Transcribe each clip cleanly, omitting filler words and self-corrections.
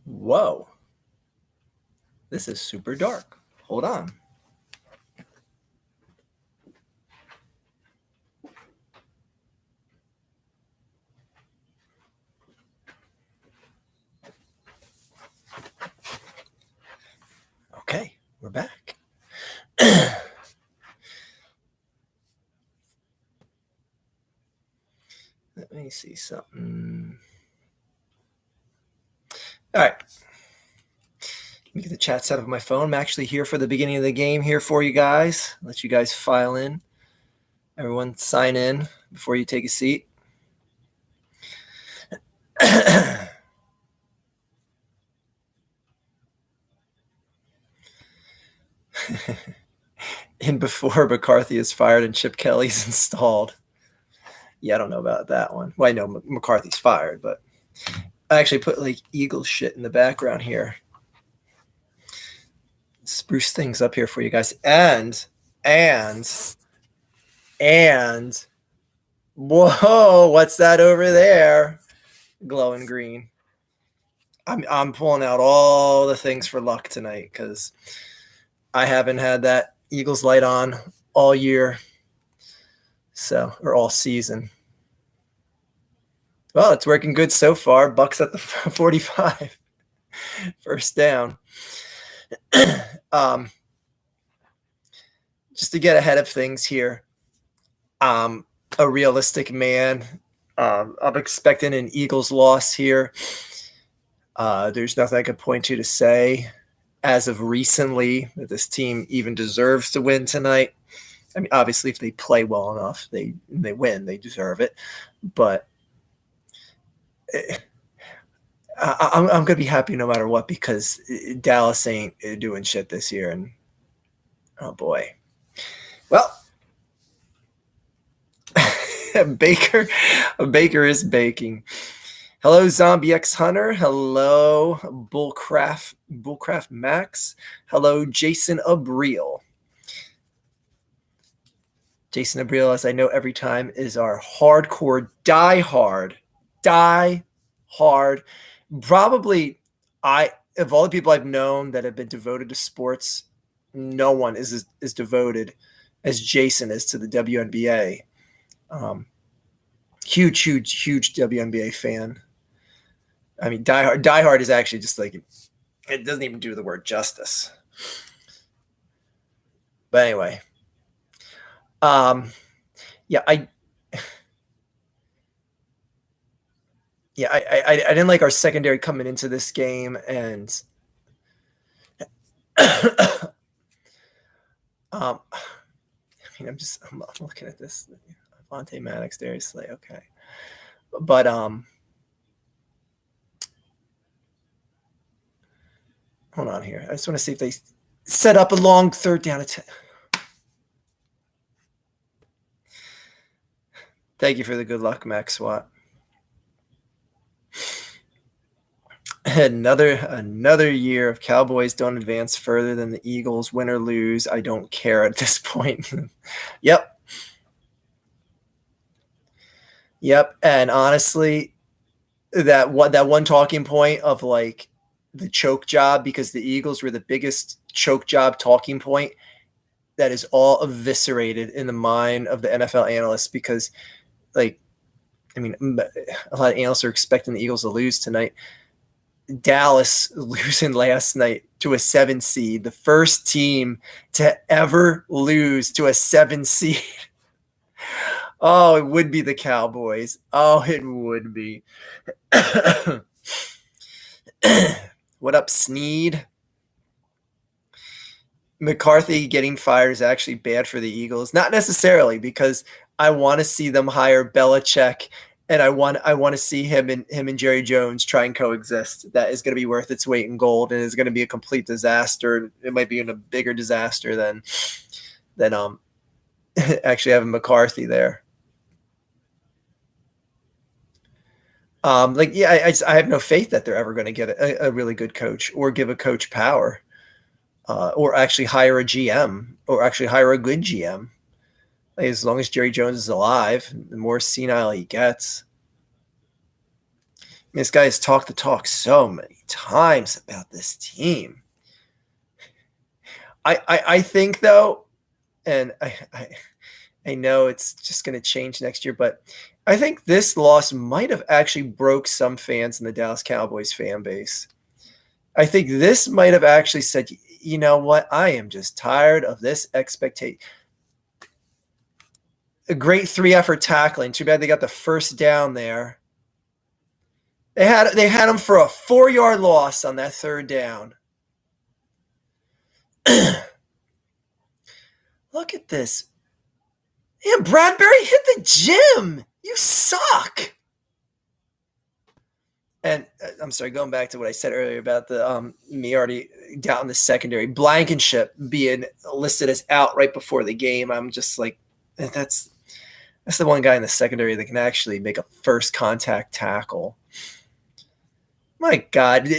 Whoa. This is super dark. Hold on. Okay, we're back. Let me see something. All right. Let me get the chat set up on my phone. I'm actually here for the beginning of the game here for you guys. Let you guys file in. Everyone sign in before you take a seat. In before McCarthy is fired and Chip Kelly's installed. Yeah, I don't know about that one. Well, I know McCarthy's fired, but I actually put like Eagles shit in the background here. Spruce things up here for you guys. And whoa, what's that over there? Glowing green. I'm pulling out all the things for luck tonight because I haven't had that Eagles light on all year. Or all season. Well, it's working good so far. Bucks at the 45. First down. Just to get ahead of things here, a realistic man. I'm expecting an Eagles loss here. There's nothing I could point to say as of recently that this team even deserves to win tonight. I mean, obviously, if they play well enough, they win. They deserve it. But I'm going to be happy no matter what because Dallas ain't doing shit this year. And, oh, boy. Well, Baker is baking. Hello, Zombie X Hunter. Hello, Bullcraft Max. Hello, Jason Abril. Jason Abril, as I know every time, is our hardcore, die hard. Probably, of all the people I've known that have been devoted to sports, no one is as devoted as Jason is to the WNBA. Huge WNBA fan. I mean, Die Hard is actually just like, it doesn't even do the word justice. But anyway, I didn't like our secondary coming into this game, and I mean, I'm looking at this. Vontae Maddox, Darius Slay, okay, but hold on here. I just want to see if they set up a long third down attempt. Thank you for the good luck, Max Watt. Another year of Cowboys don't advance further than the Eagles. Win or lose, I don't care at this point. Yep. And honestly, that one talking point of like the choke job, because the Eagles were the biggest choke job talking point, that is all eviscerated in the mind of the NFL analysts because, like, I mean, a lot of analysts are expecting the Eagles to lose tonight. Dallas losing last night to a 7 seed, the first team to ever lose to a 7 seed. Oh, it would be the Cowboys. Oh, it would be. What up, Sneed? McCarthy getting fired is actually bad for the Eagles. Not necessarily, because I want to see them hire Belichick, and I want to see him and Jerry Jones try and coexist. That is going to be worth its weight in gold, and is going to be a complete disaster. It might be a bigger disaster than actually having McCarthy there. I have no faith that they're ever going to get a really good coach or give a coach power, or actually hire a GM or actually hire a good GM. Like, as long as Jerry Jones is alive, the more senile he gets. This guy has talked the talk so many times about this team. I think though, and I know it's just going to change next year, but I think this loss might have actually broke some fans in the Dallas Cowboys fan base. I think this might have actually said, you know what? I am just tired of this expectation. A great 3-effort tackling. Too bad they got the first down there. They had him for a 4-yard loss on that third down. Look at this. Yeah, Bradbury hit the gym. You suck. And I'm sorry, going back to what I said earlier about the me already down the secondary, Blankenship being listed as out right before the game. I'm just like, that's the one guy in the secondary that can actually make a first contact tackle. My God,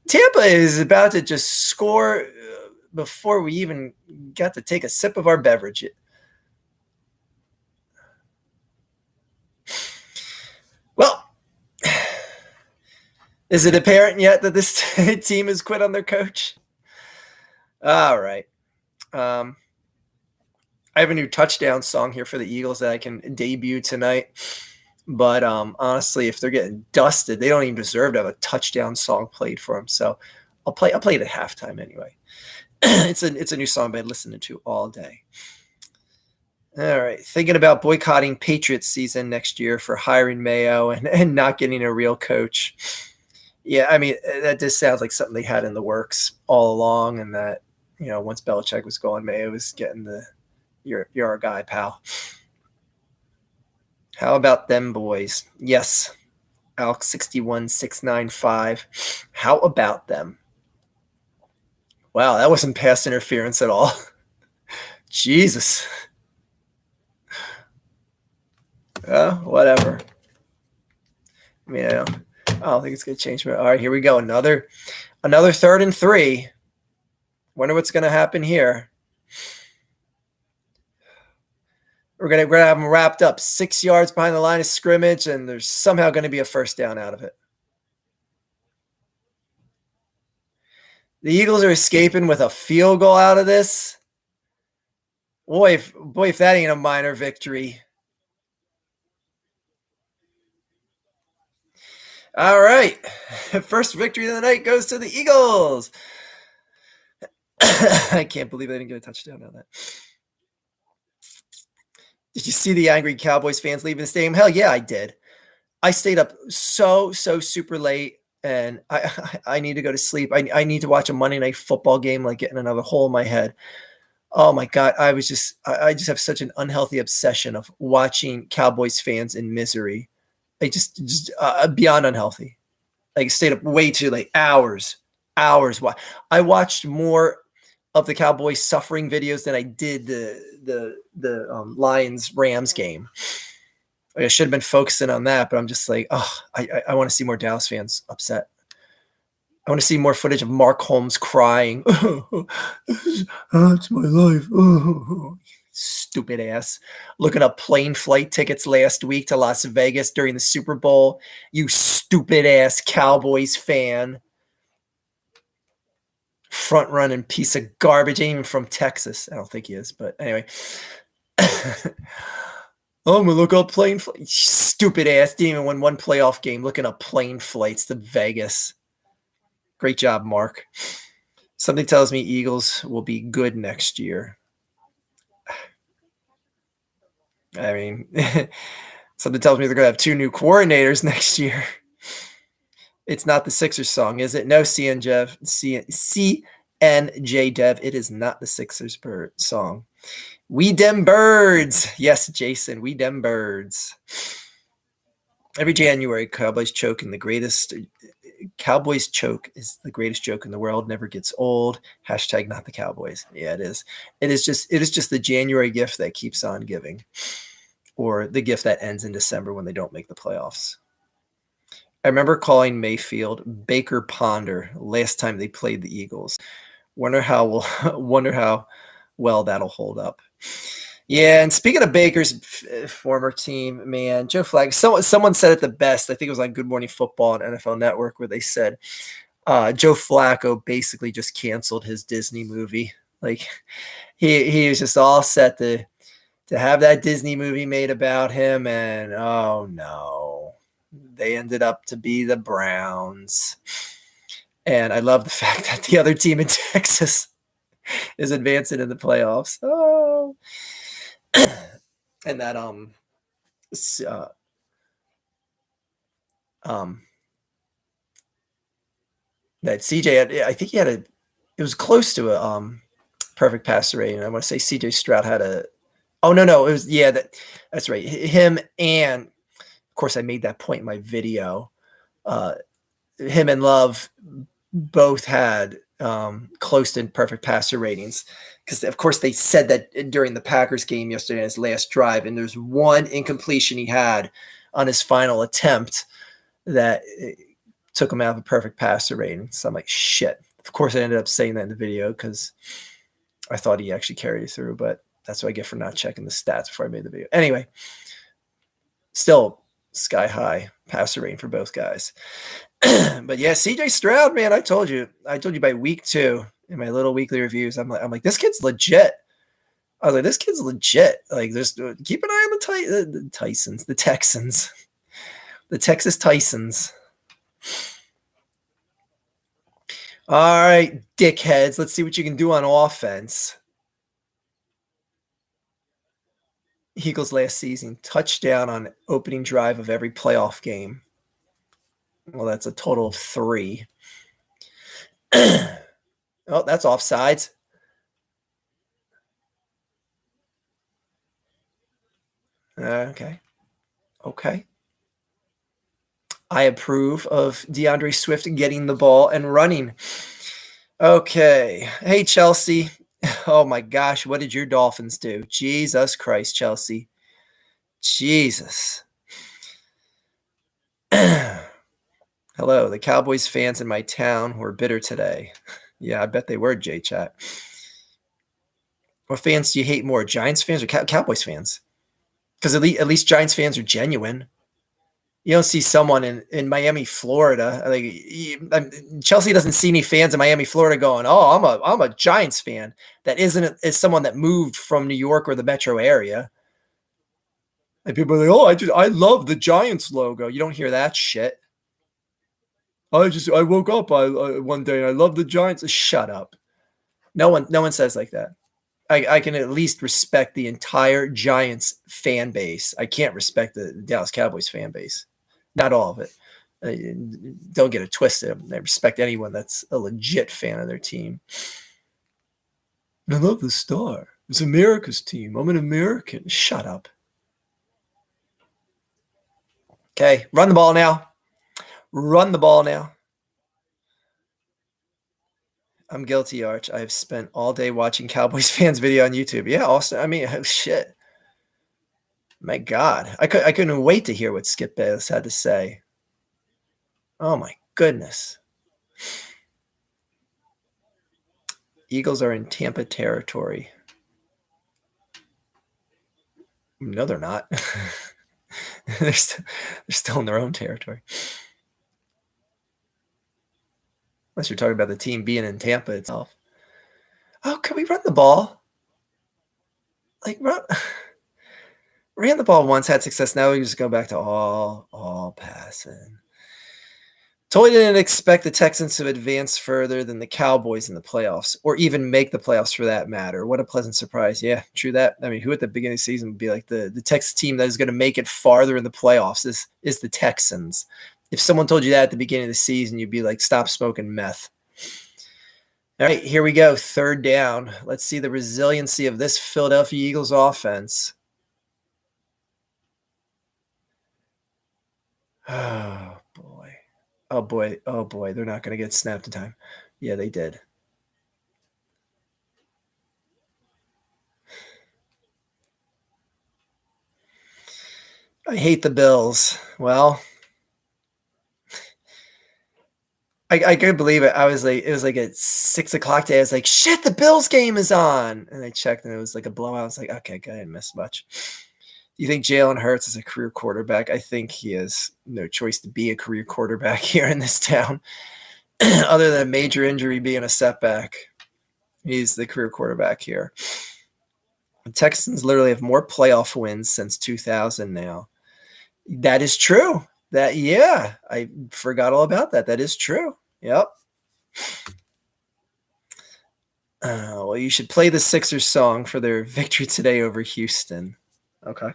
Tampa is about to just score before we even got to take a sip of our beverage. Well, is it apparent yet that this team has quit on their coach? All right. I have a new touchdown song here for the Eagles that I can debut tonight. But honestly, if they're getting dusted, they don't even deserve to have a touchdown song played for them. So I'll play it at halftime anyway. It's a new song I've been listening to all day. All right. Thinking about boycotting Patriots season next year for hiring Mayo and not getting a real coach. Yeah, I mean, that just sounds like something they had in the works all along, and that, you know, once Belichick was gone, Mayo was getting you're our guy, pal. How about them boys? Yes. Alex 61695. How about them? Wow, that wasn't pass interference at all. Jesus. Whatever. I mean, I don't think it's going to change. All right, here we go. Another 3rd and 3. Wonder what's going to happen here. We're gonna have them wrapped up 6 yards behind the line of scrimmage, and there's somehow going to be a first down out of it. The Eagles are escaping with a field goal out of this. Boy, if that ain't a minor victory. All right. First victory of the night goes to the Eagles. I can't believe they didn't get a touchdown on that. Did you see the angry Cowboys fans leaving the stadium? Hell yeah, I did. I stayed up so super late, and I need to go to sleep. I need to watch a Monday Night Football game, like getting another hole in my head. Oh my God, I just have such an unhealthy obsession of watching Cowboys fans in misery. I just beyond unhealthy. Like, stayed up way too late, hours. I watched more of the Cowboys suffering videos than I did the Lions-Rams game. Like, I should have been focusing on that, but I'm just like, I want to see more Dallas fans upset. I want to see more footage of Mark Holmes crying. It's my life. Stupid ass. Looking up plane flight tickets last week to Las Vegas during the Super Bowl. You stupid ass Cowboys fan. Front running piece of garbage. Ain't even from Texas. I don't think he is, but anyway. I'm gonna look up plane flights. Stupid ass. Didn't even win one playoff game looking up plane flights to Vegas. Great job, Mark. Something tells me Eagles will be good next year. I mean, something tells me they're going to have 2 new coordinators next year. It's not the Sixers song, is it? No, CNJ Dev. It is not the Sixers song. We dem birds. Yes, Jason, we dem birds. Every January, Cowboys choke is the greatest joke in the world. Never gets old. # not the Cowboys. Yeah, it is. It is just the January gift that keeps on giving, or the gift that ends in December when they don't make the playoffs. I remember calling Mayfield Baker Ponder last time they played the Eagles. Wonder how well that'll hold up. Yeah, and speaking of Baker's former team, man, Joe Flacco. Someone said it the best. I think it was on Good Morning Football on NFL Network where they said Joe Flacco basically just canceled his Disney movie. Like he was just all set to have that Disney movie made about him, and oh no, they ended up to be the Browns. And I love the fact that the other team in Texas is advancing in the playoffs. Oh, and that uh, um that CJ had, I think he had it was close to a perfect passer rating. I want to say CJ Stroud had a, oh no, it was, yeah, that's right. Him and of course I made that point in my video. Uh, him and Love both had close to perfect passer ratings because of course they said that during the Packers game yesterday in his last drive, and there's one incompletion he had on his final attempt that took him out of a perfect passer rating. So I'm like, shit. Of course I ended up saying that in the video because I thought he actually carried it through, but that's what I get for not checking the stats before I made the video. Anyway, still sky high passer rating for both guys. But yeah, CJ Stroud, man, I told you by week 2 in my little weekly reviews. I'm like, this kid's legit. I was like, this kid's legit. Like, just keep an eye on the Tysons, the Texans, the Texas Tysons. All right, dickheads. Let's see what you can do on offense. Eagles last season, touchdown on opening drive of every playoff game. Well, that's a total of 3. Oh, that's offsides. Okay. I approve of DeAndre Swift getting the ball and running. Okay. Hey, Chelsea. Oh my gosh, what did your Dolphins do? Jesus Christ, Chelsea. Jesus. Hello, the Cowboys fans in my town were bitter today. Yeah, I bet they were, J-Chat. What fans do you hate more, Giants fans or Cowboys fans? Because at least Giants fans are genuine. You don't see someone in Miami, Florida. Chelsea doesn't see any fans in Miami, Florida going, "Oh, I'm a Giants fan." That isn't is someone that moved from New York or the metro area. And people are like, "Oh, I love the Giants logo." You don't hear that shit. I woke up one day and I love the Giants. Shut up. No one says like that. I can at least respect the entire Giants fan base. I can't respect the Dallas Cowboys fan base. Not all of it. Don't get it twisted. I respect anyone that's a legit fan of their team. I love the Star. It's America's team. I'm an American. Shut up. Okay, run the ball now. Run the ball now. I'm guilty, Arch. I've spent all day watching Cowboys fans video on YouTube. Yeah, Austin. I mean, shit. My God, I couldn't wait to hear what Skip Bayless had to say. Oh my goodness. Eagles are in Tampa territory. No, they're not. they're still in their own territory. Unless you're talking about the team being in Tampa itself. Oh, can we run the ball? Like, ran the ball once, had success. Now we just go back to all passing. Totally didn't expect the Texans to advance further than the Cowboys in the playoffs, or even make the playoffs for that matter. What a pleasant surprise. Yeah, true that. I mean, who at the beginning of the season would be like the Texas team that is going to make it farther in the playoffs is the Texans. If someone told you that at the beginning of the season, you'd be like, stop smoking meth. All right, here we go. 3rd down. Let's see the resiliency of this Philadelphia Eagles offense. Oh, boy. Oh, boy. Oh, boy. They're not going to get snapped in time. Yeah, they did. I hate the Bills. Well, I couldn't believe it. I was like, it was like at 6:00 today. I was like, shit, the Bills game is on. And I checked and it was like a blowout. I was like, okay, good. I didn't miss much. Do you think Jalen Hurts is a career quarterback? I think he has no choice to be a career quarterback here in this town, other than a major injury being a setback. He's the career quarterback here. The Texans literally have more playoff wins since 2000 now. That is true. I forgot all about that. That is true. Yep. Well, you should play the Sixers song for their victory today over Houston. Okay.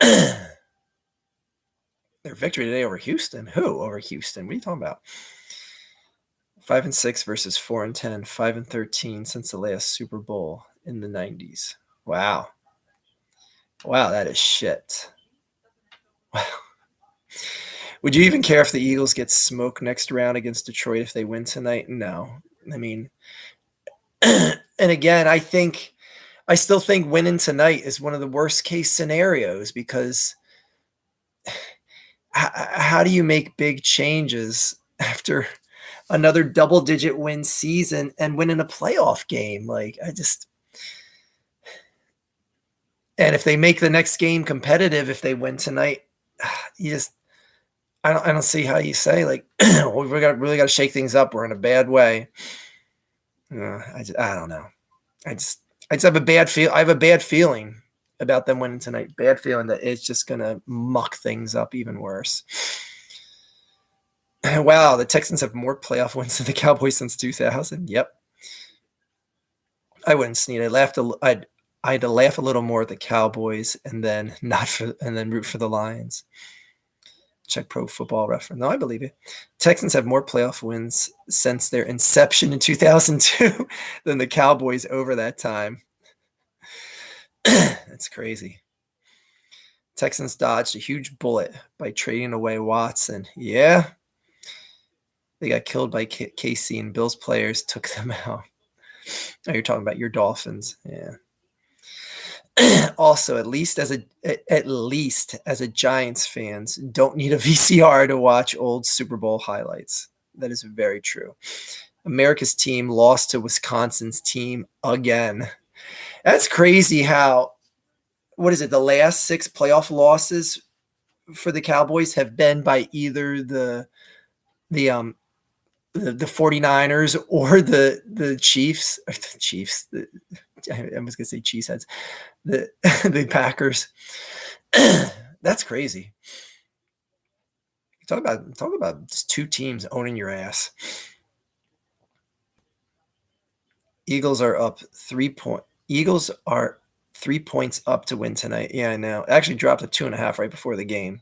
Their victory today over Houston? Who over Houston? What are you talking about? 5-6 versus 4-10, 5-13 since the last Super Bowl in the 90s. Wow. Wow, that is shit. Wow. Would you even care if the Eagles get smoked next round against Detroit if they win tonight? No. I mean, and again, I still think winning tonight is one of the worst case scenarios because how do you make big changes after another double-digit win season and winning a playoff game? Like, and if they make the next game competitive, if they win tonight, I don't see how you say like we really got to shake things up. We're in a bad way. I don't know. I just have a bad feel. I have a bad feeling about them winning tonight. Bad feeling that it's just gonna muck things up even worse. Wow, the Texans have more playoff wins than the Cowboys since 2000. Yep. I wouldn't sneeze. I had to laugh a little more at the Cowboys and then root for the Lions. Check Pro Football Reference. No, I believe you. Texans have more playoff wins since their inception in 2002 than the Cowboys over that time. That's crazy. Texans dodged a huge bullet by trading away Watson. Yeah. They got killed by KC and Bills players took them out. Oh, you're talking about your Dolphins. Yeah. Also, at least as a Giants fans, don't need a VCR to watch old Super Bowl highlights. That is very true. America's team lost to Wisconsin's team again. That's crazy how, what is it, the last 6 playoff losses for the Cowboys have been by either the 49ers or the Chiefs. Or the Chiefs. I was going to say cheeseheads. The Packers. That's crazy. Talk about just 2 teams owning your ass. Eagles are up 3 points. Eagles are 3 points up to win tonight. Yeah, I know. It actually dropped to 2.5 right before the game.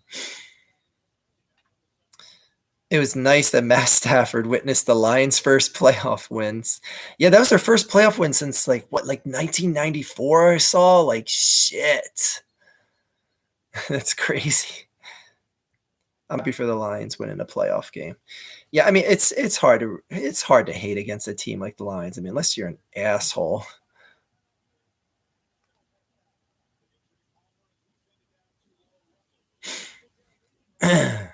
It was nice that Matt Stafford witnessed the Lions' first playoff wins. Yeah, that was their first playoff win since like 1994 I saw. Like, shit. That's crazy. I'm happy for the Lions winning a playoff game. Yeah, I mean, it's hard to hate against a team like the Lions. I mean, unless you're an asshole. The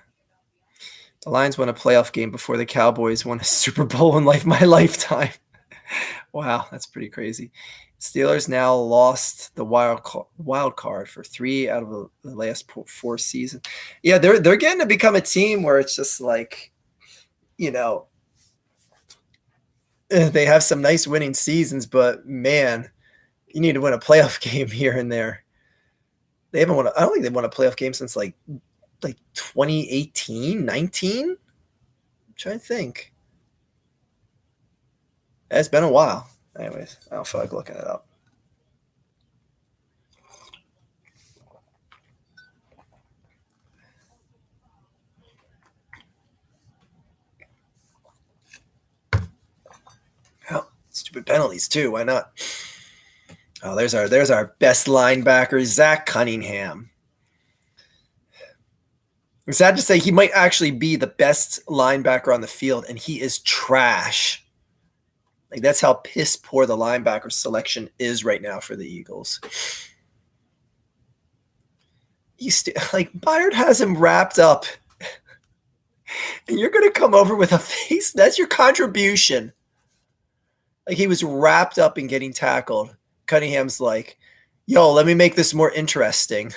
Lions won a playoff game before the Cowboys won a Super Bowl in my lifetime. Wow, that's pretty crazy. Steelers now lost the wild card for 3 out of the last 4 seasons. Yeah, they're getting to become a team where it's just like, they have some nice winning seasons, but man, you need to win a playoff game here and there. They haven't won. I don't think they've won a playoff game since like 2018, 19. I'm trying to think. It's been a while. Anyways, I don't feel like looking it up. Oh, stupid penalties too. Why not? Oh, there's our best linebacker, Zach Cunningham. It's sad to say he might actually be the best linebacker on the field, and he is trash. Like, that's how piss poor the linebacker selection is right now for the Eagles. Byard has him wrapped up And you're going to come over with a face. That's your contribution. Like, he was wrapped up in getting tackled. Cunningham's like, yo, let me make this more interesting.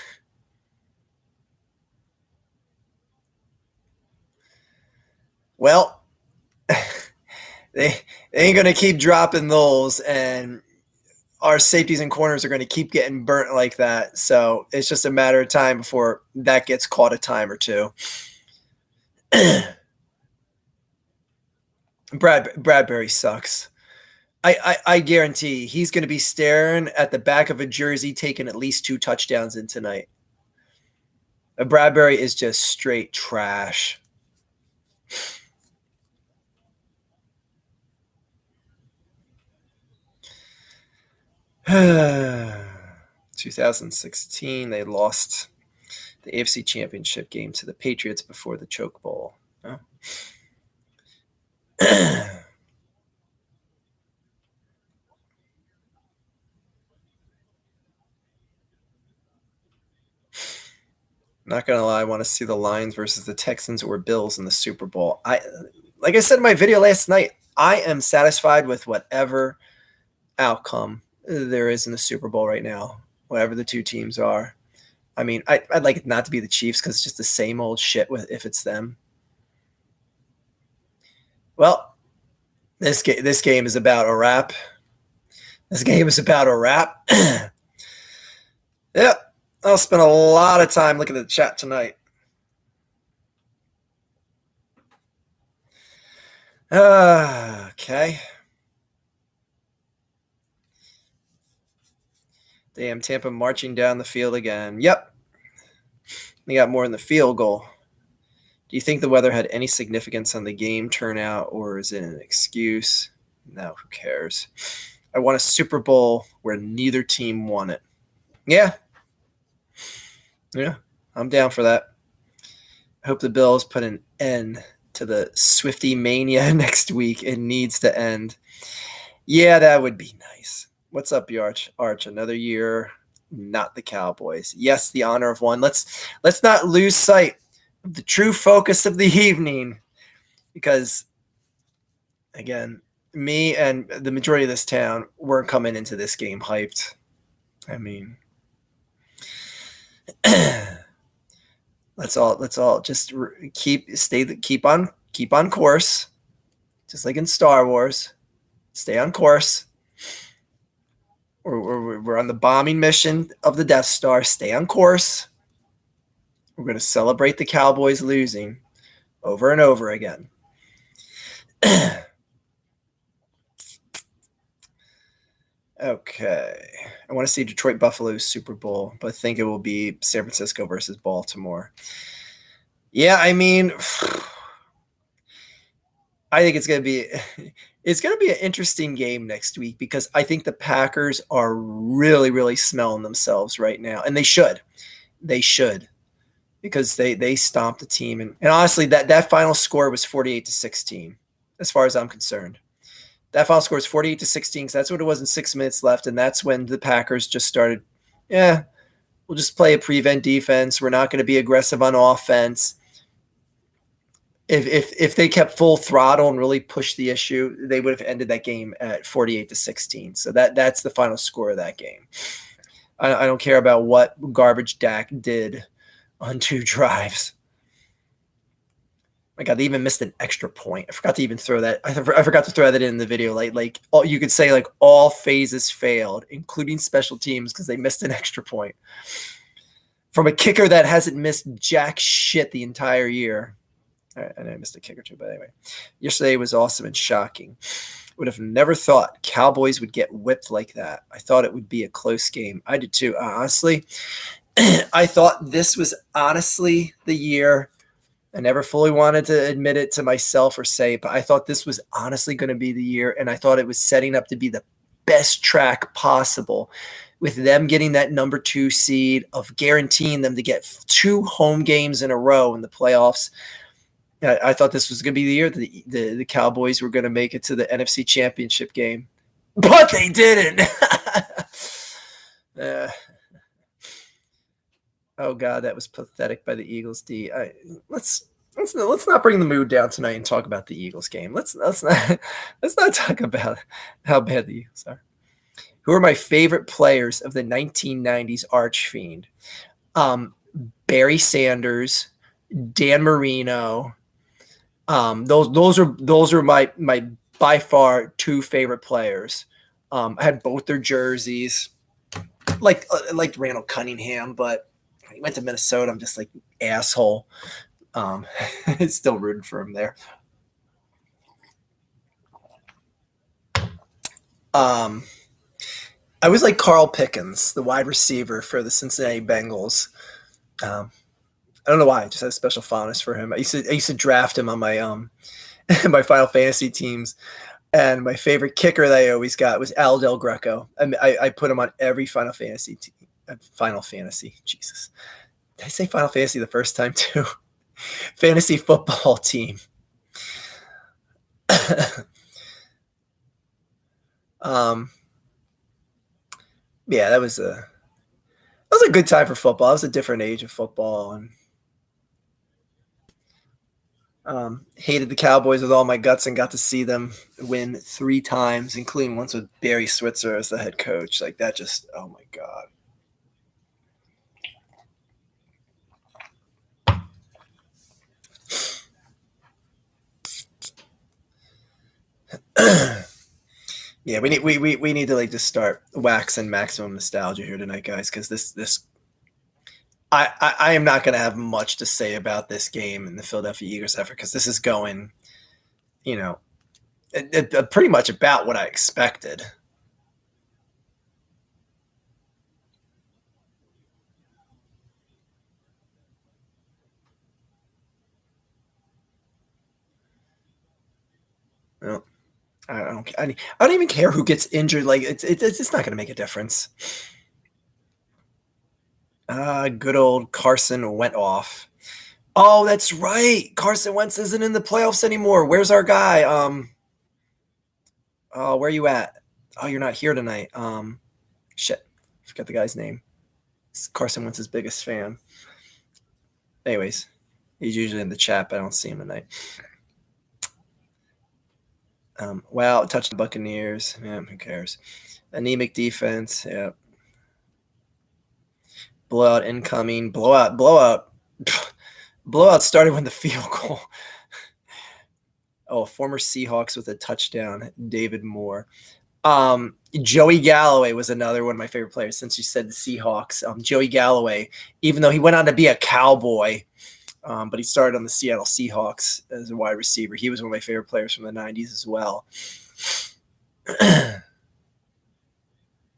Well, they ain't going to keep dropping those, and our safeties and corners are going to keep getting burnt like that. So it's just a matter of time before that gets caught a time or two. Bradbury sucks. I guarantee he's going to be staring at the back of a jersey taking at least 2 touchdowns in tonight. Bradbury is just straight trash. ...2016, they lost the AFC Championship game to the Patriots before the choke bowl. Oh. Not going to lie, I want to see the Lions versus the Texans or Bills in the Super Bowl. Like I said in my video last night, I am satisfied with whatever outcome there is in the Super Bowl right now, whatever the two teams are. I mean, I'd like it not to be the Chiefs because it's just the same old shit if it's them. Well, this game is about a wrap. This game is about a wrap. Yep. I'll spend a lot of time looking at the chat tonight. Okay. Damn, Tampa marching down the field again. Yep. They got more in the field goal. Do you think the weather had any significance on the game turnout, or is it an excuse? No, who cares? I want a Super Bowl where neither team won it. Yeah. Yeah, I'm down for that. I hope the Bills put an end to the Swiftie mania next week. It needs to end. Yeah, that would be nice. What's up, Arch? Another year, not the Cowboys. Yes, the honor of one. Let's not lose sight of the true focus of the evening, because, again, me and the majority of this town weren't coming into this game hyped. I mean, let's all just keep on course, just like in Star Wars. Stay on course. We're on the bombing mission of the Death Star. Stay on course. We're going to celebrate the Cowboys losing over and over again. Okay. I want to see Detroit Buffalo's Super Bowl, but I think it will be San Francisco versus Baltimore. Yeah, I mean, I think it's going to be an interesting game next week, because I think the Packers are really, really smelling themselves right now, and they should. They should, because they stomped the team, and honestly, that final score was 48-16, as far as I'm concerned. That final score is 48-16, because that's what it was in 6 minutes left, and that's when the Packers just started, we'll just play a prevent defense. We're not going to be aggressive on offense. If they kept full throttle and really pushed the issue, they would have ended that game at 48-16. So that's the final score of that game. I don't care about what garbage Dak did on 2 drives. My God, they even missed an extra point. I forgot to even throw that. I forgot to throw that in the video. Like you could say, like, all phases failed, including special teams, because they missed an extra point from a kicker that hasn't missed jack shit the entire year. And I missed a kicker too, but anyway. Yesterday was awesome and shocking. Would have never thought Cowboys would get whipped like that. I thought it would be a close game. I did too. Honestly, I thought this was honestly the year. I never fully wanted to admit it to myself or say it, but I thought this was honestly going to be the year, and I thought it was setting up to be the best track possible, with them getting that number 2 seed, of guaranteeing them to get 2 home games in a row in the playoffs. I thought this was going to be the year that the Cowboys were going to make it to the NFC Championship game, but they didn't. Oh God, that was pathetic by the Eagles D. Let's let's not bring the mood down tonight and talk about the Eagles game. Let's not let's not talk about how bad the Eagles are. Who are my favorite players of the 1990s arch fiend? Barry Sanders, Dan Marino. Those are my by far two favorite players. I had both their jerseys. Like Randall Cunningham, but he went to Minnesota. I'm just like asshole. Still rooting for him there. I was like Carl Pickens, the wide receiver for the Cincinnati Bengals. I don't know why. I just had a special fondness for him. I used to draft him on my my Final Fantasy teams, and my favorite kicker that I always got was Al Del Greco. I put him on every Final Fantasy team. Final Fantasy, Jesus. Did I say Final Fantasy the first time too? Fantasy football team. Yeah, that was a good time for football. It was a different age of football, and hated the Cowboys with all my guts and got to see them win 3 times, including once with Barry Switzer as the head coach. Like that just, oh my God. Yeah, we need to like just start waxing maximum nostalgia here tonight, guys, because this I am not going to have much to say about this game and the Philadelphia Eagles effort because this is going, pretty much about what I expected. Well, I don't even care who gets injured. Like it's not going to make a difference. Good old Carson went off. Oh, that's right. Carson Wentz isn't in the playoffs anymore. Where's our guy? Oh, where are you at? Oh, you're not here tonight. Shit. Forgot the guy's name. It's Carson Wentz's biggest fan. Anyways, he's usually in the chat, but I don't see him tonight. Wow, touched the Buccaneers. Yeah, who cares? Anemic defense. Yeah. Blowout incoming. Blowout. Blowout started when the field goal. Oh, former Seahawks with a touchdown, David Moore. Joey Galloway was another one of my favorite players since you said the Seahawks. Joey Galloway, even though he went on to be a Cowboy, but he started on the Seattle Seahawks as a wide receiver. He was one of my favorite players from the 90s as well.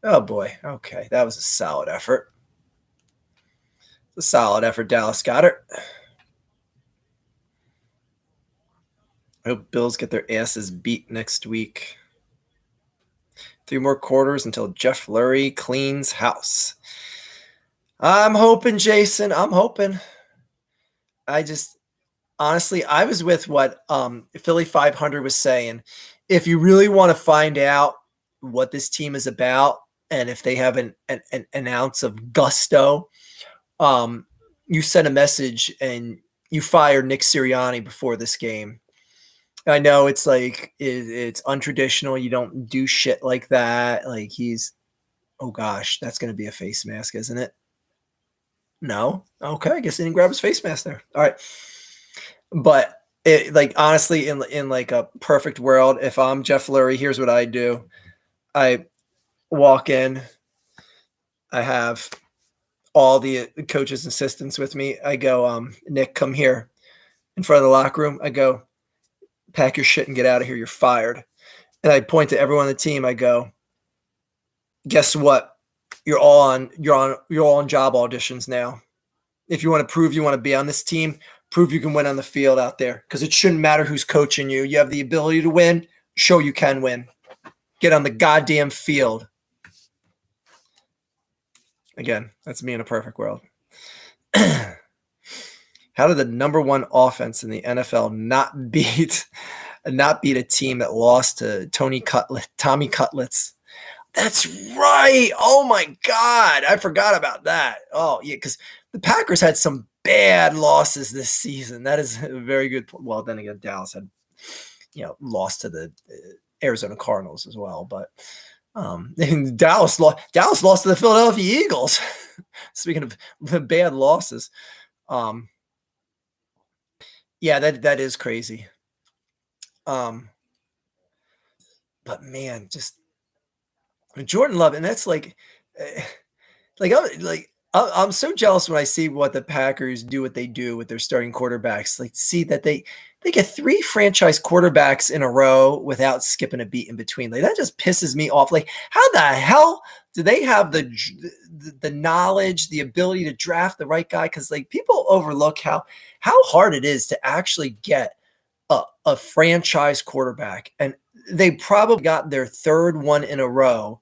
Oh, boy. Okay, that was a solid effort. A solid effort, Dallas Goedert. I hope Bills get their asses beat next week. 3 more quarters until Jeff Lurie cleans house. I'm hoping, Jason. I'm hoping. Honestly, I was with what Philly 500 was saying. If you really want to find out what this team is about and if they have an ounce of gusto, you send a message and you fire Nick Sirianni before this game. I know it's like it's untraditional. You don't do shit like that. Like oh gosh, that's going to be a face mask, isn't it? No? Okay, I guess he didn't grab his face mask there. All right. But honestly, in like a perfect world, if I'm Jeff Lurie, here's what I do. I walk in. I have all the coaches' assistants with me. I go, Nick, come here. In front of the locker room, I go, pack your shit and get out of here. You're fired. And I point to everyone on the team. I go, guess what? You're all on job auditions now. If you want to prove you want to be on this team, prove you can win on the field out there. Because it shouldn't matter who's coaching you. You have the ability to win. Show you can win. Get on the goddamn field. Again, that's me in a perfect world. How did the number 1 offense in the NFL not beat a team that lost to Tommy Cutlets? That's right. Oh my God. I forgot about that. Oh yeah. Cause the Packers had some bad losses this season. That is a very good. Well, then again, Dallas had lost to the Arizona Cardinals as well, but and Dallas lost to the Philadelphia Eagles. Speaking of the bad losses, yeah, that is crazy. But man, just Jordan Love, and that's eh, I'm so jealous when I see what the Packers do, what they do with their starting quarterbacks. Like, see that they get 3 franchise quarterbacks in a row without skipping a beat in between. Like, that just pisses me off. Like, how the hell do they have the knowledge, the ability to draft the right guy? Because like people overlook how hard it is to actually get a franchise quarterback, and they probably got their 3rd one in a row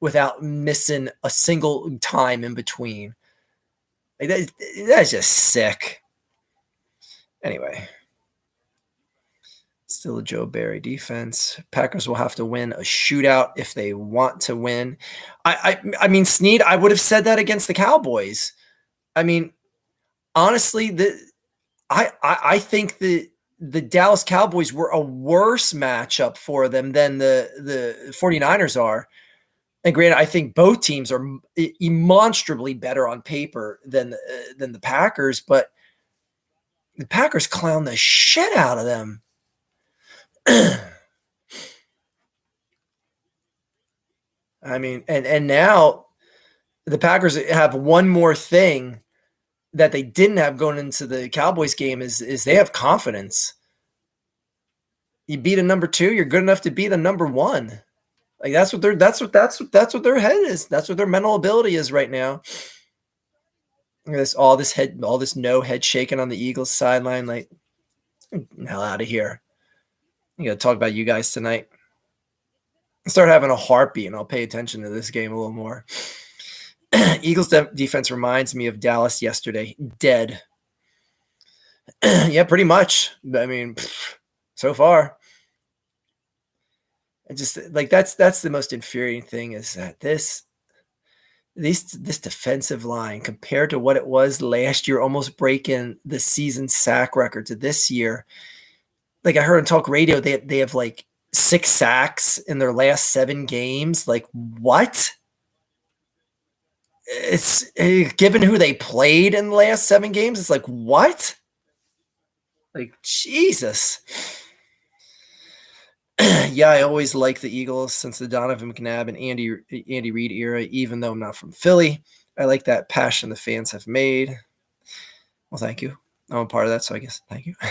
without missing a single time in between. Like that's just sick. Anyway, still a Joe Barry defense. Packers will have to win a shootout if they want to win. I mean, Snead, I would have said that against the Cowboys. I mean, honestly, I think the Dallas Cowboys were a worse matchup for them than the 49ers are. And granted, I think both teams are demonstrably better on paper than the Packers, but the Packers clown the shit out of them. I mean, and now the Packers have one more thing that they didn't have going into the Cowboys game is they have confidence. You beat a number 2, you're good enough to beat a number 1. Like that's what their head is. That's what their mental ability is right now. All this no head shaking on the Eagles sideline. Like, hell out of here. You got to talk about you guys tonight. Start having a heartbeat, and I'll pay attention to this game a little more. Eagles defense reminds me of Dallas yesterday. Dead. Yeah, pretty much. I mean, so far. And just like that's the most infuriating thing is that this defensive line compared to what it was last year, almost breaking the season sack record to this year. Like I heard on talk radio, they have like 6 sacks in their last 7 games. Like what? It's given who they played in the last 7 games. It's like what? Like Jesus. Yeah, I always liked the Eagles since the Donovan McNabb and Andy Reid era, even though I'm not from Philly. I like that passion the fans have made. Well, thank you. I'm a part of that, so I guess thank you. I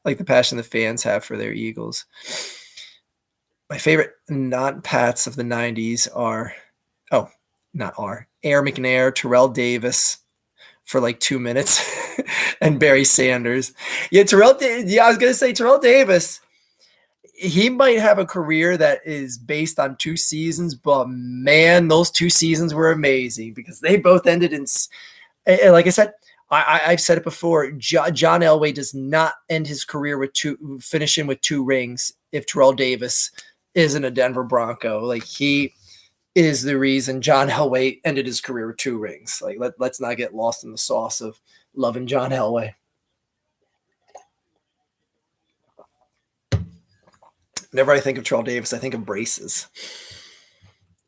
like the passion the fans have for their Eagles. My favorite non-Pats of the 90s are, Air McNair, Terrell Davis for like 2 minutes, and Barry Sanders. Yeah, I was going to say Terrell Davis. He might have a career that is based on 2 seasons, but man, those 2 seasons were amazing because they both ended in, like I said, I've said it before, John Elway does not end his career finishing with 2 rings if Terrell Davis isn't a Denver Bronco. Like he is the reason John Elway ended his career with 2 rings. Like let's not get lost in the sauce of loving John Elway. Whenever I think of Terrell Davis, I think of braces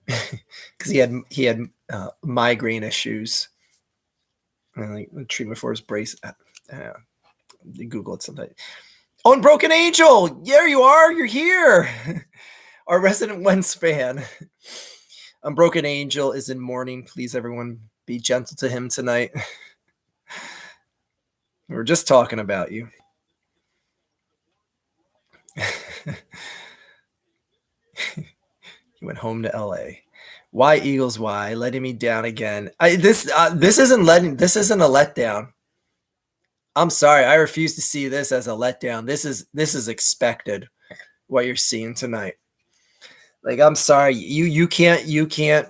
because he had migraine issues. And like the treatment for his brace. You Google it sometime. Oh, and Broken Angel, there you are. You're here. Our resident Wentz fan. Broken Angel is in mourning. Please, everyone, be gentle to him tonight. We're just talking about you. He went home to LA. Why Eagles? Why letting me down again? This isn't a letdown. I'm sorry. I refuse to see this as a letdown. This is expected. What you're seeing tonight. Like I'm sorry. You can't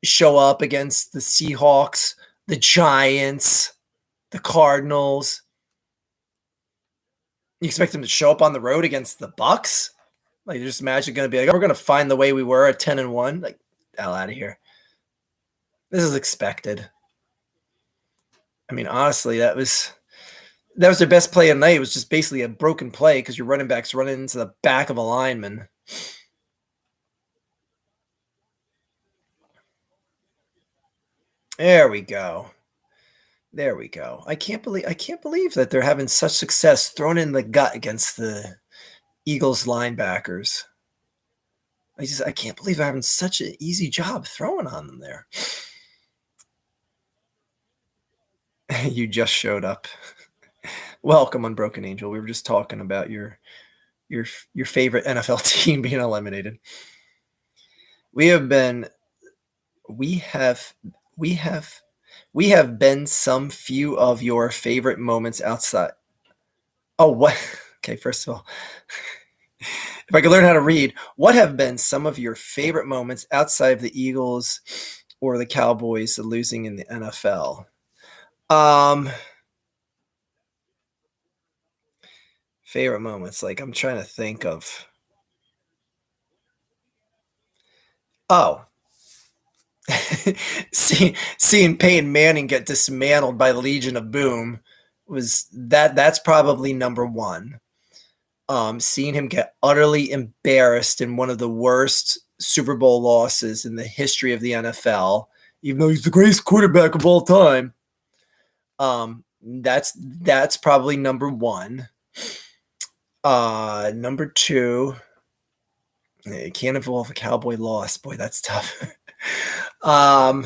show up against the Seahawks, the Giants, the Cardinals. You expect them to show up on the road against the Bucks? Like, just imagine going to be like, we're going to find the way we were at 10-1. Like, hell out of here. This is expected. I mean, honestly, that was their best play of the night. It was just basically a broken play because your running back's running into the back of a lineman. There we go. There we go. I can't believe that they're having such success thrown in the gut against the Eagles linebackers. I can't believe they're having such an easy job throwing on them there. You just showed up. Welcome, Unbroken Angel. We were just talking about your your favorite NFL team being eliminated. We have been we have we have we have been some few of your favorite moments outside. Oh, what? Okay, first of all, if I could learn how to read, what have been some of your favorite moments outside of the Eagles or the Cowboys losing in the NFL? Um, Favorite moments, like I'm trying to think of. Oh, seeing Peyton Manning get dismantled by the Legion of Boom that's probably number one. Seeing him get utterly embarrassed in one of the worst Super Bowl losses in the history of the NFL, even though he's the greatest quarterback of all time. That's probably number one. Number two, it can't involve a Cowboy loss. Boy, that's tough. I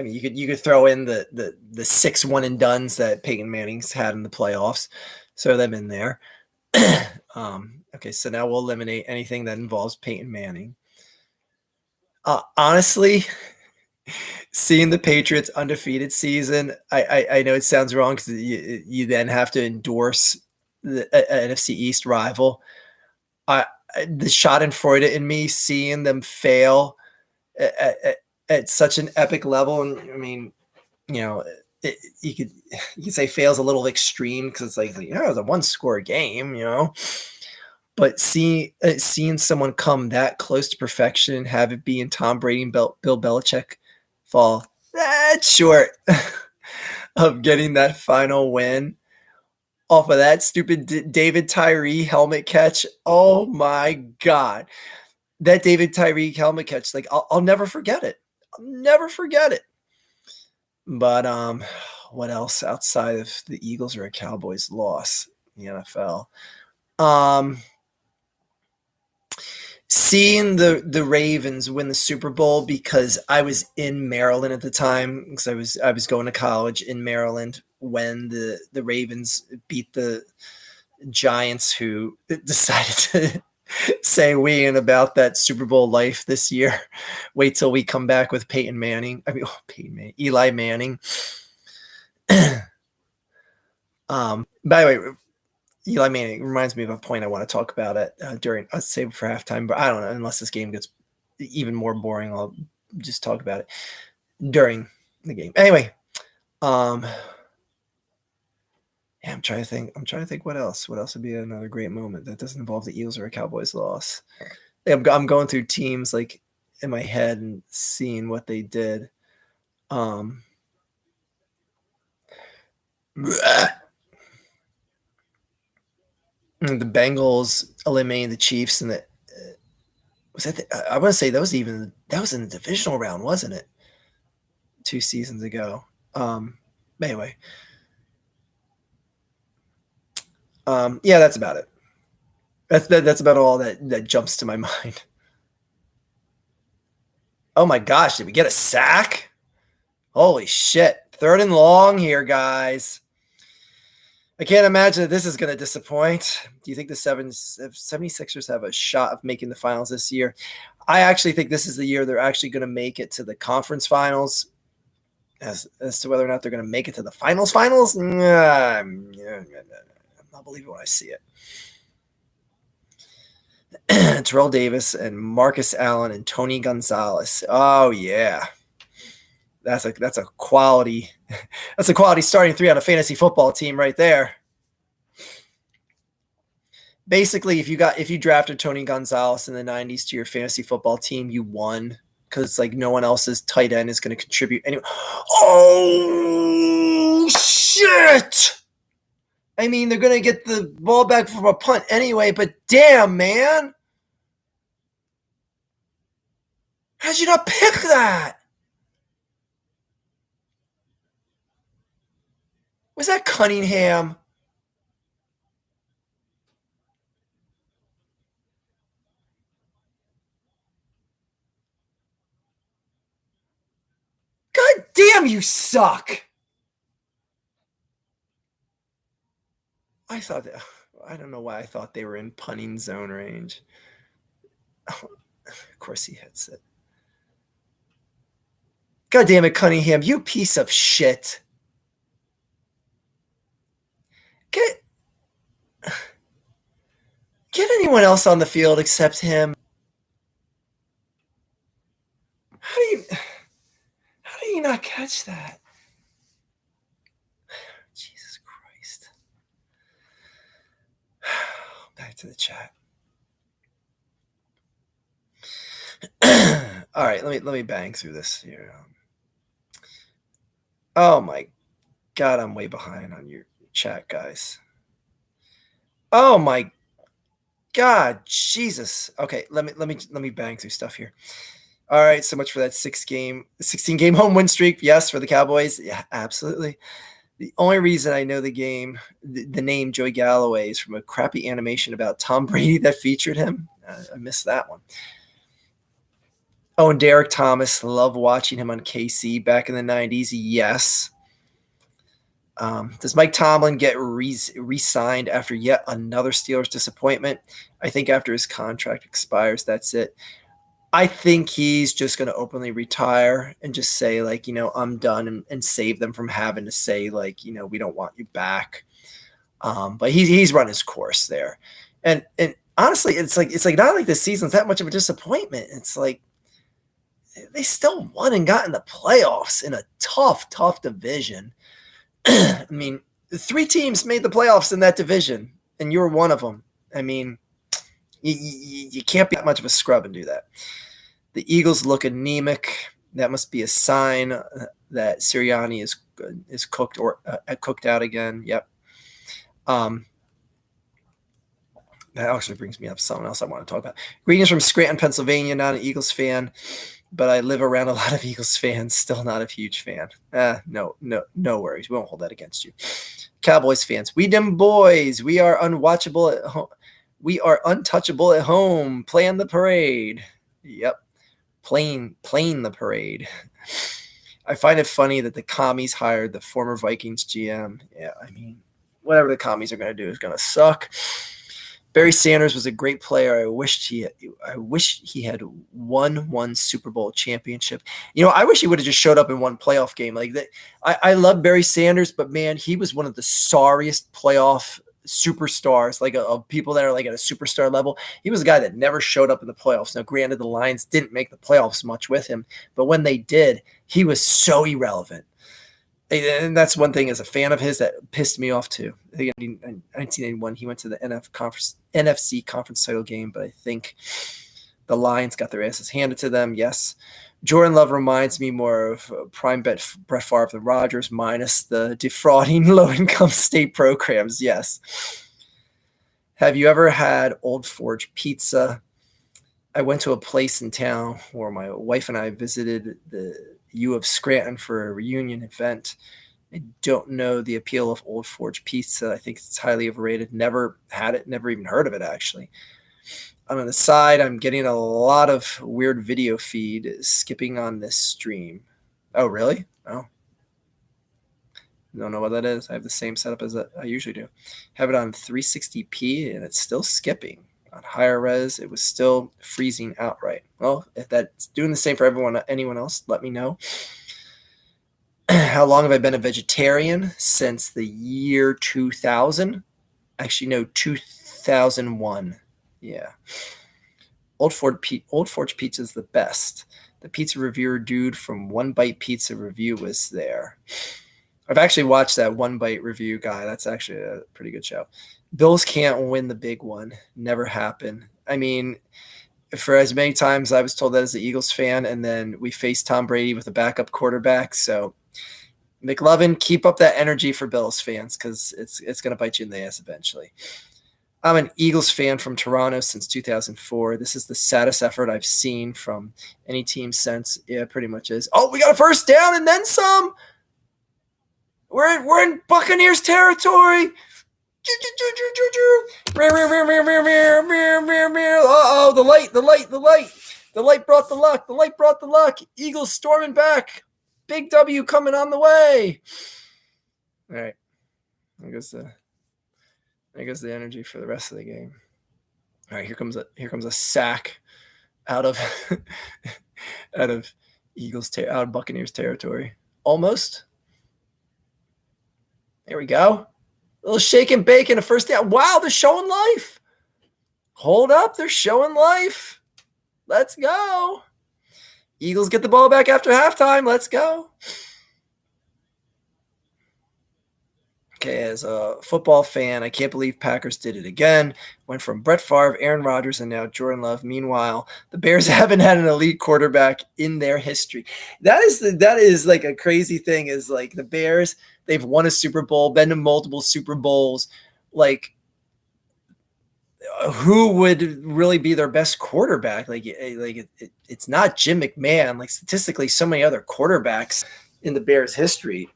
mean, you could throw in the 6 one and dones that Peyton Manning's had in the playoffs, throw them in there. Okay, so now we'll eliminate anything that involves Peyton Manning. Honestly, seeing the Patriots undefeated season, I know it sounds wrong because you then have to endorse the NFC East rival. I the Schadenfreude in me seeing them fail at such an epic level, and I mean, you know, you could say fail's a little extreme because it's like, it was a 1-score game, but seeing someone come that close to perfection, have it be in Tom Brady and Bill Belichick fall that short of getting that final win off of that stupid David Tyree helmet catch. Oh my God. That David Tyree helmet catch, like I'll never forget it. I'll never forget it. But what else outside of the Eagles or a Cowboys loss in the NFL? Seeing the Ravens win the Super Bowl because I was in Maryland at the time, because I was going to college in Maryland when the Ravens beat the Giants, who decided to say we ain't about that Super Bowl life this year. Wait till we come back with Peyton Manning. I mean, Eli Manning. By the way, Eli Manning reminds me of a point I want to talk about it during. I'll save it for halftime, but I don't know. Unless this game gets even more boring, I'll just talk about it during the game. Anyway, yeah, I'm trying to think what else. What else would be another great moment that doesn't involve the Eagles or a Cowboys loss? I'm going through teams like in my head and seeing what they did. The Bengals eliminating the Chiefs, and was that I want to say that was in the divisional round, wasn't it? 2 seasons ago. Anyway, yeah, that's about it. That's about all that jumps to my mind. Oh my gosh, did we get a sack? Holy shit. 3rd and long here, guys. I can't imagine that this is going to disappoint. Do you think the 76ers have a shot of making the finals this year? I actually think this is the year they're actually going to make it to the conference finals. As to whether or not they're going to make it to the finals, I'm not believing when I see it. Terrell Davis and Marcus Allen and Tony Gonzalez. Oh yeah, that's a quality starting 3 on a fantasy football team right there. Basically, if you drafted Tony Gonzalez in the 90s to your fantasy football team, you won because it's like no one else's tight end is going to contribute anyway. Oh, shit! I mean, they're going to get the ball back from a punt anyway, but damn, man. How'd you not pick that? Was that Cunningham? God damn, you suck. I thought that. I don't know why I thought they were in punting zone range. Oh, of course he hits it. God damn it, Cunningham, you piece of shit. Get anyone else on the field except him. How do you not catch that? Jesus Christ. Back to the chat. All right, let me bang through this here. Oh my God, I'm way behind on your chat, guys. Oh my God, Jesus. Okay, let me bang through stuff here. All right, so much for that 16-game home win streak. Yes, for the Cowboys. Yeah, absolutely. The only reason I know the name Joey Galloway is from a crappy animation about Tom Brady that featured him. I missed that one. Oh, and Derek Thomas. Love watching him on KC back in the 90s. Yes. Does Mike Tomlin get re-signed after yet another Steelers disappointment? I think after his contract expires, that's it. I think he's just going to openly retire and just say, like, I'm done, and save them from having to say, like, we don't want you back. But he's run his course there. And honestly, it's like not like the season's that much of a disappointment. It's like they still won and got in the playoffs in a tough division. I mean, 3 teams made the playoffs in that division, and you were one of them. I mean, you can't be that much of a scrub and do that. The Eagles look anemic. That must be a sign that Sirianni is cooked cooked out again. Yep. That actually brings me up something else I want to talk about. Greetings from Scranton, Pennsylvania. Not an Eagles fan, but I live around a lot of Eagles fans. Still not a huge fan. No worries. We won't hold that against you. Cowboys fans, we them boys. We are unwatchable at home. We are untouchable at home. Playing the parade. Yep. Playing the parade. I find it funny that the commies hired the former Vikings GM. Yeah, I mean, whatever the commies are going to do is going to suck. Barry Sanders was a great player. I wish he had won one Super Bowl championship. I wish he would have just showed up in one playoff game like that. I love Barry Sanders, but man, he was one of the sorriest playoff superstars, like of people that are like at a superstar level. He was a guy that never showed up in the playoffs. Now, granted, the Lions didn't make the playoffs much with him, but when they did, he was so irrelevant. And that's one thing as a fan of his that pissed me off too. I think in 1981 he went to the NFC conference title game, but I think the Lions got their asses handed to them. Yes. Jordan Love reminds me more of prime Brett Favre than Rodgers, minus the defrauding low-income state programs. Yes. Have you ever had Old Forge pizza? I went to a place in town where my wife and I visited the U of Scranton for a reunion event. I don't know the appeal of Old Forge pizza. I think it's highly overrated. Never had it, never even heard of it, actually. On the side, I'm getting a lot of weird video feed skipping on this stream. Oh, really? Oh. Don't know what that is. I have the same setup as I usually do. Have it on 360p, and it's still skipping. On higher res, it was still freezing outright. Well, if that's doing the same for anyone else, let me know. How long have I been a vegetarian? Since the year 2000. Actually, no, 2001. Yeah. Old Forge Pizza is the best. The pizza reviewer dude from One Bite Pizza Review was there. I've actually watched that One Bite review guy. That's actually a pretty good show. Bills can't win the big one. Never happen. I mean, for as many times I was told that as an Eagles fan, and then we faced Tom Brady with a backup quarterback. So McLovin, keep up that energy for Bills fans because it's going to bite you in the ass eventually. I'm an Eagles fan from Toronto since 2004. This is the saddest effort I've seen from any team since. Yeah, it pretty much is. Oh, we got a first down and then some. We're in Buccaneers territory. Uh-oh, the light. The light brought the luck. Eagles storming back. Big W coming on the way. All right. There goes the energy for the rest of the game. All right, here comes a sack out of out of Buccaneers territory. Almost. There we go. A little shake and bake and a first down. Wow, they're showing life. Hold up, they're showing life. Let's go. Eagles get the ball back after halftime. Let's go. Okay, as a football fan, I can't believe Packers did it again. Went from Brett Favre, Aaron Rodgers, and now Jordan Love. Meanwhile, the Bears haven't had an elite quarterback in their history. That is like a crazy thing. Is like the Bears, they've won a Super Bowl, been to multiple Super Bowls. Like, who would really be their best quarterback? It's not Jim McMahon. Like, statistically, so many other quarterbacks in the Bears' history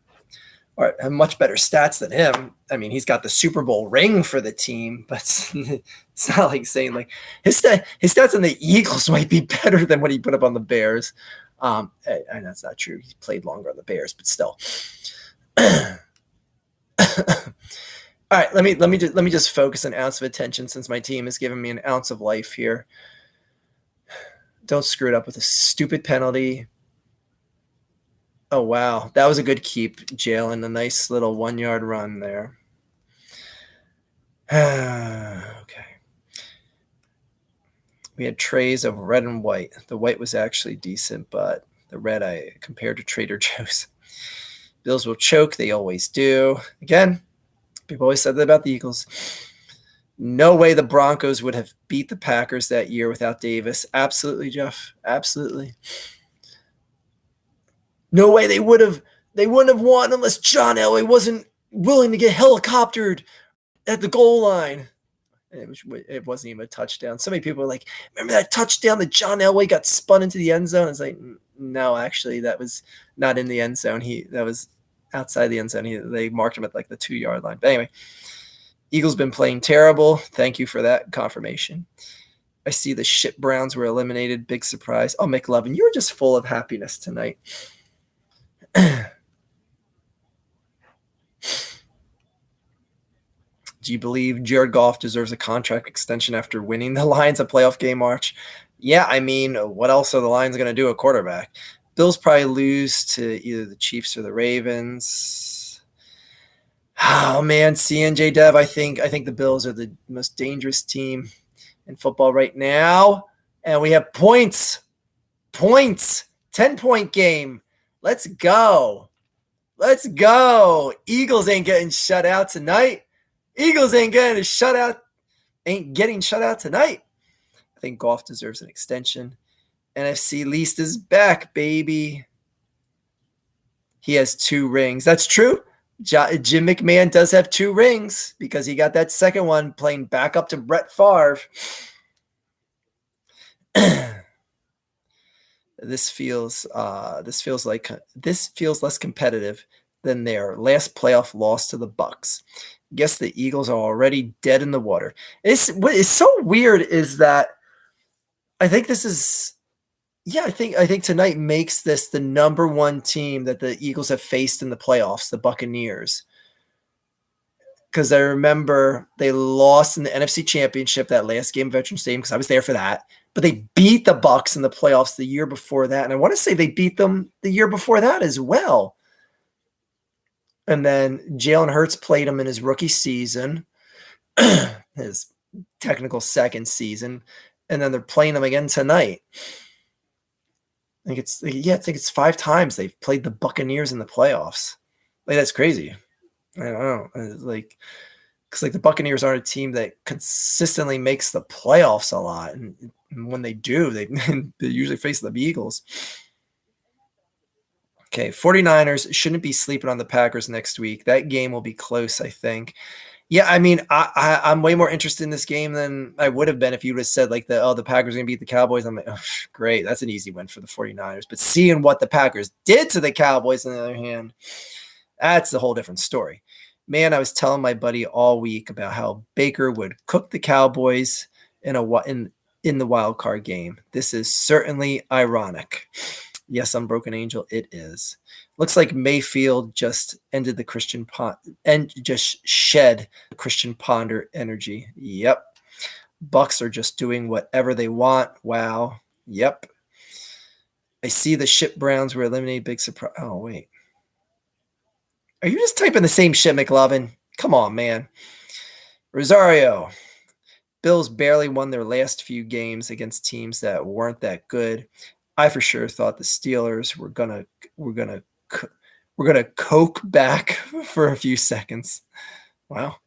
have much better stats than him. I mean, he's got the Super Bowl ring for the team, but it's not like saying like his stats on the Eagles might be better than what he put up on the Bears. I know that's not true. He played longer on the Bears, but still. All right, let me just focus an ounce of attention since my team has given me an ounce of life here. Don't screw it up with a stupid penalty. Oh, wow. That was a good keep, Jalen. A nice little 1-yard run there. Okay. We had trays of red and white. The white was actually decent, but the red I compared to Trader Joe's. Bills will choke. They always do. Again, people always said that about the Eagles. No way the Broncos would have beat the Packers that year without Davis. Absolutely, Jeff. Absolutely. No way they wouldn't have won unless John Elway wasn't willing to get helicoptered at the goal line. It wasn't even a touchdown. So many people were like, remember that touchdown that John Elway got spun into the end zone? It's like, no, actually, that was not in the end zone. That was outside the end zone. They marked him at like the 2-yard line. But anyway, Eagles been playing terrible. Thank you for that confirmation. I see the shit Browns were eliminated. Big surprise. Oh, McLovin, you were just full of happiness tonight. Do you believe Jared Goff deserves a contract extension after winning the Lions a playoff game March? Yeah, I mean, what else are the Lions going to do at quarterback? Bills probably lose to either the Chiefs or the Ravens. Oh, man, CNJ Dev, I think the Bills are the most dangerous team in football right now. And we have points. 10-point game. Let's go. Eagles ain't getting shut out tonight. Ain't getting shut out tonight. I think Goff deserves an extension. NFC least is back, baby. He has 2 rings. That's true. Jim McMahon does have 2 rings because he got that second one playing back up to Brett Favre. This feels less competitive than their last playoff loss to the Bucs. Guess the Eagles are already dead in the water. What is so weird is that I think this is, I think tonight makes this the number 1 team that the Eagles have faced in the playoffs, the Buccaneers. Because I remember they lost in the NFC Championship, that last game of Veterans Stadium, because I was there for that. But they beat the Bucs in the playoffs the year before that. And I want to say they beat them the year before that as well. And then Jalen Hurts played him in his rookie season, his technical second season. And then they're playing them again tonight. I think it's 5 times they've played the Buccaneers in the playoffs. Like, that's crazy. I don't know. Because the Buccaneers are a team that consistently makes the playoffs a lot. And And when they do, they usually face the Eagles. Okay, 49ers shouldn't be sleeping on the Packers next week. That game will be close, I think. Yeah, I mean, I'm way more interested in this game than I would have been if you would have said like the Packers are going to beat the Cowboys. I'm like, oh, great, that's an easy win for the 49ers. But seeing what the Packers did to the Cowboys, on the other hand, that's a whole different story. Man, I was telling my buddy all week about how Baker would cook the Cowboys in the wild card game. This is certainly ironic. Yes, Unbroken Angel, it is. Looks like Mayfield just ended the Christian and just shed Christian Ponder energy. Yep. Bucks are just doing whatever they want. Wow. Yep. I see the shit Browns were eliminated. Big surprise. Oh, wait. Are you just typing the same shit, McLovin? Come on, man. Rosario. Bills barely won their last few games against teams that weren't that good. I for sure thought the Steelers were gonna coke back for a few seconds. Wow.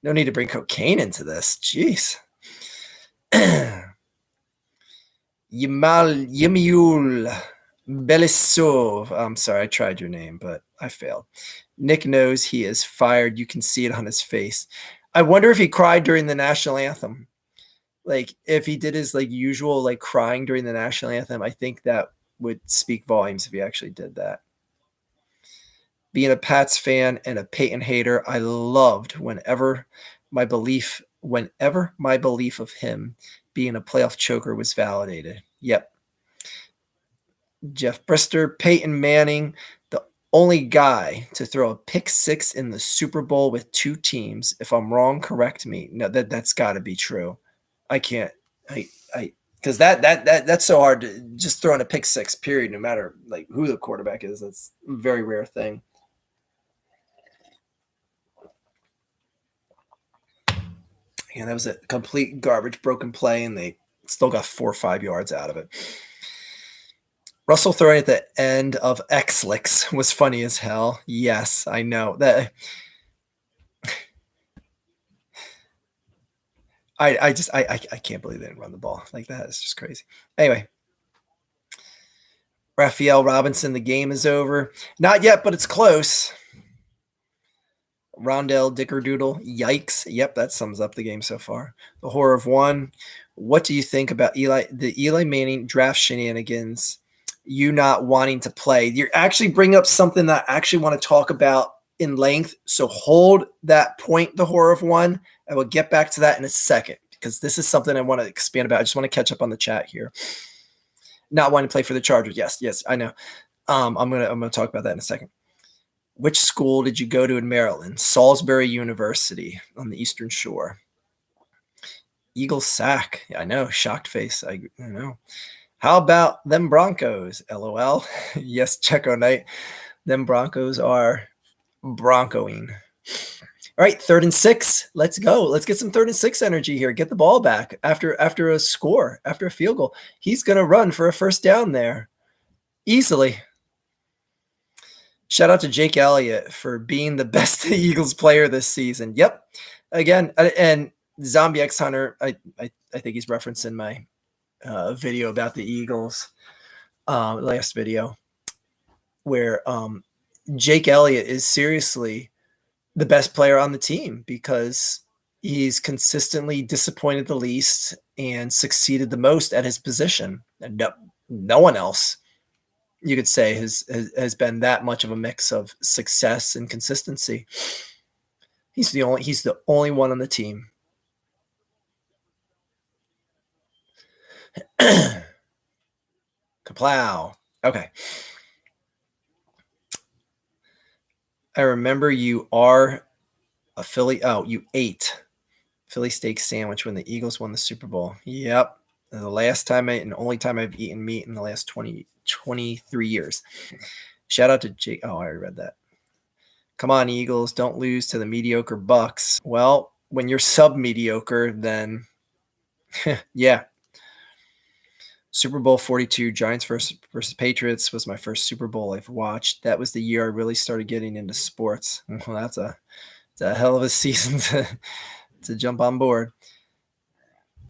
No need to bring cocaine into this. Jeez. Yemiul Belisov. I'm sorry, I tried your name, but I failed. Nick knows he is fired. You can see it on his face. I wonder if he cried during the national anthem. Like if he did his like usual like crying during the national anthem, I think that would speak volumes if he actually did that. Being a Pats fan and a Peyton hater, I loved whenever my belief of him being a playoff choker was validated. Yep. Jeff Brister, Peyton Manning, the only guy to throw a pick six in the Super Bowl with two teams. If I'm wrong, correct me. No, that's got to be true. I can't. Because that's so hard to just throw in a pick six. Period. No matter like who the quarterback is, that's a very rare thing. And that was a complete garbage, broken play, and they still got 4 or 5 yards out of it. Russell throwing at the end of X-Lix was funny as hell. Yes, I know that. I can't believe they didn't run the ball like that. It's just crazy. Anyway, Raphael Robinson, the game is over. Not yet, but it's close. Rondell Dickerdoodle, yikes. Yep, that sums up the game so far. The horror of one. What do you think about the Eli Manning draft shenanigans? You not wanting to play. You're actually bringing up something that I actually want to talk about in length. So hold that point, the horror of one. I will get back to that in a second because this is something I want to expand about. I just want to catch up on the chat here. Not wanting to play for the Chargers. Yes, I know. I'm gonna talk about that in a second. Which school did you go to in Maryland? Salisbury University on the Eastern Shore. Eagles sack. Yeah, I know. Shocked face. I know. How about them Broncos? LOL. Yes, Checo Knight. Them Broncos are broncoing. All right, 3rd and 6. Let's go. Let's get some 3rd and 6 energy here. Get the ball back after a score, after a field goal. He's going to run for a first down there easily. Shout out to Jake Elliott for being the best Eagles player this season. Yep. Again, and Zombie X Hunter, I think he's referencing my video about the Eagles, last video, where Jake Elliott is seriously the best player on the team because he's consistently disappointed the least and succeeded the most at his position. And no one else, you could say, has been that much of a mix of success and consistency. He's the only one on the team. Kaplow. Okay. I remember you are a Philly. Oh, you ate Philly steak sandwich when the Eagles won the Super Bowl. Yep. The last time and only time I've eaten meat in the last 23 years. Shout out to Jake. Oh, I already read that. Come on, Eagles. Don't lose to the mediocre Bucks. Well, when you're sub-mediocre, then yeah. Super Bowl 42, Giants versus Patriots was my first Super Bowl I've watched. That was the year I really started getting into sports. Well, that's a hell of a season to jump on board.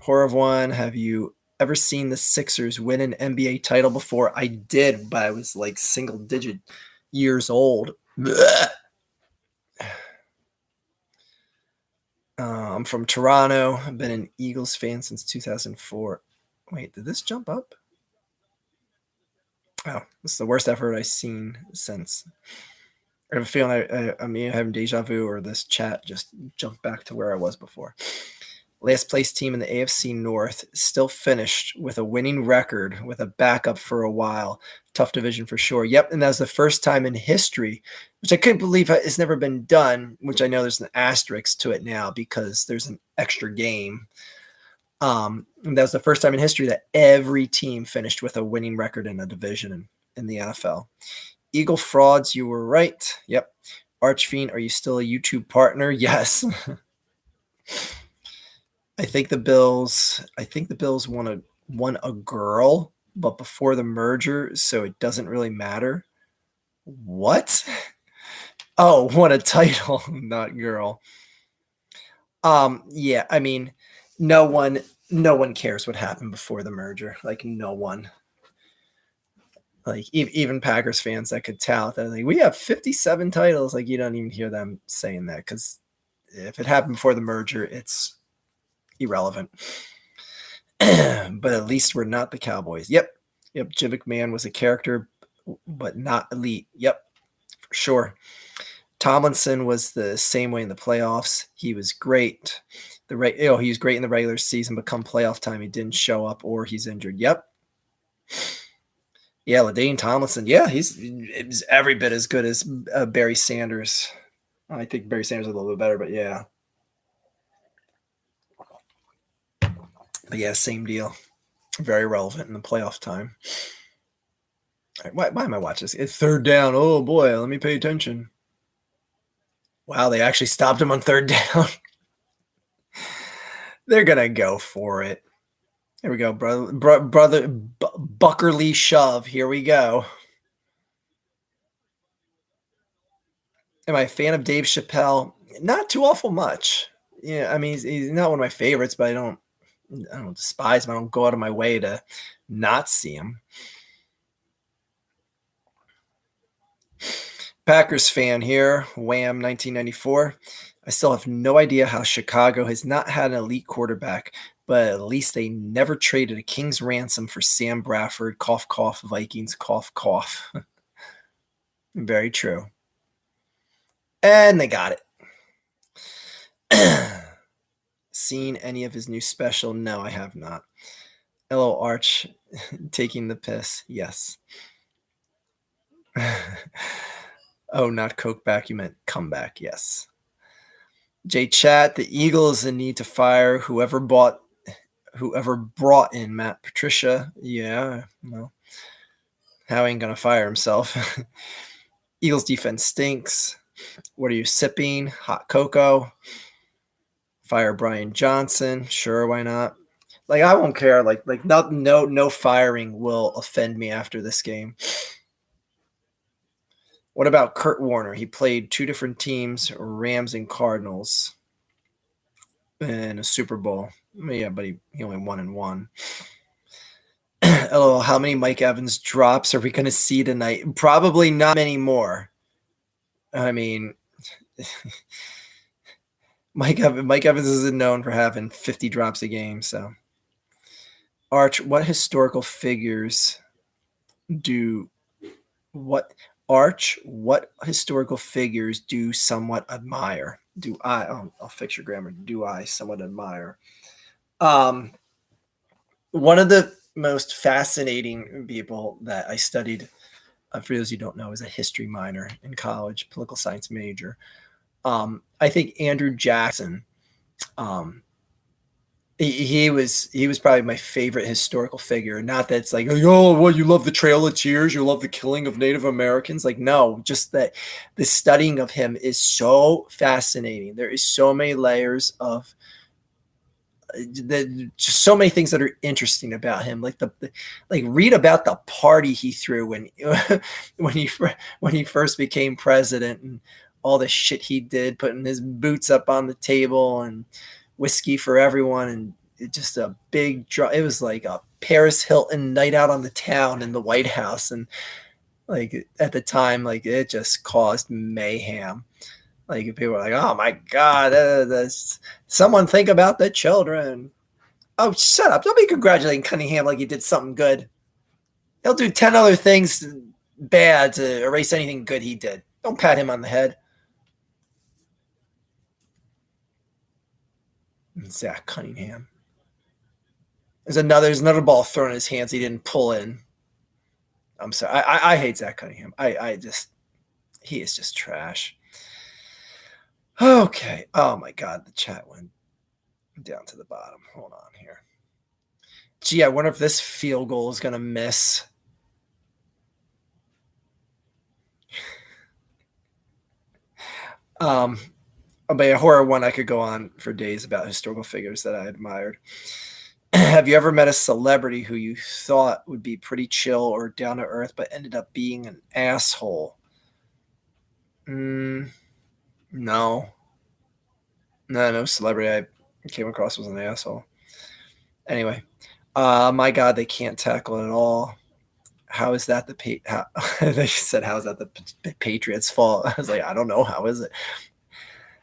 Horror of one, have you ever seen the Sixers win an NBA title before? I did, but I was like single digit years old. I'm from Toronto. I've been an Eagles fan since 2004. Wait, did this jump up? Oh, this is the worst effort I've seen since. I have a feeling I'm having deja vu, or this chat just jumped back to where I was before. Last place team in the AFC North, still finished with a winning record with a backup for a while. Tough division for sure. Yep, and that was the first time in history, which I couldn't believe has never been done, which I know there's an asterisk to it now because there's an extra game. And that was the first time in history that every team finished with a winning record in a division in the NFL. Eagle frauds, you were right. Yep. Archfiend, are you still a YouTube partner? Yes. I think the Bills won a girl, but before the merger, so it doesn't really matter. What? Oh, won a title, not girl. Yeah, I mean, no one cares what happened before the merger. Like, no one. Like, even Packers fans that could tout, they're like, we have 57 titles. Like, you don't even hear them saying that, because if it happened before the merger, it's irrelevant. But at least we're not the Cowboys. Yep. Jim McMahon was a character, but not elite. Yep, for sure. Tomlinson was the same way in the playoffs. He was great. He was great in the regular season, but come playoff time, he didn't show up or he's injured. Yep. Yeah, LaDaine Tomlinson. Yeah, he's every bit as good as Barry Sanders. I think Barry Sanders is a little bit better, but yeah. But yeah, same deal. Very relevant in the playoff time. Why am I watching this? It's third down. Oh, boy, let me pay attention. Wow, they actually stopped him on third down. They're going to go for it. Here we go, brother. Buckerly shove. Here we go. Am I a fan of Dave Chappelle? Not too awful much. Yeah, I mean, he's not one of my favorites, but I don't despise him. I don't go out of my way to not see him. Packers fan here. Wham, 1994. I still have no idea how Chicago has not had an elite quarterback, but at least they never traded a king's ransom for Sam Bradford. Cough, cough, Vikings. Cough, cough. Very true. And they got it. Seen any of his new special? No, I have not. Hello, Arch. Taking the piss. Yes. Oh, not Coke back. You meant comeback. Yes. J Chat, the Eagles need to fire whoever brought in Matt Patricia. Yeah, well, Howie ain't gonna fire himself. Eagles defense stinks. What are you sipping? Hot cocoa. Fire Brian Johnson. Sure, why not? Like, I won't care. Like no firing will offend me after this game. What about Kurt Warner? He played two different teams, Rams and Cardinals, in a Super Bowl. Yeah, but he only won and won. LOL, how many Mike Evans drops are we going to see tonight? Probably not many more. I mean, Mike Evans isn't known for having 50 drops a game. So, Arch, what historical figures do somewhat admire? I'll fix your grammar. Do I somewhat admire? One of the most fascinating people that I studied, for those who don't know, is a history minor in college, political science major. I think Andrew Jackson, he was probably my favorite historical figure. Not that it's like, oh, well, you love the Trail of Tears, you love the killing of Native Americans. Like, no, just that the studying of him is so fascinating. There is so many layers of just so many things that are interesting about him. Like read about the party he threw when he first became president, and all the shit he did, putting his boots up on the table and whiskey for everyone, and it just a big draw. It was like a Paris Hilton night out on the town in the White House. And like at the time, like it just caused mayhem. Like people were like, "Oh my God, someone think about the children." Oh, shut up! Don't be congratulating Cunningham like he did something good. He'll do 10 other things bad to erase anything good he did. Don't pat him on the head. Zach Cunningham. There's another ball thrown in his hands he didn't pull in. I'm sorry. I hate Zach Cunningham. He is just trash. Okay. Oh my God, the chat went down to the bottom. Hold on here. Gee, I wonder if this field goal is going to miss. But a horror one, I could go on for days about historical figures that I admired. Have you ever met a celebrity who you thought would be pretty chill or down to earth, but ended up being an asshole? No. No celebrity I came across was an asshole. Anyway, my God, they can't tackle at all. How is that they said, how is that the Patriots' fault? I was like, I don't know. How is it?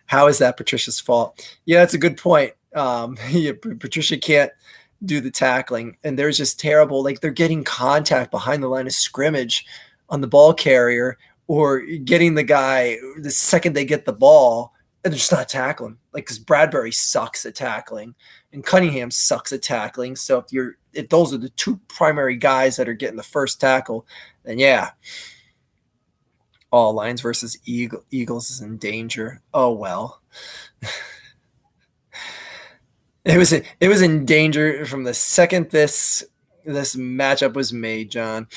How is that Patricia's fault? Yeah, that's a good point. Patricia can't do the tackling, and there's just terrible. Like they're getting contact behind the line of scrimmage on the ball carrier, or getting the guy the second they get the ball, and they're just not tackling. Like because Bradbury sucks at tackling, and Cunningham sucks at tackling. So if those are the two primary guys that are getting the first tackle, then yeah. Lions versus Eagles is in danger. Oh well. It was in danger from the second this matchup was made, John.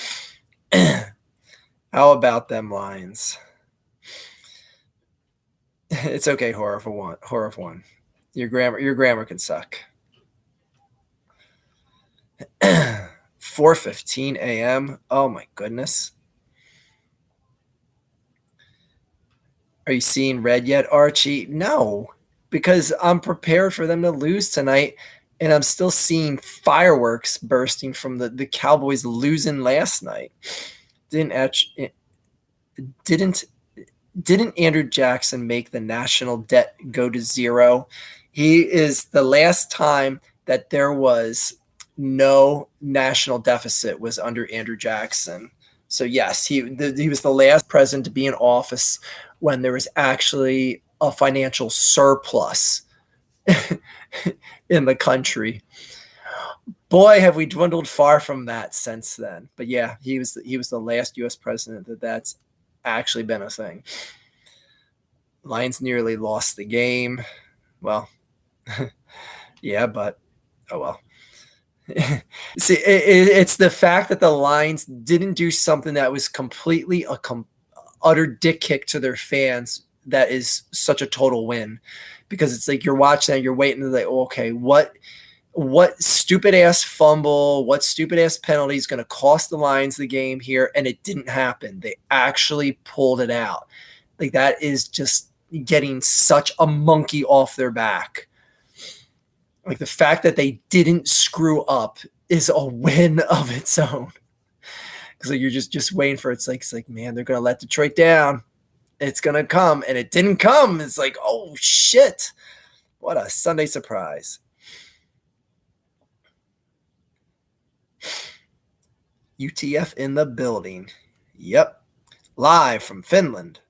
How about them Lions? It's okay, horror of one. Your grammar can suck. 4:15 a.m. Oh my goodness. Are you seeing red yet, Archie? No, because I'm prepared for them to lose tonight, and I'm still seeing fireworks bursting from the Cowboys losing last night. Didn't Andrew Jackson make the national debt go to zero? He is the last time that there was no national deficit was under Andrew Jackson. So yes, he was the last president to be in office when there was actually a financial surplus in the country. Boy, have we dwindled far from that since then. But yeah, he was the last U.S. president that's actually been a thing. Lions nearly lost the game. Well, yeah, but oh well. See, it's the fact that the Lions didn't do something that was completely utter dick kick to their fans that is such a total win, because it's like you're watching that, you're waiting to like, okay, what stupid ass fumble, what stupid ass penalty is going to cost the Lions the game here, and it didn't happen. They actually pulled it out. Like that is just getting such a monkey off their back. Like the fact that they didn't screw up is a win of its own. Because like you're just waiting for it's like man, they're gonna let Detroit down. It's gonna come, and it didn't come. It's like, oh shit, what a Sunday surprise. UTF in the building. Yep, live from Finland.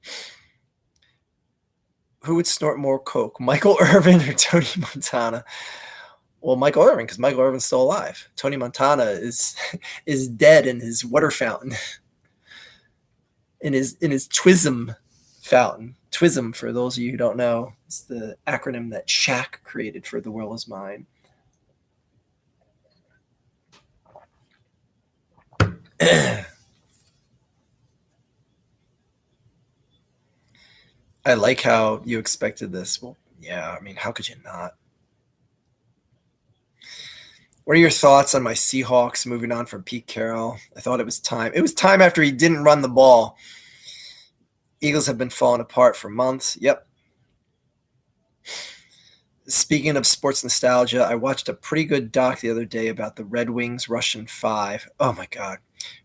Who would snort more coke, Michael Irvin or Tony Montana? Well, Michael Irvin, because Michael Irvin's still alive. Tony Montana is dead in his water fountain, in his TWISM fountain. TWISM, for those of you who don't know, is the acronym that Shaq created for The World Is Mine. I like how you expected this. Well, yeah, I mean, how could you not? What are your thoughts on my Seahawks moving on from Pete Carroll? I thought it was time. It was time after he didn't run the ball. Eagles have been falling apart for months. Yep. Speaking of sports nostalgia, I watched a pretty good doc the other day about the Red Wings Russian 5. Oh my god.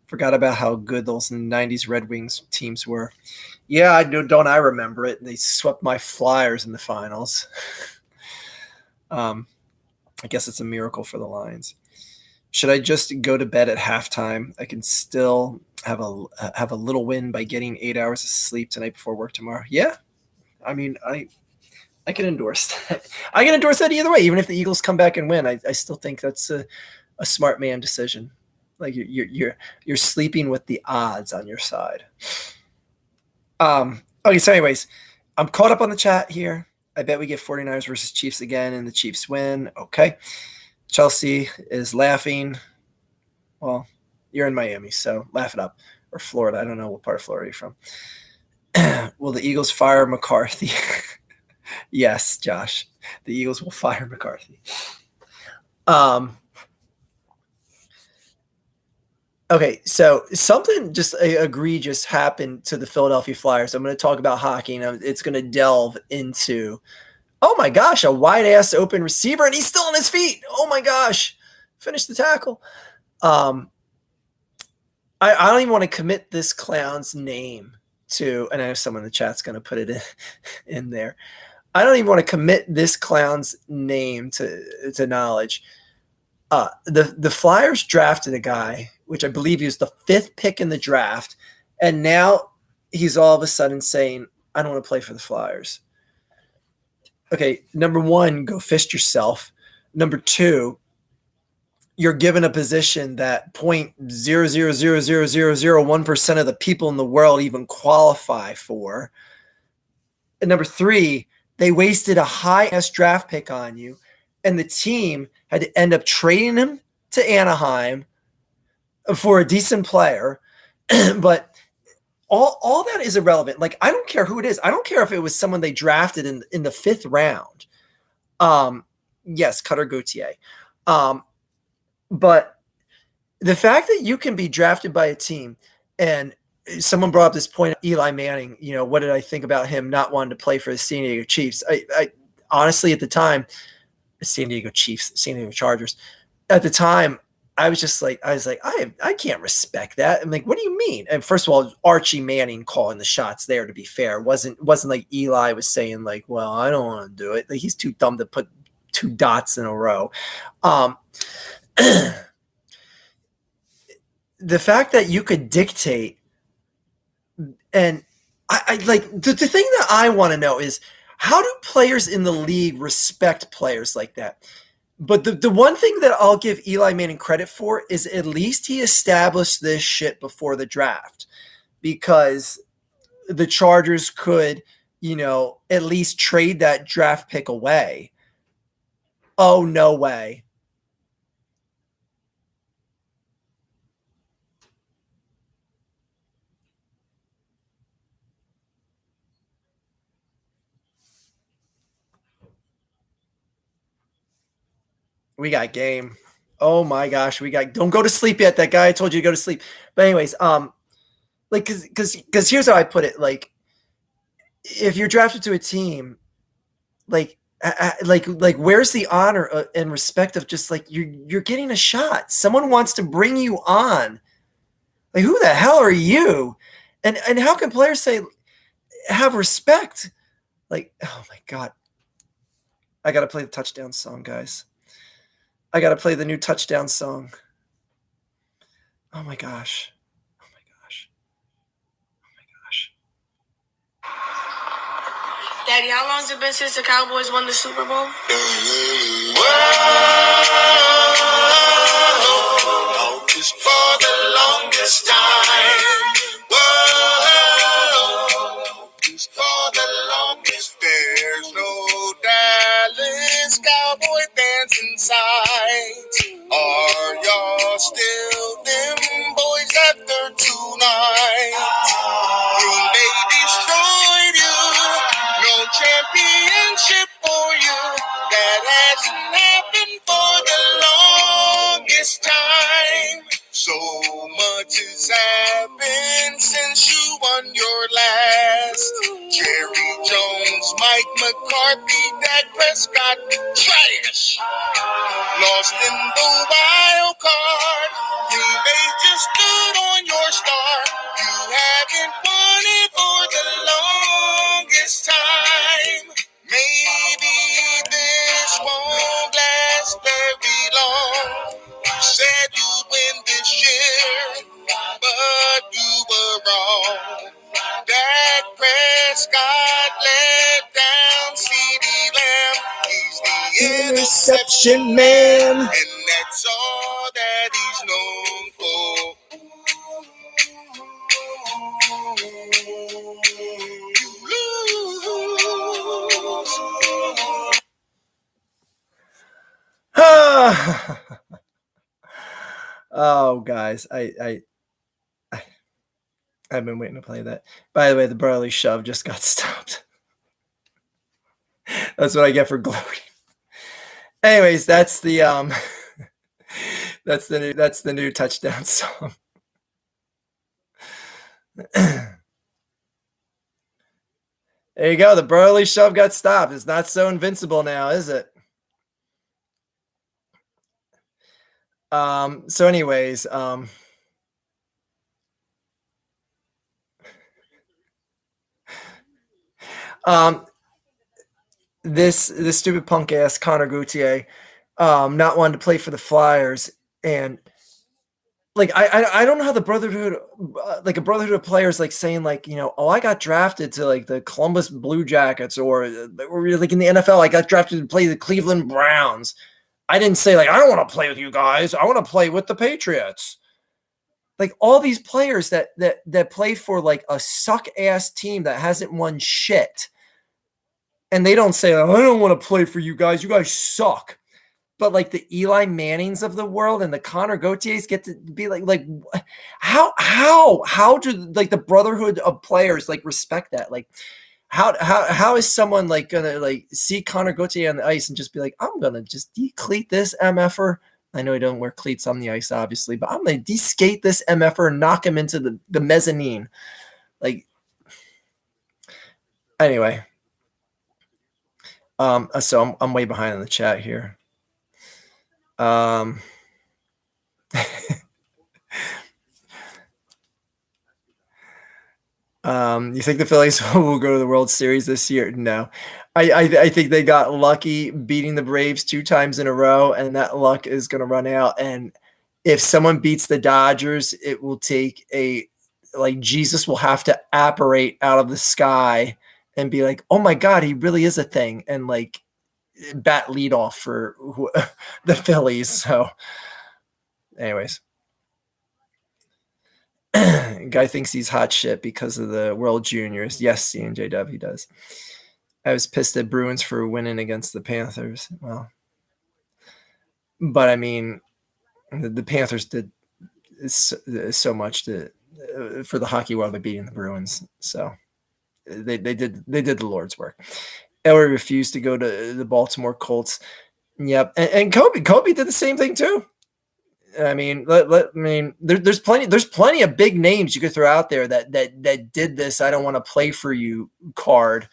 Forgot about how good those 90s Red Wings teams were. Yeah, I do, don't I remember it? They swept my Flyers in the finals. I guess it's a miracle for the Lions. Should I just go to bed at halftime? I can still have a little win by getting 8 hours of sleep tonight before work tomorrow. Yeah, I mean, I can endorse that. I can endorse that either way. Even if the Eagles come back and win, I still think that's a smart man decision. Like you're sleeping with the odds on your side. Okay, so anyways, I'm caught up on the chat here. I bet we get 49ers versus Chiefs again and the Chiefs win. Okay. Chelsea is laughing. Well, you're in Miami, so laugh it up. Or Florida. I don't know what part of Florida you're from. Will the Eagles fire McCarthy? Yes, Josh. The Eagles will fire McCarthy. Okay, so something just egregious happened to the Philadelphia Flyers. I'm going to talk about hockey, and it's going to delve into, oh my gosh, a wide-ass open receiver, and he's still on his feet. Oh my gosh, finish the tackle. I don't even want to commit this clown's name to, and I know someone in the chat's going to put it in there. I don't even want to commit this clown's name to knowledge. The Flyers drafted a guy, which I believe he was the 5th pick in the draft, and now he's all of a sudden saying, I don't want to play for the Flyers. Okay, number one, go fist yourself. Number two, you're given a position that 0.0000001% of the people in the world even qualify for. And number three, they wasted a high-ass draft pick on you, and the team had to end up trading him to Anaheim for a decent player. But all that is irrelevant. Like, I don't care who it is. I don't care if it was someone they drafted in the 5th round. Yes, Cutter Gauthier. But the fact that you can be drafted by a team, and someone brought up this point, Eli Manning, what did I think about him not wanting to play for the San Diego Chiefs? I honestly, at the time, San Diego Chargers, at the time, I was like, I can't respect that. I'm like, what do you mean? And first of all, Archie Manning calling the shots there, to be fair. It wasn't like Eli was saying like, well, I don't want to do it. Like, he's too dumb to put 2 dots in a row. The fact that you could dictate, and I like the thing that I want to know is, how do players in the league respect players like that? But the one thing that I'll give Eli Manning credit for is at least he established this shit before the draft, because the Chargers could, at least trade that draft pick away. Oh, no way. We got game. Oh my gosh, don't go to sleep yet. That guy told you to go to sleep. But anyways, like, cause here's how I put it. Like, if you're drafted to a team, like where's the honor and respect of just like, you're getting a shot. Someone wants to bring you on. Like, who the hell are you? And how can players say, have respect? Like, oh my God. I got to play the touchdown song, guys. I got to play the new touchdown song. Oh my gosh. Oh my gosh. Oh my gosh. Daddy, how long has it been since the Cowboys won the Super Bowl? Longest for the longest time. Longest for the longest. There's no Dallas Cowboy fans inside. Are y'all still them boys after tonight? Green Bay destroyed you. No championship for you. That hasn't happened for the longest time. So much has happened since you won your last. Jerry Jones, Mike McCarthy, Dak Prescott, trash. Lost in the wild card. Green Bay just stood on your star. You haven't won it for the longest time. Maybe this won't last very long. You said you'd win this year, but you were wrong. Dak Prescott let down CeeDee Lamb. He's the interception man, and that's all that he's known for. Oh, guys, I've been waiting to play that. By the way, the Burley shove just got stopped. That's what I get for gloating. Anyways, that's the that's the new touchdown song. There you go. The Burley shove got stopped. It's not so invincible now, is it? So anyways, this stupid punk ass Connor Gauthier, not wanting to play for the Flyers, and like I don't know how the brotherhood, like a brotherhood of players, like saying like, you know, oh, I got drafted to like the Columbus Blue Jackets, or like in the NFL, I got drafted to play the Cleveland Browns. I didn't say like I don't want to play with you guys. I want to play with the Patriots. Like all these players that play for like a suck ass team that hasn't won shit. And they don't say, oh, I don't want to play for you guys. You guys suck. But like the Eli Mannings of the world and the Connor Gauthiers get to be like how do like the brotherhood of players like respect that? Like how is someone like gonna like see Connor Gauthier on the ice and just be like, I'm gonna just decleat this MFer? I know he don't wear cleats on the ice, obviously, but I'm gonna de-skate this MFer and knock him into the mezzanine. Like anyway. So I'm way behind in the chat here. You think the Phillies will go to the World Series this year? No. I think they got lucky beating the Braves 2 times in a row, and that luck is going to run out. And if someone beats the Dodgers, it will take like Jesus will have to apparate out of the sky and be like, oh my God, he really is a thing. And like bat leadoff for the Phillies. So anyways, guy thinks he's hot shit because of the World Juniors. Yes, CNJW he does. I was pissed at Bruins for winning against the Panthers. Well, but I mean, the Panthers did so much for the hockey world by beating the Bruins. So they did the Lord's work. Elway refused to go to the Baltimore Colts. Yep, and Kobe did the same thing too. I mean, there's plenty of big names you could throw out there that did this. I don't want to play for you card.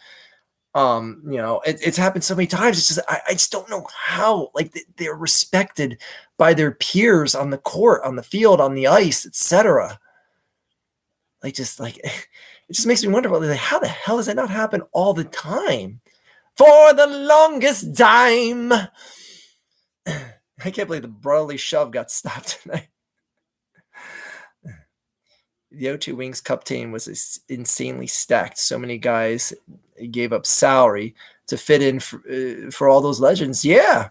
You know, it's happened so many times. It's just I just don't know how like they're respected by their peers on the court, on the field, on the ice, etc. Like just like it just makes me wonder about like, how the hell does that not happen all the time? For the longest time. I can't believe the brotherly shove got stopped tonight. The O2 Wings Cup team was insanely stacked. So many guys gave up salary to fit in for all those legends. Yeah.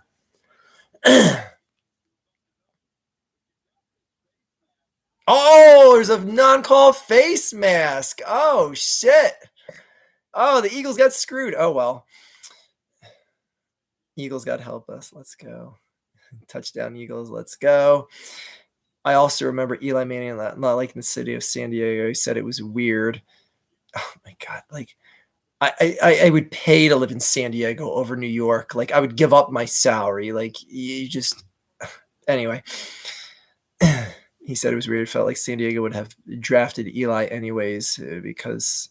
Oh, there's a non-call face mask. Oh, shit. Oh, the Eagles got screwed. Oh, well. Eagles got to help us. Let's go. Touchdown, Eagles. Let's go. I also remember Eli Manning not liking the city of San Diego. He said it was weird. Oh, my God. Like, I would pay to live in San Diego over New York. Like, I would give up my salary. Like, you just... Anyway. He said it was weird. It felt like San Diego would have drafted Eli anyways because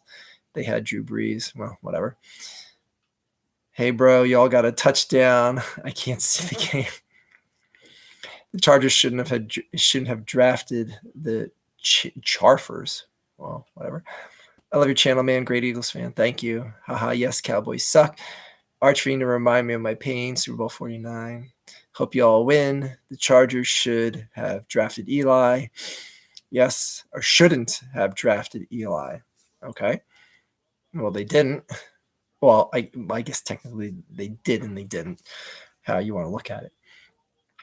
they had Drew Brees. Well, whatever. Hey, bro, y'all got a touchdown. I can't see the game. The Chargers shouldn't have drafted the Charfers. Well, whatever. I love your channel, man. Great Eagles fan. Thank you. Haha, yes, Cowboys suck. Archfiend to remind me of my pain. Super Bowl 49. Hope you all win. The Chargers should have drafted Eli. Yes, or shouldn't have drafted Eli. Okay. Well, they didn't. Well, I guess technically they did and they didn't. How you want to look at it.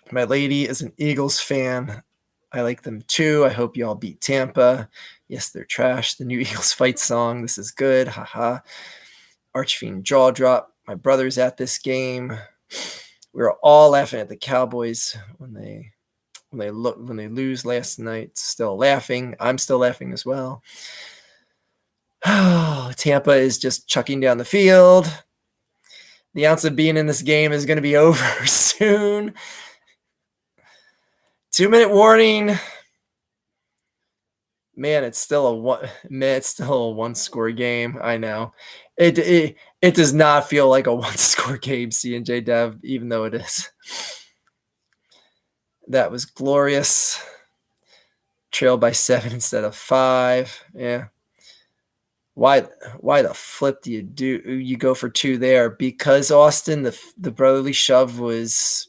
My lady is an Eagles fan. I like them too. I hope you all beat Tampa. Yes, they're trash. The new Eagles fight song. This is good. Haha. Archfiend jaw drop. My brother's at this game. We were all laughing at the Cowboys when they lose last night. Still laughing. I'm still laughing as well. Tampa is just chucking down the field. The ounce of being in this game is going to be over soon. 2-minute warning. Man, it's still a 1-score game. I know. It does not feel like a 1-score game, C&J Dev, even though it is. That was glorious. Trailed by 7 instead of 5. Yeah. Why the flip do you go for 2 there? Because Austin, the brotherly shove was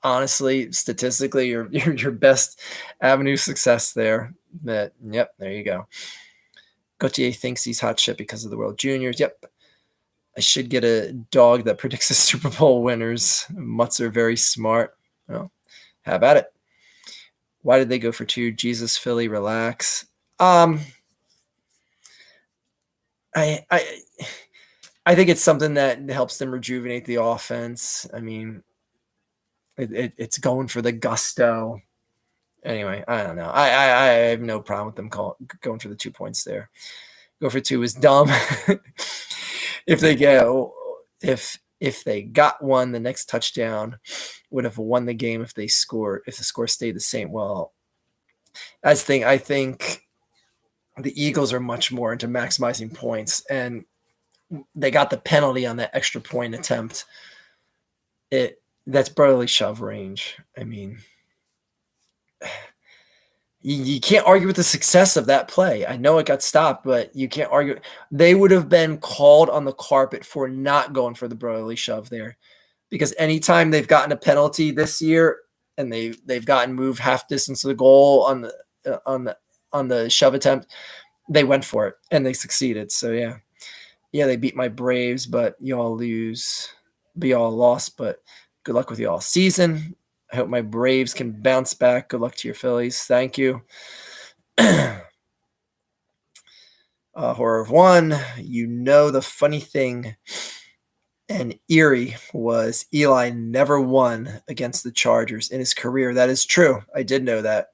honestly, statistically, your best avenue of success there. But yep, there you go. Gauthier thinks he's hot shit because of the World Juniors. Yep. I should get a dog that predicts the Super Bowl winners. Mutts are very smart. Well, how about it? Why did they go for 2? Jesus, Philly, relax. I think it's something that helps them rejuvenate the offense. I mean, it's going for the gusto. Anyway, I don't know. I have no problem with them going for the 2 points there. Go for 2 is dumb. If they got one, the next touchdown would have won the game if the score stayed the same. Well, I think the Eagles are much more into maximizing points, and they got the penalty on that extra point attempt. That's brotherly shove range. I mean, you can't argue with the success of that play. I know it got stopped, but you can't argue. They would have been called on the carpet for not going for the brotherly shove there, because anytime they've gotten a penalty this year and they've gotten moved half distance to the goal on the shove attempt, they went for it and they succeeded. So yeah, they beat my Braves, but y'all lose. Be all lost, but good luck with y'all season. I hope my Braves can bounce back. Good luck to your Phillies. Thank you. Horror of One. The funny thing and eerie was Eli never won against the Chargers in his career. That is true. I did know that.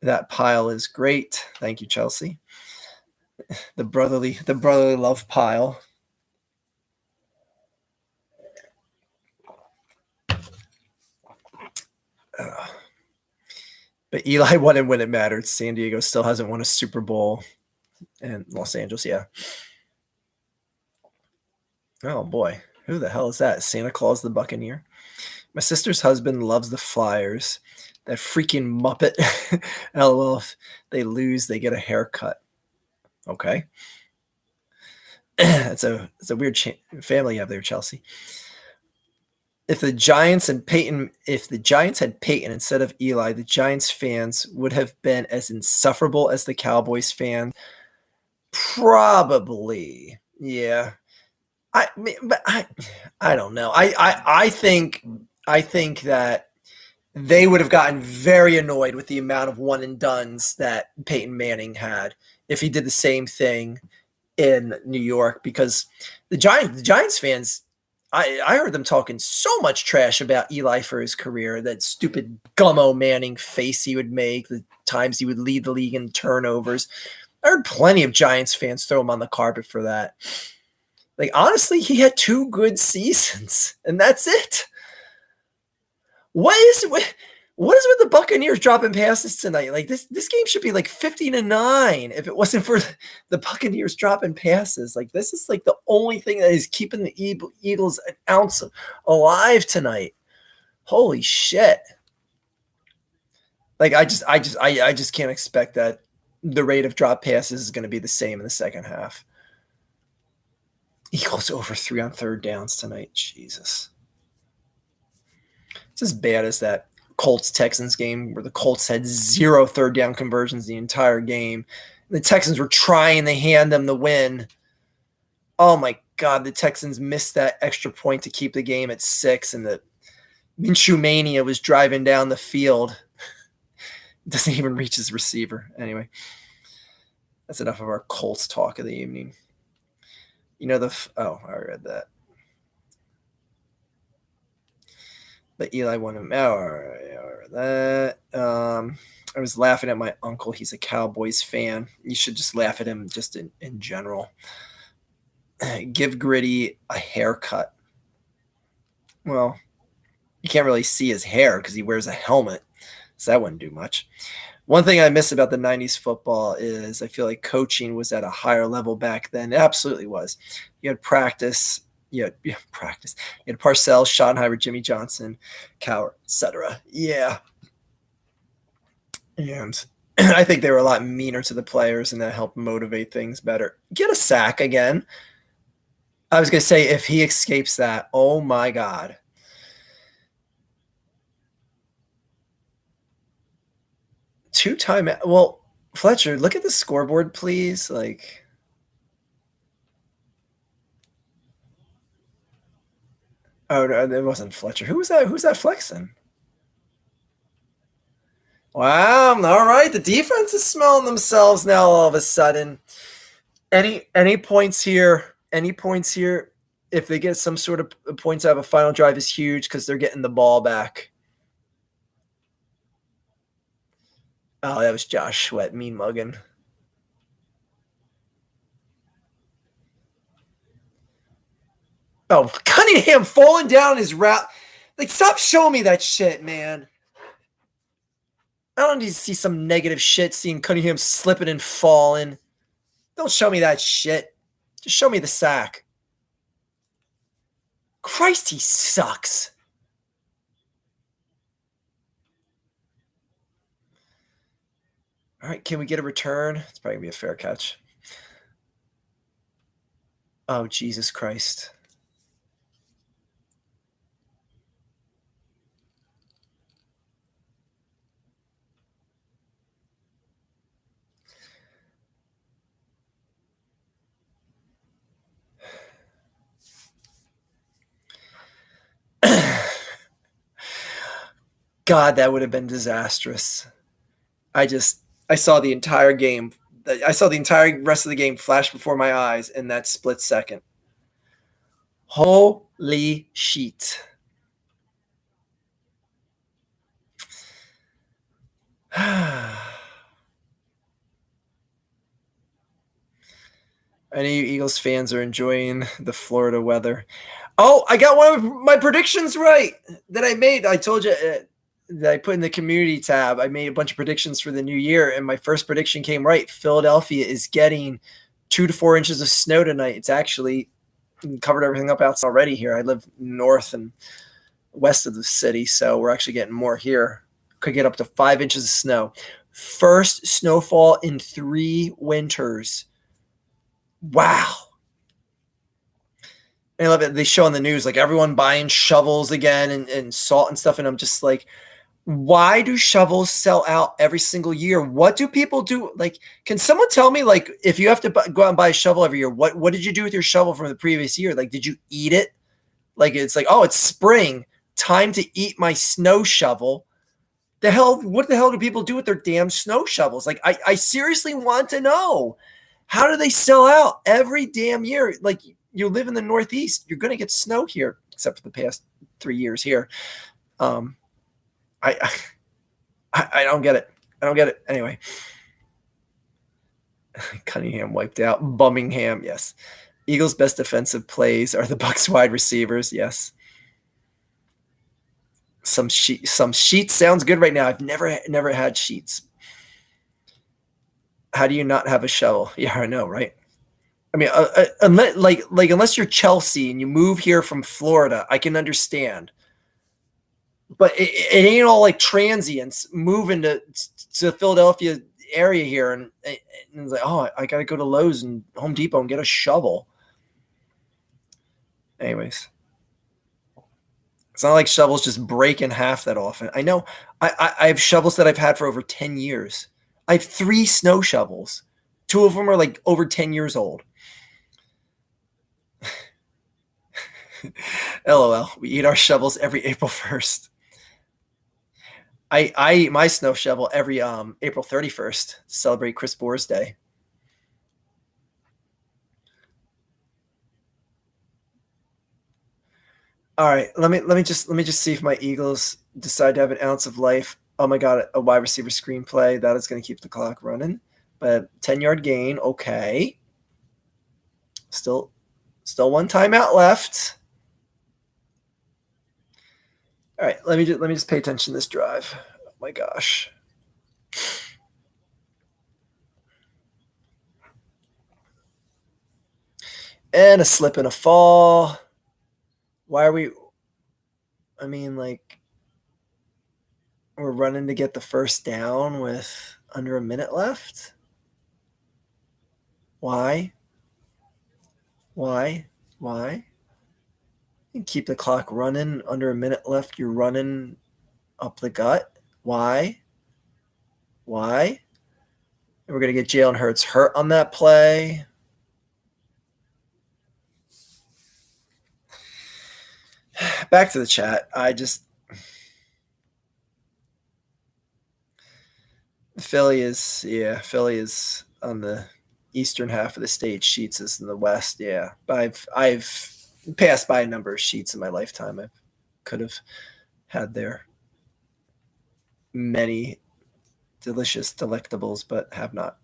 That pile is great. Thank you, Chelsea. The brotherly love pile. But Eli won and when it mattered. San Diego still hasn't won a Super Bowl. And Los Angeles, yeah. Oh, boy. Who the hell is that? Santa Claus the Buccaneer? My sister's husband loves the Flyers. That freaking Muppet. LOL, if they lose, they get a haircut. Okay. It's a weird family you have there, Chelsea. If the Giants had Peyton instead of Eli, the Giants fans would have been as insufferable as the Cowboys fan. Probably, yeah. I don't know. I think that they would have gotten very annoyed with the amount of one and dones that Peyton Manning had if he did the same thing in New York, because the Giants fans. I heard them talking so much trash about Eli for his career, that stupid Gummo Manning face he would make, the times he would lead the league in turnovers. I heard plenty of Giants fans throw him on the carpet for that. Like, honestly, he had 2 good seasons, and that's it. What What is with the Buccaneers dropping passes tonight? Like this game should be like 15-9 if it wasn't for the Buccaneers dropping passes. Like this is like the only thing that is keeping the Eagles an ounce alive tonight. Holy shit. Like I just can't expect that the rate of drop passes is going to be the same in the second half. Eagles over 3 on third downs tonight. Jesus. It's as bad as that Colts Texans game where the Colts had 0 third down conversions the entire game. The Texans were trying to hand them the win. Oh my God, the Texans missed that extra point to keep the game at 6, and the Minshew Mania was driving down the field. Doesn't even reach his receiver. Anyway, that's enough of our Colts talk of the evening. I read that. But Eli won him. That. I was laughing at my uncle. He's a Cowboys fan. You should just laugh at him just in general. Give Gritty a haircut. Well, you can't really see his hair because he wears a helmet, so that wouldn't do much. One thing I miss about the 90s football is I feel like coaching was at a higher level back then. It absolutely was. You had practice. You had Parcells, Schottenheimer, Jimmy Johnson, Cowher, etc. Yeah. And I think they were a lot meaner to the players, and that helped motivate things better. Get a sack again. I was going to say, if he escapes that, oh my God. Two-time. Well, Fletcher, look at the scoreboard, please. Like, oh no, it wasn't Fletcher. Who was that? Who's that flexing? Wow. All right. The defense is smelling themselves now all of a sudden. Any points here? Any points here? If they get some sort of points out of a final drive is huge because they're getting the ball back. Oh, that was Josh Sweat, mean mugging. Oh, Cunningham falling down his route. Like, stop showing me that shit, man. I don't need to see some negative shit, seeing Cunningham slipping and falling. Don't show me that shit. Just show me the sack. Christ, he sucks. All right, can we get a return? It's probably going to be a fair catch. Oh, Jesus Christ. God, that would have been disastrous. I saw the entire game. I saw the entire rest of the game flash before my eyes in that split second. Holy shit. I know you Eagles fans are enjoying the Florida weather. Oh, I got one of my predictions right that I made. I told you that I put in the community tab. I made a bunch of predictions for the new year, and my first prediction came right. Philadelphia is getting 2 to 4 inches of snow tonight. It's actually covered everything up outside already here. I live north and west of the city, so we're actually getting more here. Could get up to 5 inches of snow. First snowfall in 3 winters. Wow. And I love it. They show on the news, like, everyone buying shovels again and salt and stuff. And I'm just like, why do shovels sell out every single year? What do people do? Like, can someone tell me, like, if you have to go out and buy a shovel every year, what did you do with your shovel from the previous year? Like, did you eat it? Like, it's like, oh, it's spring. Time to eat my snow shovel. What the hell do people do with their damn snow shovels? Like, I seriously want to know. How do they sell out every damn year? Like, you live in the Northeast, you're going to get snow here, except for the past 3 years here. I don't get it. I don't get it. Anyway, Cunningham wiped out. Bummingham, yes. Eagles' best defensive plays are the Bucs wide receivers, yes. Some sheets sounds good right now. I've never had sheets. How do you not have a shovel? Yeah, I know, right? I mean, unless you're Chelsea and you move here from Florida, I can understand. But it ain't all like transients moving to the Philadelphia area here, and it's like, oh, I gotta go to Lowe's and Home Depot and get a shovel. Anyways, it's not like shovels just break in half that often. I know I have shovels that I've had for over 10 years. I have 3 snow shovels. 2 of them are like over 10 years old. LOL. We eat our shovels every April 1st. I eat my snow shovel every April 31st to celebrate Chris Bohr's Day. All right, let me just see if my Eagles decide to have an ounce of life. Oh my god, a wide receiver screenplay. That is going to keep the clock running. But 10-yard gain, okay. Still one timeout left. All right, let me just pay attention to this drive. Oh my gosh. And a slip and a fall. Why are we? I mean, like, we're running to get the first down with under a minute left. Why? You keep the clock running. Under a minute left, you're running up the gut. Why? And we're going to get Jalen Hurts hurt on that play. Back to the chat. Philly is on the eastern half of the state. Sheets is in the west. Yeah, but I've passed by a number of Sheets in my lifetime. I could have had their many delicious delectables, but have not.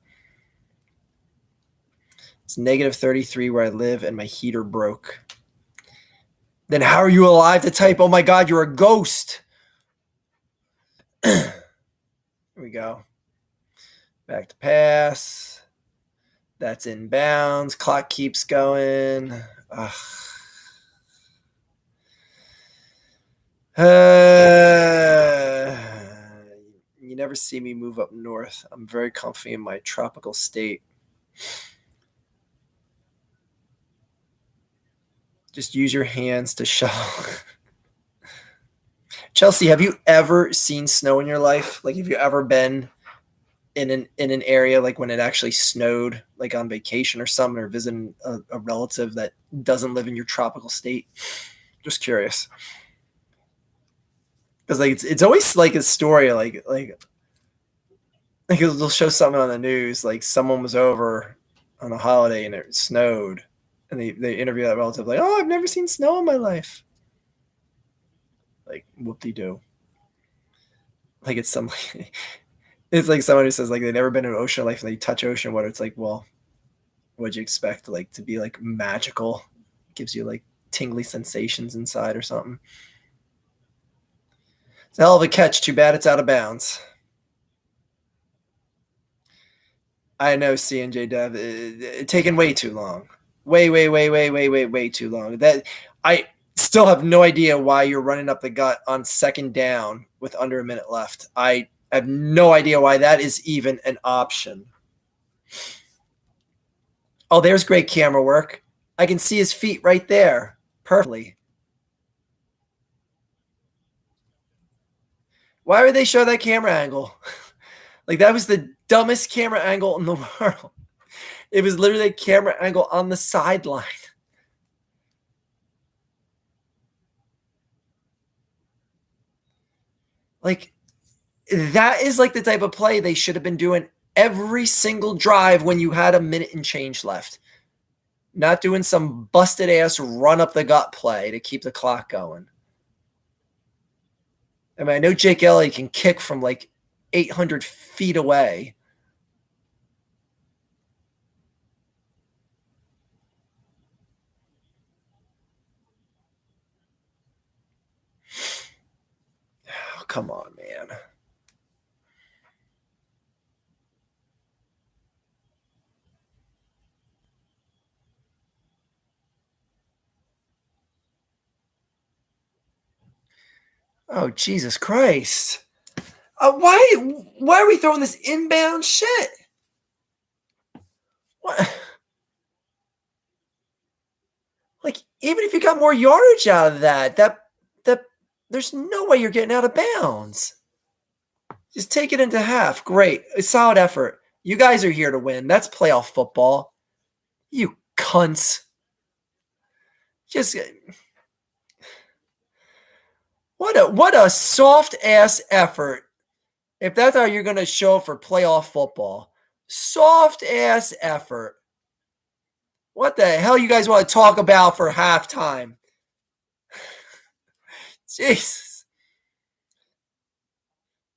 It's negative 33 where I live, and my heater broke. Then how are you alive to type, oh my god, you're a ghost? Here we go. Back to pass. That's inbounds. Clock keeps going. You never see me move up north. I'm very comfy in my tropical state. Just use your hands to shovel. Chelsea, have you ever seen snow in your life? Like, have you ever been in an area like when it actually snowed, like on vacation or something, or visiting a relative that doesn't live in your tropical state? Just curious. Because like it's always like a story like they'll show something on the news, like someone was over on a holiday and it snowed, and they interview that relative like, oh, I've never seen snow in my life. Like, whoop-de-doo. Like it's it's like someone who says like they've never been in an ocean life and they touch ocean water. It's like, well, what'd you expect? Like to be like magical? Gives you like tingly sensations inside or something. It's a hell of a catch. Too bad it's out of bounds. I know, C&J Dev, taking way too long. Way too long. That I still have no idea why you're running up the gut on second down with under a minute left. I have no idea why that is even an option. Oh, there's great camera work. I can see his feet right there perfectly. Why would they show that camera angle? Like, that was the dumbest camera angle in the world. It was literally a camera angle on the sideline. Like, that is like the type of play they should have been doing every single drive when you had a minute and change left. Not doing some busted ass run up the gut play to keep the clock going. I mean, I know Jake Elliott can kick from like 800 feet away. come on, man. Oh, Jesus Christ. Why are we throwing this inbound shit? What? Like, even if you got more yardage out of that there's no way you're getting out of bounds. Just take it into half. Great. A solid effort. You guys are here to win. That's playoff football. You cunts. Just what a soft ass effort. If that's how you're going to show for playoff football. Soft ass effort. What the hell you guys want to talk about for halftime? Jesus.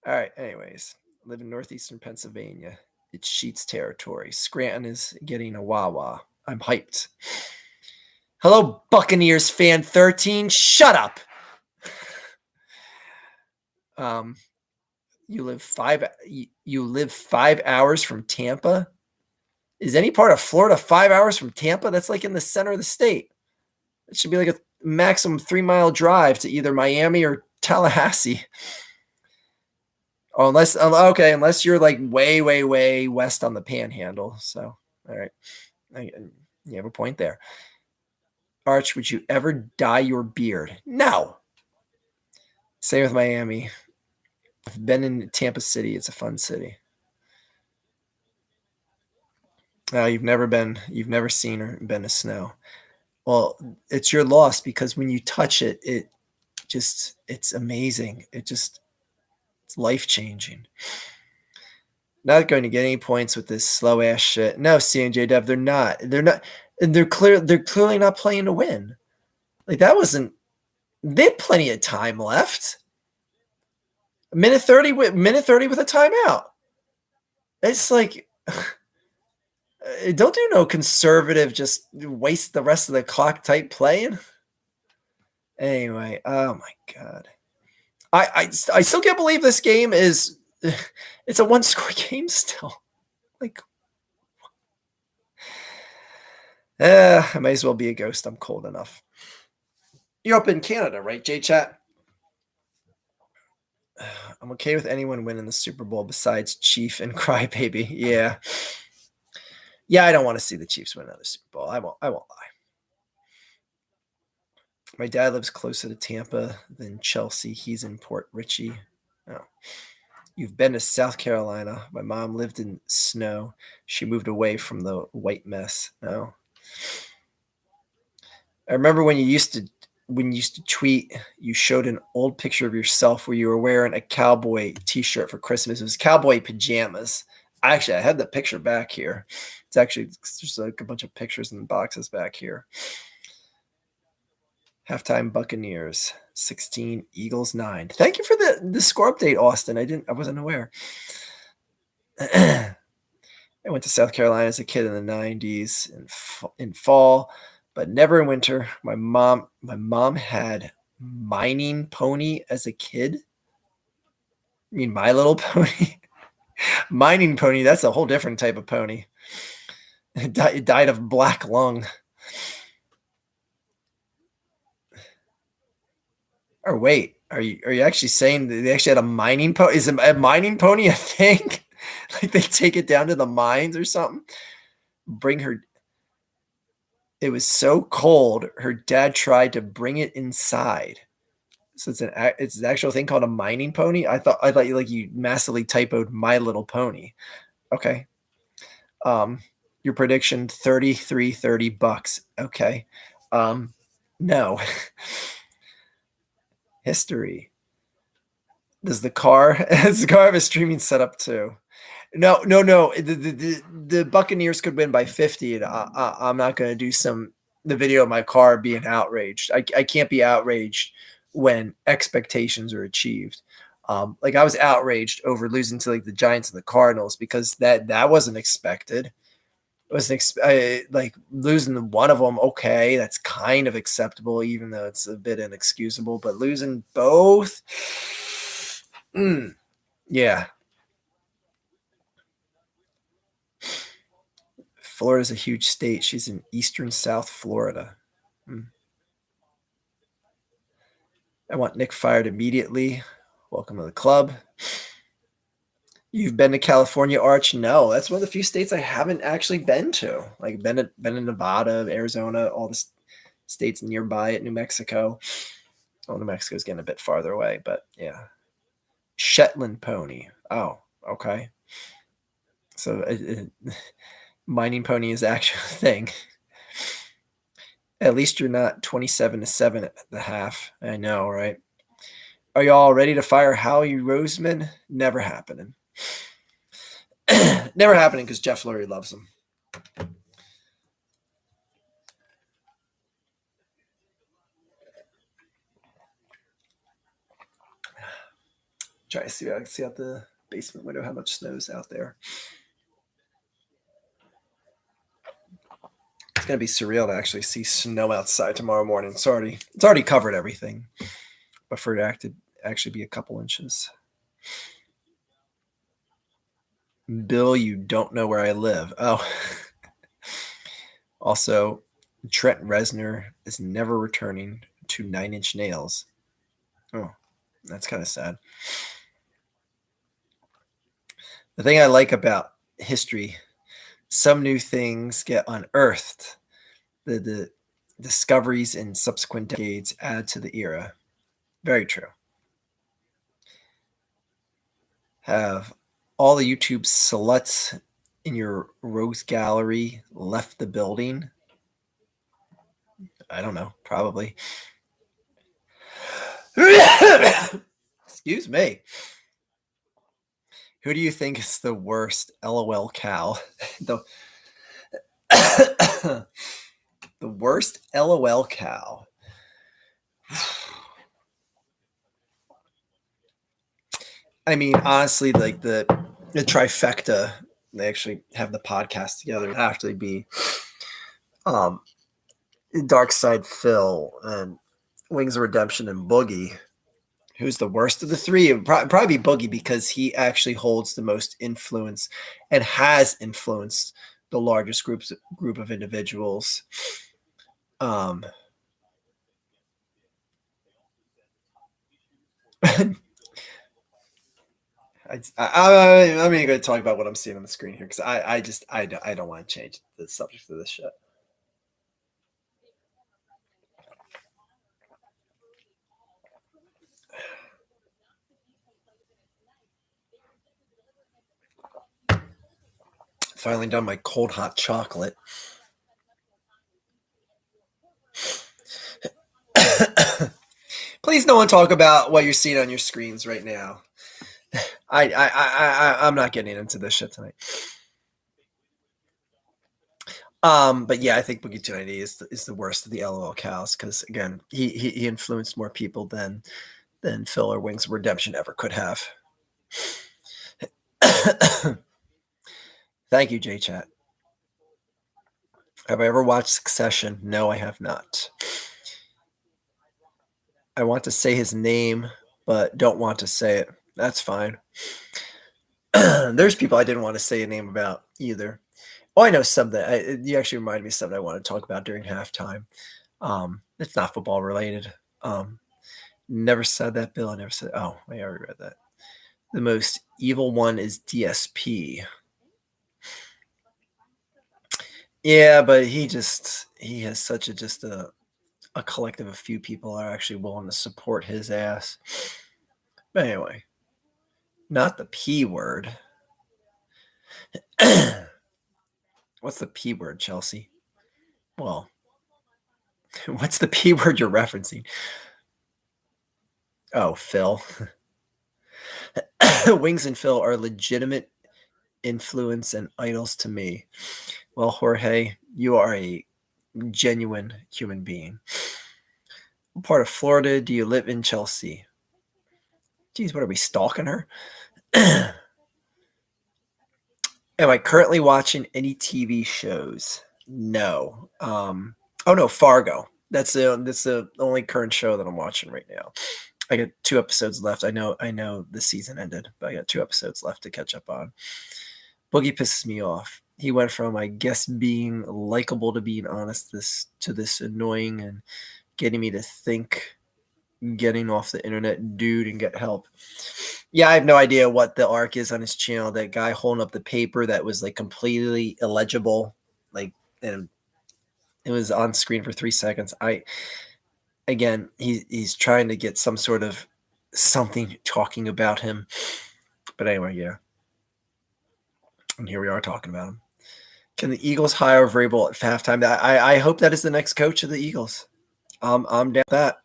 All right, anyways. I live in northeastern Pennsylvania. It's Sheets territory. Scranton is getting a Wawa. I'm hyped. Hello, Buccaneers fan 13. Shut up. You live 5 hours from Tampa? Is any part of Florida 5 hours from Tampa? That's like in the center of the state. It should be like a maximum 3-mile drive to either Miami or Tallahassee. Oh, unless you're like way, way, way west on the Panhandle. So, all right, you have a point there. Arch, would you ever dye your beard? No. Same with Miami. I've been in Tampa City. It's a fun city. You've never seen or been to snow. Well, it's your loss because when you touch it, it's amazing. It's life-changing. Not going to get any points with this slow ass shit. No, CNJ Dev, they're not. They're clearly not playing to win. Like that wasn't. They had plenty of time left. Minute 30 with a timeout. It's like don't do no conservative, just waste the rest of the clock type playing. Anyway, oh my God. I still can't believe this game is it's a 1-score game still. Like I might as well be a ghost. I'm cold enough. You're up in Canada, right, J-Chat? I'm okay with anyone winning the Super Bowl besides Chief and Crybaby. Yeah. Yeah, I don't want to see the Chiefs win another Super Bowl. I won't lie. My dad lives closer to Tampa than Chelsea. He's in Port Richey. Oh. You've been to South Carolina. My mom lived in snow. She moved away from the white mess. No. I remember when you used to tweet, you showed an old picture of yourself where you were wearing a cowboy t-shirt for Christmas. It was cowboy pajamas. I had the picture back here. It's actually just like a bunch of pictures in the boxes back here. Halftime Buccaneers 16, Eagles 9. Thank you for the score update, Austin. I wasn't aware. I went to South Carolina as a kid in the 90s in fall, but never in winter. My mom had Mining Pony as a kid. I mean, My Little Pony. Mining Pony, that's a whole different type of pony. It died of black lung. Or wait, are you actually saying that they actually had a mining pony? Is a mining pony a thing? Like they take it down to the mines or something? Bring her. It was so cold, her dad tried to bring it inside. So it's an actual thing called a mining pony. I thought you massively typoed My Little Pony. Okay. Your prediction $33.30. Okay. No. History. Does the car have a streaming setup too? No. The Buccaneers could win by 50. And I'm not going to do the video of my car being outraged. I can't be outraged when expectations are achieved. Like I was outraged over losing to like the Giants and the Cardinals because that wasn't expected. It was like losing one of them. Okay, that's kind of acceptable, even though it's a bit inexcusable. But losing both, Yeah. Florida's a huge state. She's in eastern South Florida. I want Nick fired immediately. Welcome to the club. You've been to California, Arch? No, that's one of the few states I haven't actually been to. Like been in Nevada, Arizona, all the states nearby it, New Mexico. Well, New Mexico's getting a bit farther away, but yeah. Shetland pony. Oh, okay. So mining pony is actually a thing. At least you're not 27-7 at the half. I know, right? Are y'all ready to fire Howie Roseman? Never happening. Never happening because Jeff Lurie loves him. Try to see if I can see out the basement window how much snow's out there. It's gonna be surreal to actually see snow outside tomorrow morning. It's already covered everything, but for it to actually be a couple inches. Bill, you don't know where I live. Oh. Also, Trent Reznor is never returning to 9 Inch Nails. Oh, that's kind of sad. The thing I like about history, some new things get unearthed. The discoveries in subsequent decades add to the era. Very true. Have all the YouTube sluts in your rogues gallery left the building? I don't know. Probably. Excuse me. Who do you think is the worst? LOL Cal. The worst LOL Cal. I mean, honestly, like the trifecta, they actually have the podcast together. It'd actually be Dark Side Phil and Wings of Redemption and Boogie. Who's the worst of the three? It would probably be Boogie because he actually holds the most influence and has influenced the largest group of individuals. I'm going to talk about what I'm seeing on the screen here because I don't want to change the subject of this shit. Finally done my cold hot chocolate. Please, no one talk about what you're seeing on your screens right now. I'm not getting into this shit tonight. But yeah, I think Boogie 290 is the worst of the LOL cows because again, he influenced more people than Phil or Wings of Redemption ever could have. Thank you, J Chat. Have I ever watched Succession? No, I have not. I want to say his name, but don't want to say it. That's fine. There's people I didn't want to say a name about either. Oh, I know something. You actually reminded me of something I want to talk about during halftime. It's not football related. Never said that, Bill. I never said. Oh, I already read that. The most evil one is DSP. Yeah, but he has such a collective of few people are actually willing to support his ass. But anyway, not the P word. What's the P word, Chelsea? Well, what's the P word you're referencing? Oh, Phil. Wings and Phil are legitimate influence and idols to me. Well, Jorge, you are a genuine human being. What part of Florida do you live in, Chelsea? Geez, what are we, stalking her? Am I currently watching any TV shows? No. Oh no, Fargo. That's the only current show that I'm watching right now. I got 2 episodes left. I know the season ended, but I got 2 episodes left to catch up on. Boogie pisses me off. He went from, I guess, being likable to being honest to this annoying and getting me to think, getting off the internet, dude, and get help. Yeah, I have no idea what the arc is on his channel. That guy holding up the paper that was like completely illegible, like, and it was on screen for 3 seconds. Again, he's trying to get some sort of something talking about him. But anyway, yeah. And here we are talking about him. Can the Eagles hire Vrabel at halftime? I hope that is the next coach of the Eagles. I'm down with that.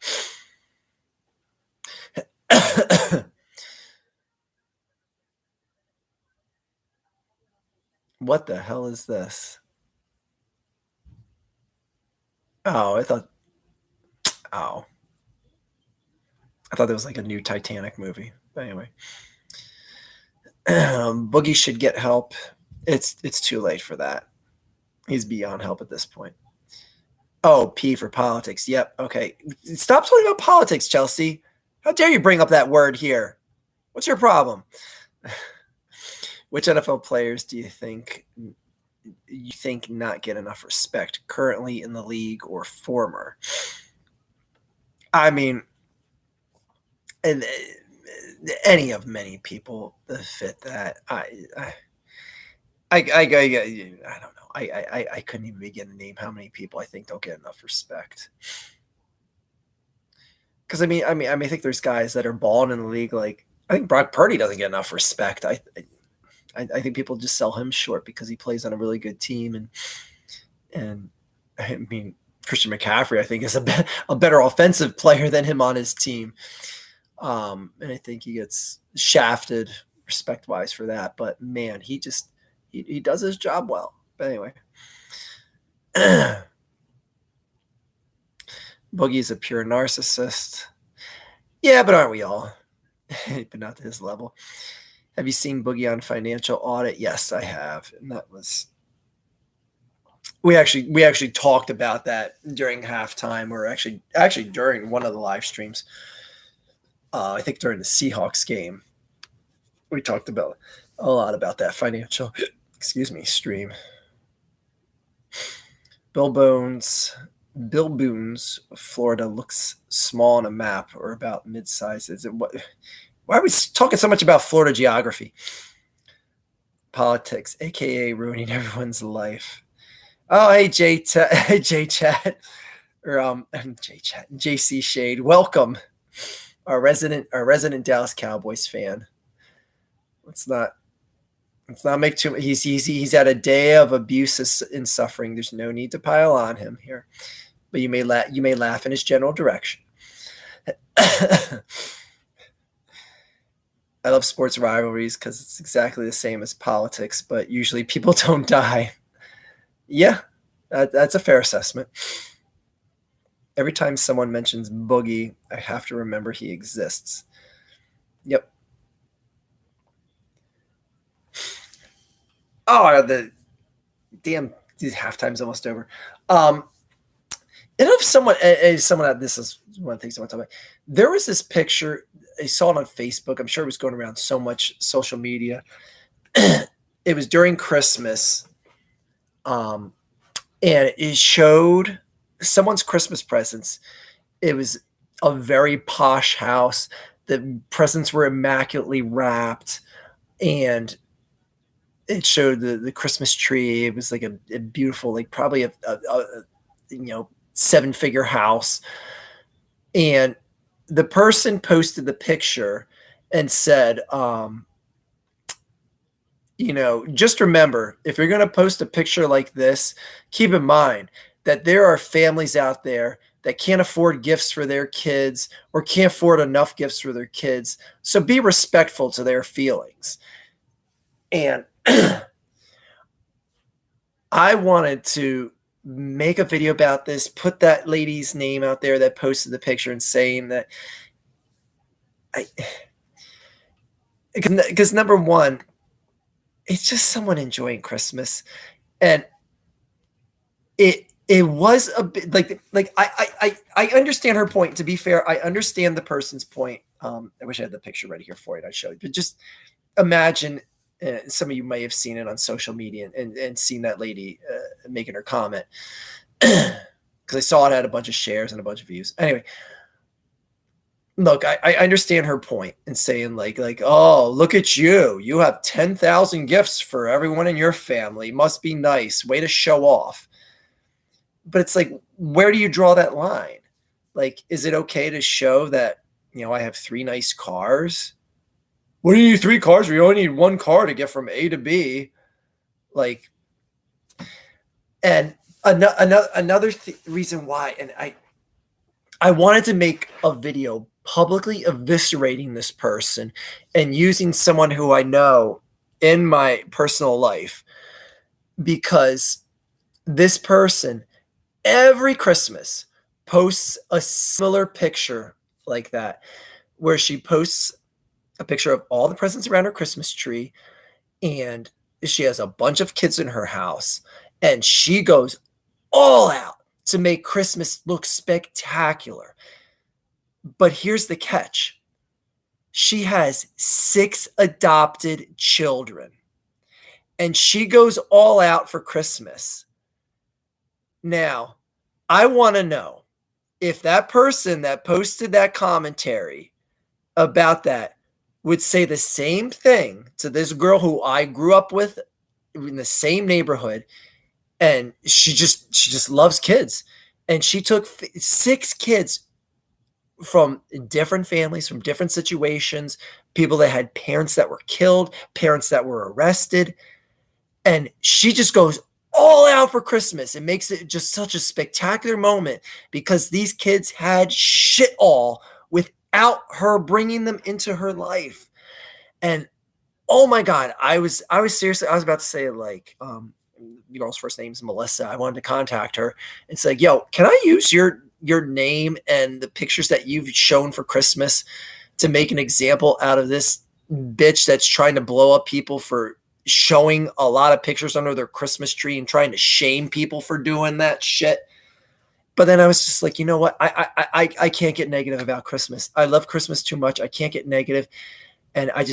What the hell is this? Oh, I thought that was like a new Titanic movie. But anyway. Boogie should get help. It's too late for that. He's beyond help at this point. Oh, P for politics. Yep. Okay. Stop talking about politics, Chelsea. How dare you bring up that word here? What's your problem? Which NFL players do you think not get enough respect currently in the league or former? I mean, and any of many people that fit that. I don't know. I couldn't even begin to name how many people I think don't get enough respect. Because I think there's guys that are balling in the league. Like, I think Brock Purdy doesn't get enough respect. I think people just sell him short because he plays on a really good team, and I mean, Christian McCaffrey I think is a better offensive player than him on his team, and I think he gets shafted respect wise for that. But man, he does his job well. But anyway. Boogie's a pure narcissist. Yeah, but aren't we all? But not to his level. Have you seen Boogie on Financial Audit? Yes, I have. And that was we actually talked about that during halftime, or actually during one of the live streams. I think during the Seahawks game. We talked about a lot about that financial stream. Bill Boone's Florida looks small on a map, or about mid-size. Why are we talking so much about Florida geography? Politics, aka ruining everyone's life. Oh, hey J Chat, or JC Shade. Welcome, our resident Dallas Cowboys fan. Let's not make too much. He's had a day of abuse and suffering. There's no need to pile on him here, but you may laugh in his general direction. I love sports rivalries because it's exactly the same as politics, but usually people don't die. Yeah, that's a fair assessment. Every time someone mentions Boogie, I have to remember he exists. Yep. Oh, the damn halftime's almost over. And if someone this is one of the things I want to talk about. There was this picture, I saw it on Facebook. I'm sure it was going around so much social media. It was during Christmas. And it showed someone's Christmas presents. It was a very posh house. The presents were immaculately wrapped, and it showed the Christmas tree. It was like a beautiful, like probably a 7-figure house. And the person posted the picture and said, just remember, if you're going to post a picture like this, keep in mind that there are families out there that can't afford gifts for their kids, or can't afford enough gifts for their kids. So be respectful to their feelings. And I wanted to make a video about this, put that lady's name out there that posted the picture, and saying that because number one, it's just someone enjoying Christmas, and it was a bit like I understand her point. To be fair, I understand the person's point. I wish I had the picture right here for it. I'd show you, but just imagine. Some of you may have seen it on social media and seen that lady making her comment because I saw it had a bunch of shares and a bunch of views. Anyway, look, I understand her point in saying like, oh, look at you. You have 10,000 gifts for everyone in your family. Must be nice. Way to show off. But it's like, where do you draw that line? Like, is it okay to show that, I have 3 nice cars? What do you need 3 cars? We only need 1 car to get from A to B. Like, and another reason why, and I wanted to make a video publicly eviscerating this person and using someone who I know in my personal life, because this person every Christmas posts a similar picture like that, where she posts a picture of all the presents around her Christmas tree, and she has a bunch of kids in her house, and she goes all out to make Christmas look spectacular. But here's the catch. She has 6 adopted children, and she goes all out for Christmas. Now, I want to know if that person that posted that commentary about that would say the same thing to this girl who I grew up with in the same neighborhood, and she just loves kids, and she took 6 kids from different families, from different situations, people that had parents that were killed, parents that were arrested, and she just goes all out for Christmas and makes it just such a spectacular moment because these kids had shit all without her bringing them into her life. And oh my God, I was seriously, I was about to say like, the girl's first name is Melissa. I wanted to contact her and say, yo, can I use your name and the pictures that you've shown for Christmas to make an example out of this bitch that's trying to blow up people for showing a lot of pictures under their Christmas tree and trying to shame people for doing that shit. But then I was just like, you know what? I can't get negative about Christmas. I love Christmas too much. I can't get negative. And I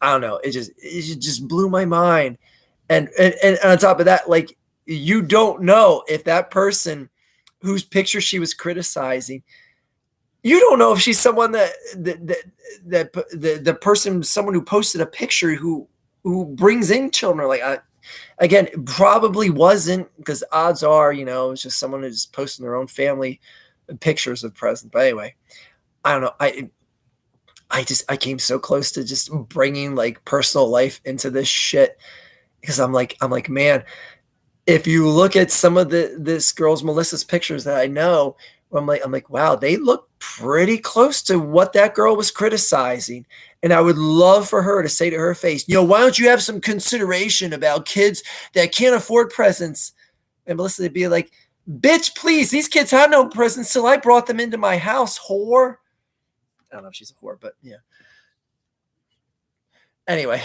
don't know. It just blew my mind. And on top of that, like, you don't know if that person whose picture she was criticizing, you don't know if she's someone that the person, someone who posted a picture who brings in children. Like, again, it probably wasn't, because odds are, it's just someone who's posting their own family pictures of presents. But anyway, I don't know. I came so close to just bringing like personal life into this shit, because I'm like, man, if you look at some of this girl's Melissa's pictures that I know, I'm like, wow, they look pretty close to what that girl was criticizing. And I would love for her to say to her face, why don't you have some consideration about kids that can't afford presents? And Melissa would be like, bitch, please, these kids have no presents till I brought them into my house, whore. I don't know if she's a whore, but yeah. Anyway.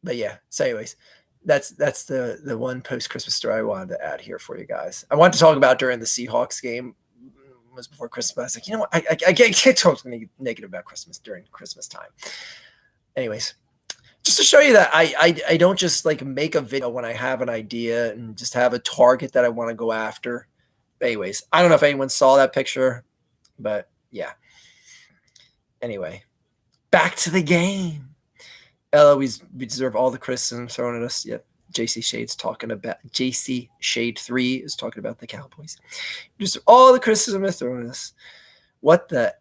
But yeah, so anyways, that's the one post-Christmas story I wanted to add here for you guys. I wanted to talk about during the Seahawks game. It was before Christmas. I was like, you know what? I can't talk negative about Christmas during Christmas time. Anyways, just to show you that I don't just like make a video when I have an idea and just have a target that I want to go after. But anyways, I don't know if anyone saw that picture, but yeah. Anyway, back to the game. We deserve all the criticism thrown at us. Yep. JC Shade 3 is talking about the Cowboys. Just all the criticism they're throwing at us. What the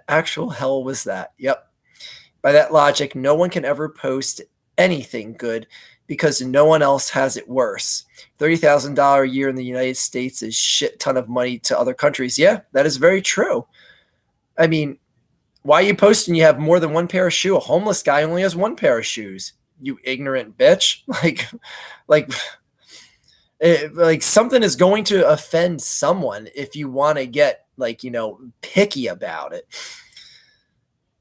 actual hell was that? Yep. By that logic, no one can ever post anything good because no one else has it worse. $30,000 a year in the United States is shit ton of money to other countries. Yeah, that is very true. I mean, why are you posting you have more than one pair of shoes? A homeless guy only has one pair of shoes. You ignorant bitch. Like something is going to offend someone if you want to get picky about it.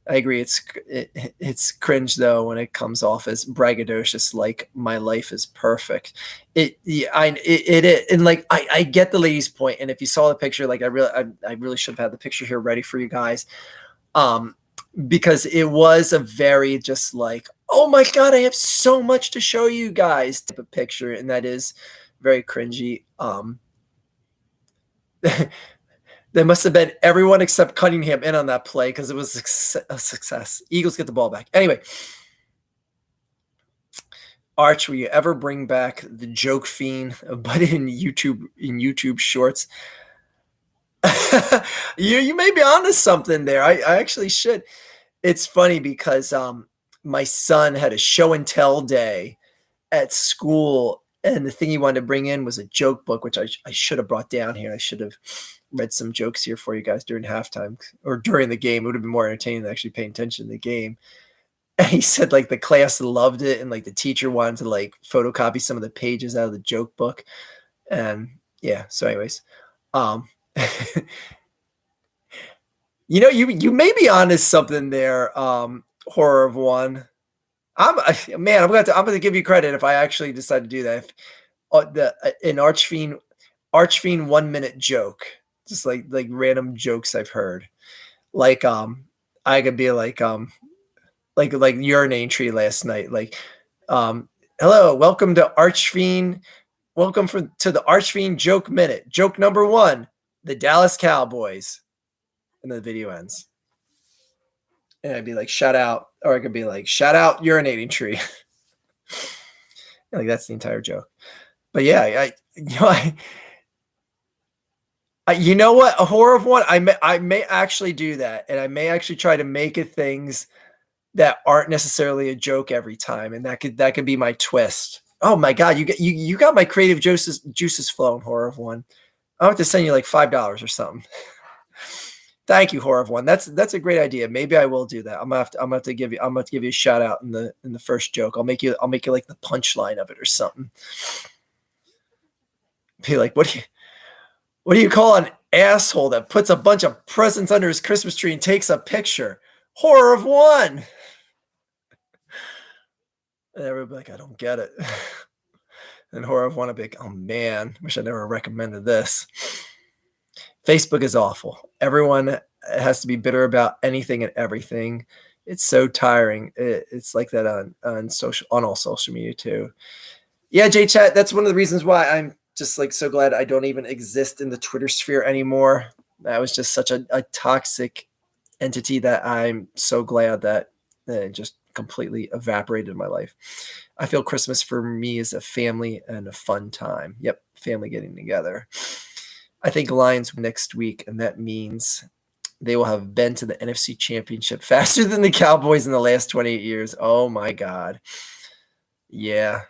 I agree. It's cringe though when it comes off as braggadocious, like my life is perfect. And like I get the lady's point, and if you saw the picture, like I really should have had the picture here ready for you guys, um, because it was a very just like, oh my god, I have so much to show you guys type of picture, and that is very cringy. There must have been everyone except Cunningham in on that play because it was a success. Eagles get the ball back. Anyway, Arch, will you ever bring back the joke fiend, but in YouTube shorts? You may be onto something there. I actually should. It's funny because my son had a show and tell day at school, and the thing he wanted to bring in was a joke book, which I should have brought down here. I should have read some jokes here for you guys during halftime or during the game. It would have been more entertaining than actually paying attention to the game. And he said like the class loved it, and like the teacher wanted to like photocopy some of the pages out of the joke book. And yeah, so anyways, um, you may be onto something there, horror of one. I'm gonna give you credit if I actually decide to do that. If, an Archfiend 1 minute joke, just like random jokes I've heard. Like I could be like urinating tree last night. Like, hello, welcome to Archfiend. Welcome to the Archfiend joke minute. Joke number 1: the Dallas Cowboys, and the video ends. And I'd be like, shout out, or I could be like, shout out urinating tree. Like that's the entire joke. But yeah, you know what? A horror of one. I may actually do that, and I may actually try to make it things that aren't necessarily a joke every time, and that could be my twist. Oh my god, you got my creative juices flowing, horror of one. I'll have to send you like $5 or something. Thank you, horror of one. That's a great idea. Maybe I will do that. I'm gonna have to give you a shout out in the first joke. I'll make you like the punchline of it or something. Be like, what do you call an asshole that puts a bunch of presents under his Christmas tree and takes a picture? Horror of one. And everybody be like, I don't get it. And horror of one will be like, oh man, wish I never recommended this. Facebook is awful. Everyone has to be bitter about anything and everything. It's so tiring. It's like that on all social media too. Yeah, J Chat, that's one of the reasons why I'm just like so glad I don't even exist in the Twitter sphere anymore. That was just such a toxic entity that I'm so glad that it just completely evaporated in my life. I feel Christmas for me is a family and a fun time. Yep, family getting together. I think Lions next week, and that means they will have been to the NFC Championship faster than the Cowboys in the last 28 years. Oh my God. Yeah.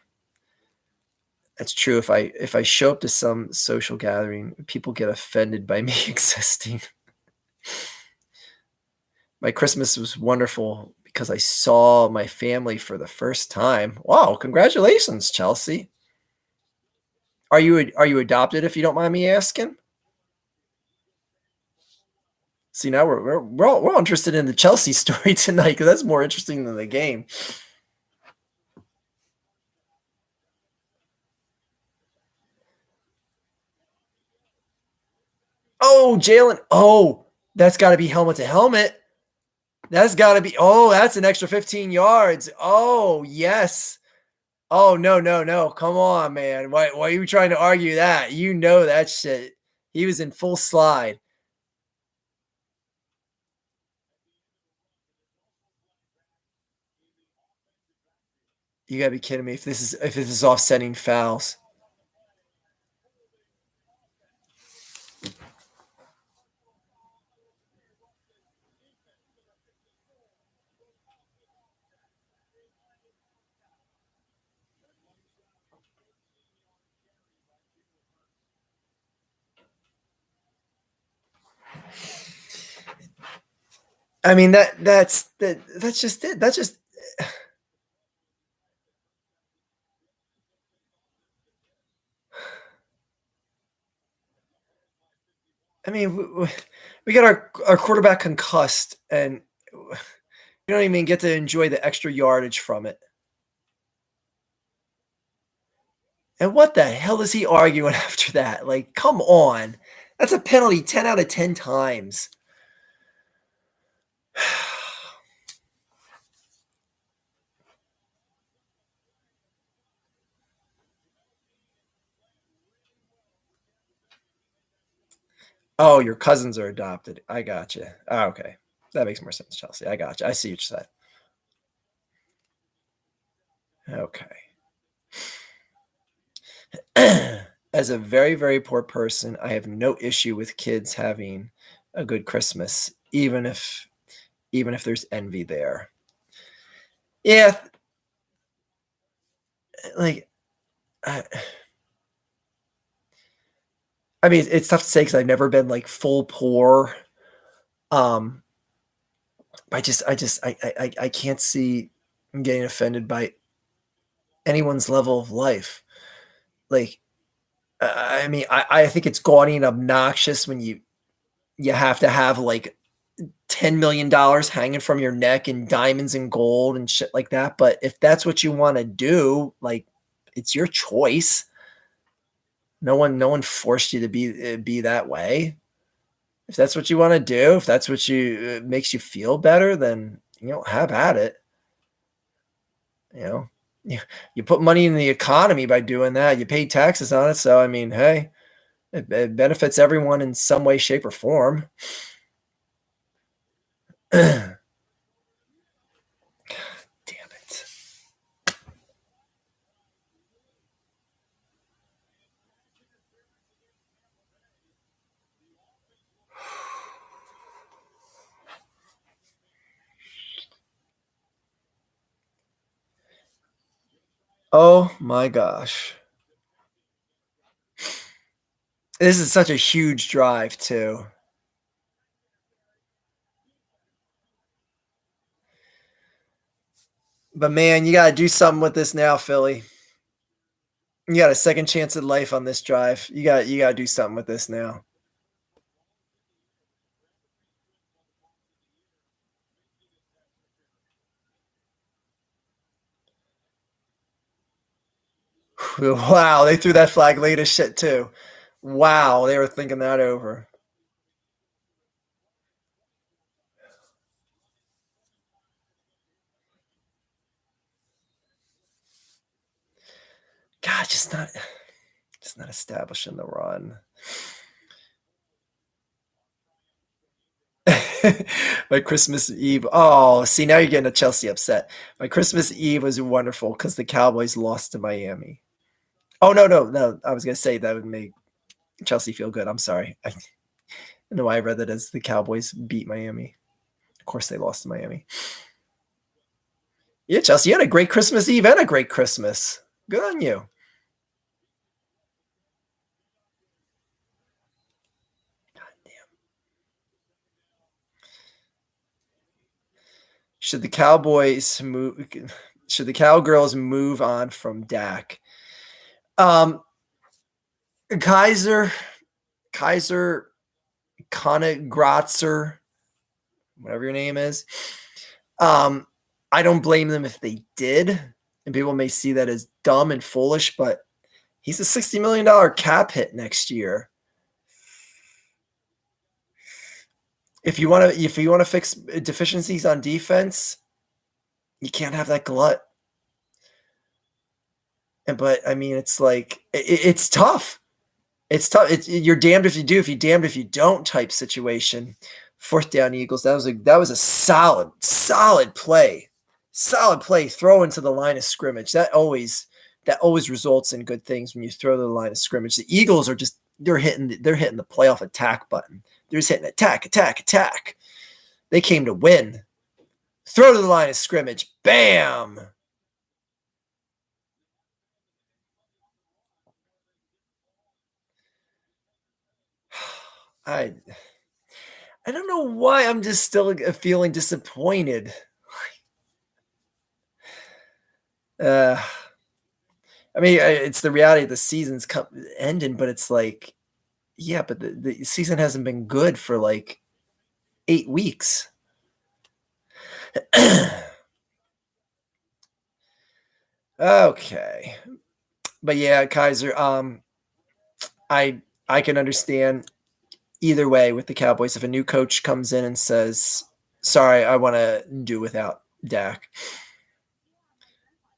That's true. If I show up to some social gathering, people get offended by me existing. My Christmas was wonderful because I saw my family for the first time. Wow, congratulations, Chelsea. Are you adopted, if you don't mind me asking? See, now we're all interested in the Chelsea story tonight because that's more interesting than the game. Oh, Jalen. Oh, that's got to be helmet to helmet. That's got to be. Oh, that's an extra 15 yards. Oh, yes. Oh, no. Come on, man. Why are you trying to argue that? You know that shit. He was in full slide. You got to be kidding me if this is offsetting fouls. I mean that's just it. That's just I mean we got our quarterback concussed, and You don't even get to enjoy the extra yardage from it. And what the hell is he arguing after that? Like, come on. That's a penalty 10 out of 10 times. Oh, your cousins are adopted. I got you. Oh, okay. That makes more sense, Chelsea. I got you. I see what you said. Okay. As a very, very poor person, I have no issue with kids having a good Christmas, even if there's envy there. Yeah, like I mean, it's tough to say because I've never been like full poor. I can't see getting offended by anyone's level of life. Like, I mean, I think it's gaudy and obnoxious when you have to have like $10 million hanging from your neck and diamonds and gold and shit like that. But if that's what you want to do, like, it's your choice. No one forced you to be that way. If that's what you want to do, if that's what makes you feel better, then have at it. You put money in the economy by doing that. You pay taxes on it, so I mean, hey, it benefits everyone in some way, shape, or form. Damn it. Oh my gosh. This is such a huge drive, too. But man, you got to do something with this now, Philly. You got a second chance at life on this drive. You got to do something with this now. Wow, they threw that flag late as shit too. Wow, they were thinking that over. God, just not establishing the run. My Christmas Eve. Oh, see, now you're getting a Chelsea upset. My Christmas Eve was wonderful because the Cowboys lost to Miami. Oh no! I was gonna say that would make Chelsea feel good. I'm sorry. I don't know why I read that as the Cowboys beat Miami. Of course, they lost to Miami. Yeah, Chelsea, you had a great Christmas Eve and a great Christmas. Good on you. Should the Cowboys move? Should the Cowgirls move on from Dak? Kaiser, Konegratzer, whatever your name is. I don't blame them if they did, and people may see that as dumb and foolish, but he's a $60 million cap hit next year. If you want to fix deficiencies on defense, you can't have that glut. But I mean, it's like it's tough. It's tough. You're damned if you do, if you damned if you don't type situation. Fourth down Eagles. That was a solid play. Solid play. Throw into the line of scrimmage. That always results in good things when you throw to the line of scrimmage. The Eagles are just they're hitting the playoff attack button. They're just hitting attack. They came to win. Throw to the line of scrimmage. Bam. I don't know why I'm just still feeling disappointed. I mean, it's the reality of the season's ending, but it's like, yeah, but the season hasn't been good for like 8 weeks. Okay. But yeah, Kaiser, I can understand either way with the Cowboys. If a new coach comes in and says, sorry, I want to do without Dak.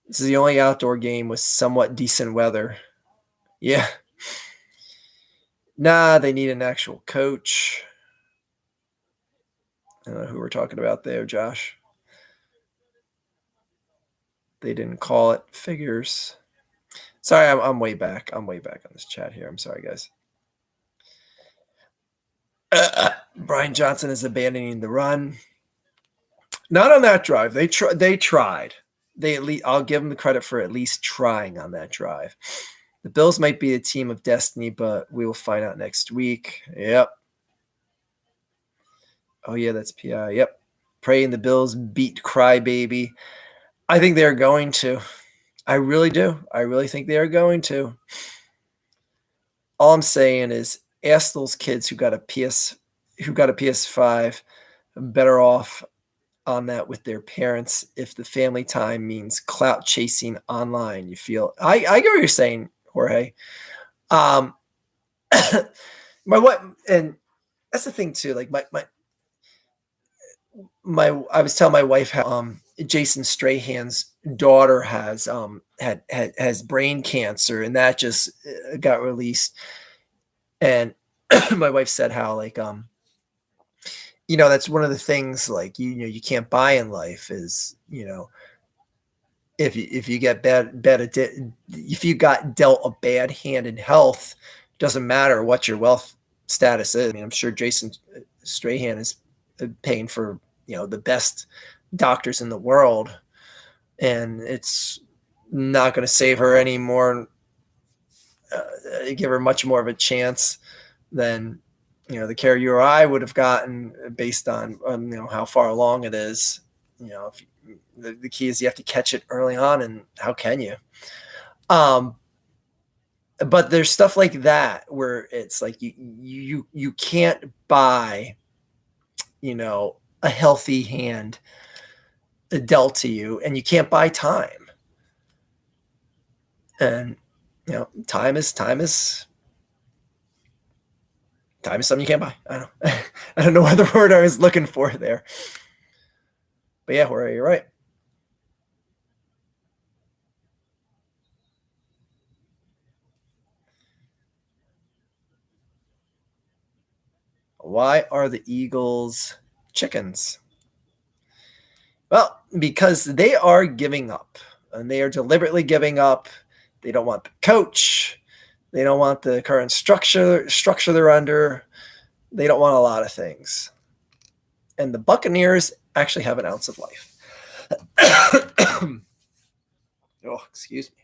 This is the only outdoor game with somewhat decent weather. Yeah. Nah, they need an actual coach. I don't know who we're talking about there, Josh. They didn't call it. Figures. Sorry, I'm way back. I'm way back on this chat here. I'm sorry, guys. Brian Johnson is abandoning the run. Not on that drive. They tried. I'll give them the credit for at least trying on that drive. The Bills might be a team of destiny, but we will find out next week. Yep. Oh yeah, that's PI. Yep. Praying the Bills beat Crybaby. I think they're going to. I really do. I really think they are going to. All I'm saying is ask those kids who got a PS5 better off on that with their parents if the family time means clout chasing online. You feel I get what you're saying, Jorge. My what and that's the thing too. Like I was telling my wife how Jason Strahan's daughter has has brain cancer, and that just got released. And my wife said how like that's one of the things like you can't buy in life is if you get if you got dealt a bad hand in health, doesn't matter what your wealth status is. I mean, I'm sure Jason Strahan is paying for the best doctors in the world, and it's not going to save her any more, give her much more of a chance than the care you or I would have gotten based on how far along it is. If the key is you have to catch it early on, and how can you? But there's stuff like that where it's like you can't buy a healthy hand dealt to you, and you can't buy time. And time is something you can't buy. I don't know what the word I was looking for there. But yeah, you're right. Why are the Eagles chickens? Well, because they are giving up, and they are deliberately giving up. They don't want the coach. They don't want the current structure they're under. They don't want a lot of things. And the Buccaneers actually have an ounce of life. Oh, excuse me.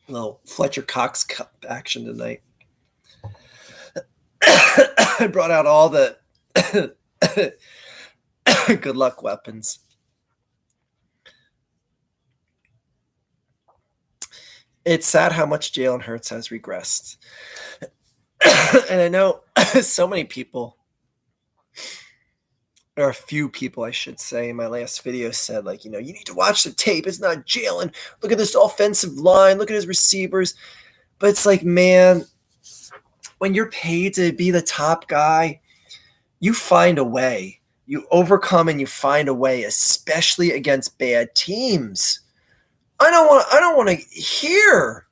A little Fletcher Cox Cup action tonight. I brought out all the good luck weapons. It's sad how much Jalen Hurts has regressed. And I know so many people, or a few people, I should say, in my last video said, like, you need to watch the tape. It's not Jalen. Look at this offensive line. Look at his receivers. But it's like, man, when you're paid to be the top guy, you find a way. You overcome and you find a way, especially against bad teams. I don't want to hear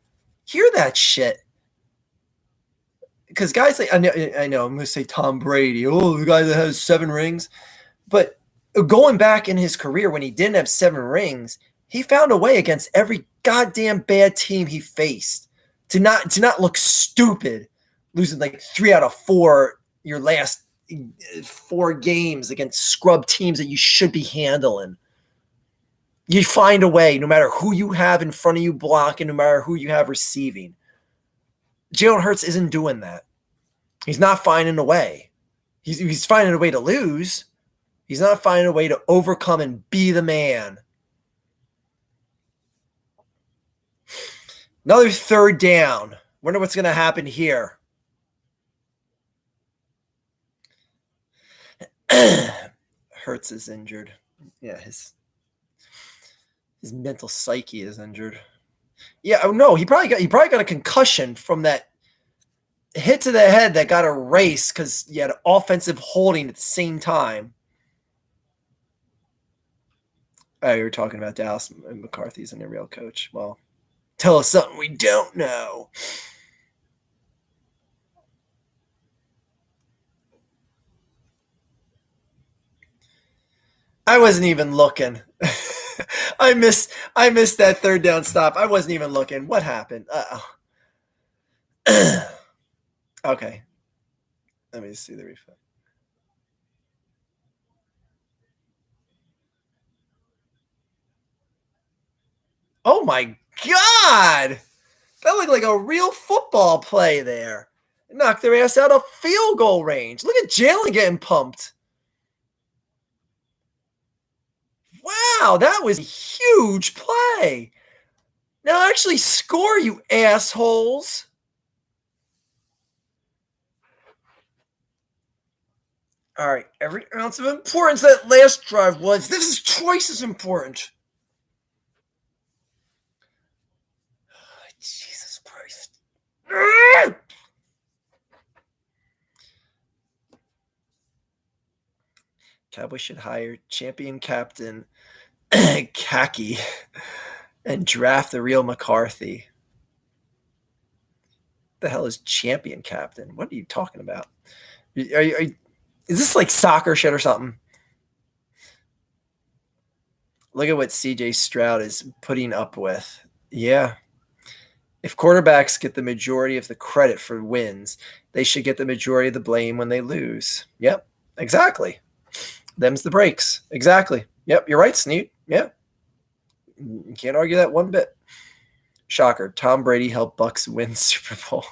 that shit. Because guys like I know I'm going to say Tom Brady, the guy that has 7 rings, but going back in his career when he didn't have 7 rings, he found a way against every goddamn bad team he faced to not look stupid, losing like 3 out of 4 your last 4 games against scrub teams that you should be handling. You find a way, no matter who you have in front of you blocking, no matter who you have receiving. Jalen Hurts isn't doing that. He's not finding a way. He's finding a way to lose. He's not finding a way to overcome and be the man. Another 3rd down. Wonder what's going to happen here. Hurts is injured. Yeah, his mental psyche is injured. Yeah, oh no, he probably got a concussion from that hit to the head that got erased because you had offensive holding at the same time. Oh, you were talking about Dallas and McCarthy's a real coach. Well, tell us something we don't know. I wasn't even looking. I missed that third down stop. I wasn't even looking. What happened? Okay. Let me see the replay. Oh my God! That looked like a real football play there. It knocked their ass out of field goal range. Look at Jalen getting pumped. Wow, that was a huge play. Now actually score, you assholes. All right, every ounce of importance that last drive was. This is twice as important. Oh, Jesus Christ. Cowboys should hire champion captain Kaki and draft the real McCarthy. The hell is champion captain? What are you talking about? Is this like soccer shit or something? Look at what CJ Stroud is putting up with. Yeah. If quarterbacks get the majority of the credit for wins, they should get the majority of the blame when they lose. Yep, exactly. Them's the breaks. Exactly. Yep, you're right, Sneed. Yeah. You can't argue that one bit. Shocker. Tom Brady helped Bucs win Super Bowl.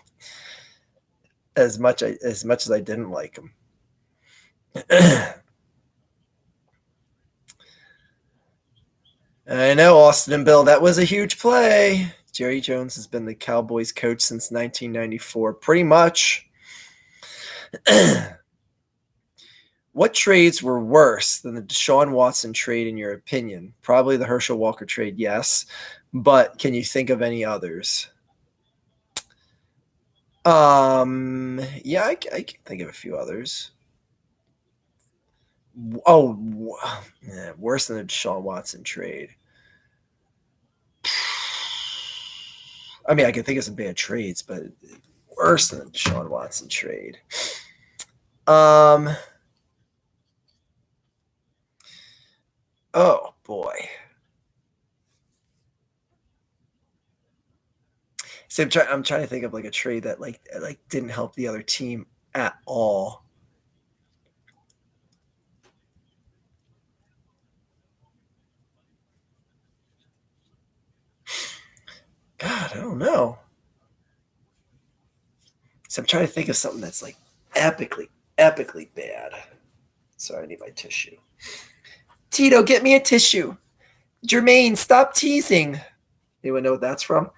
As much as I didn't like him. I know, Austin and Bill. That was a huge play. Jerry Jones has been the Cowboys coach since 1994. Pretty much. What trades were worse than the Deshaun Watson trade in your opinion? Probably the Herschel Walker trade, yes. But can you think of any others? Yeah, I can think of a few others. Oh, yeah, worse than the Deshaun Watson trade. I mean, I can think of some bad trades, but worse than the Deshaun Watson trade. Oh boy. So I'm trying to think of like a trade that like didn't help the other team at all. God, I don't know. So I'm trying to think of something that's like epically bad. Sorry, I need my tissue. Tito, get me a tissue. Jermaine, stop teasing. Anyone know what that's from?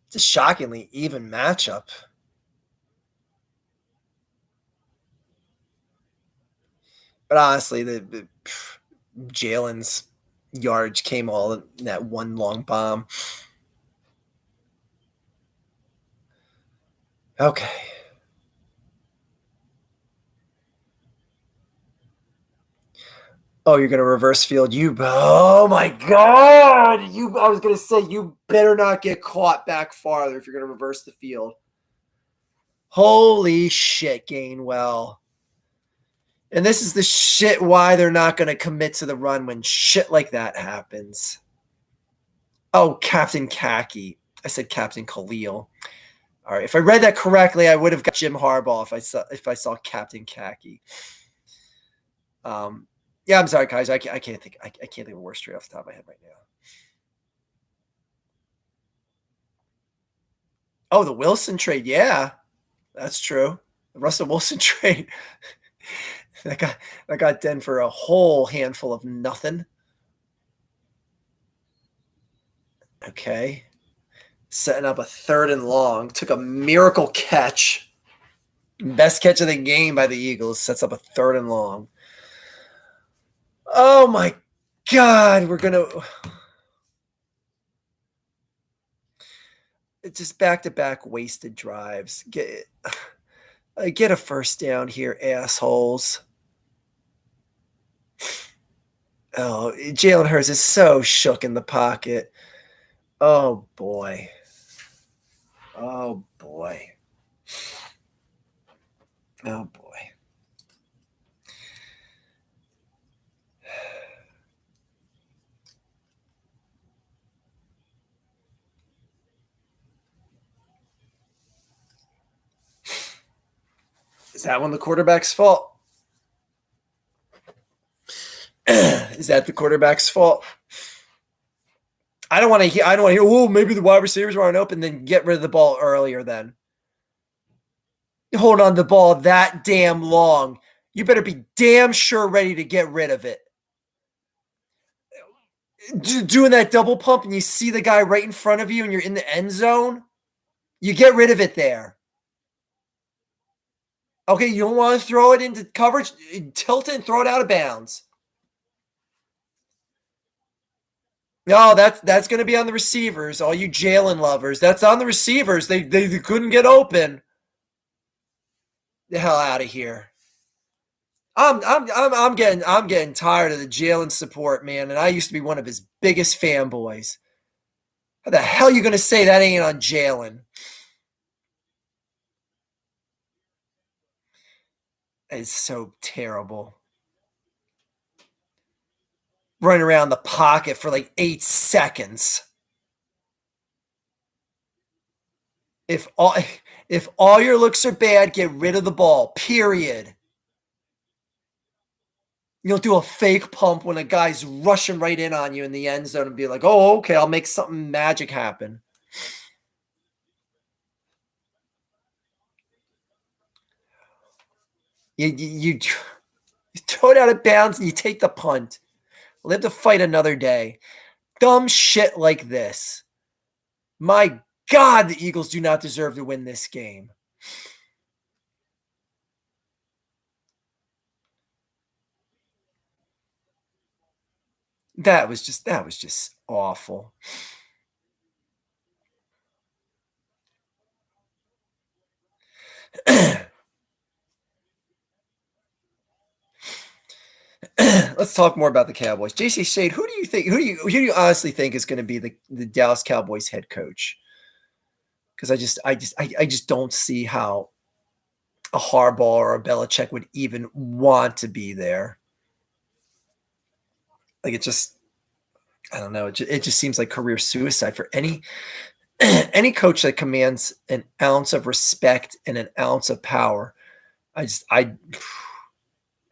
It's a shockingly even matchup. But honestly, the Jalen's yards came all in that one long bomb. Okay. Oh, you're gonna reverse field. Oh my God! I was gonna say you better not get caught back farther if you're gonna reverse the field. Holy shit, Gainwell. And this is the shit why they're not gonna commit to the run when shit like that happens. Oh, Captain Kaki. I said Captain Khalil. All right, if I read that correctly, I would have got Jim Harbaugh if I saw Captain Kaki. Yeah, I'm sorry, guys. I can't think of a worse trade off the top of my head right now. Oh, the Wilson trade. Yeah, that's true. The Russell Wilson trade. That got Denver a whole handful of nothing. Okay. Setting up a 3rd and long. Took a miracle catch. Best catch of the game by the Eagles. Sets up a 3rd and long. Oh my God. We're going to. It's just back-to-back wasted drives. Get a first down here, assholes. Oh, Jalen Hurts is so shook in the pocket. Oh, boy. Oh, boy. Oh, boy. Is that one the quarterback's fault? Is that the quarterback's fault? I don't want to hear. Oh, maybe the wide receivers weren't open. Then get rid of the ball earlier. Then hold on to the ball that damn long. You better be damn sure ready to get rid of it. Doing that double pump and you see the guy right in front of you and you're in the end zone. You get rid of it there. Okay, you don't want to throw it into coverage. Tilt it and throw it out of bounds. No, that's going to be on the receivers. All you Jalen lovers, that's on the receivers. They couldn't get open. The hell out of here. I'm getting tired of the Jalen support, man. And I used to be one of his biggest fanboys. How the hell are you going to say that ain't on Jalen? It's so terrible. Running around the pocket for like 8 seconds. If all your looks are bad, get rid of the ball. Period. You'll do a fake pump when a guy's rushing right in on you in the end zone and be like, "Oh, okay, I'll make something magic happen." You throw it out of bounds and you take the punt. Live to fight another day. Dumb shit like this. My God, the Eagles do not deserve to win this game. That was just awful. Let's talk more about the Cowboys. JC Shade, who do you honestly think is going to be the Dallas Cowboys head coach? Because I just don't see how a Harbaugh or a Belichick would even want to be there. Like I don't know. It just seems like career suicide for any coach that commands an ounce of respect and an ounce of power.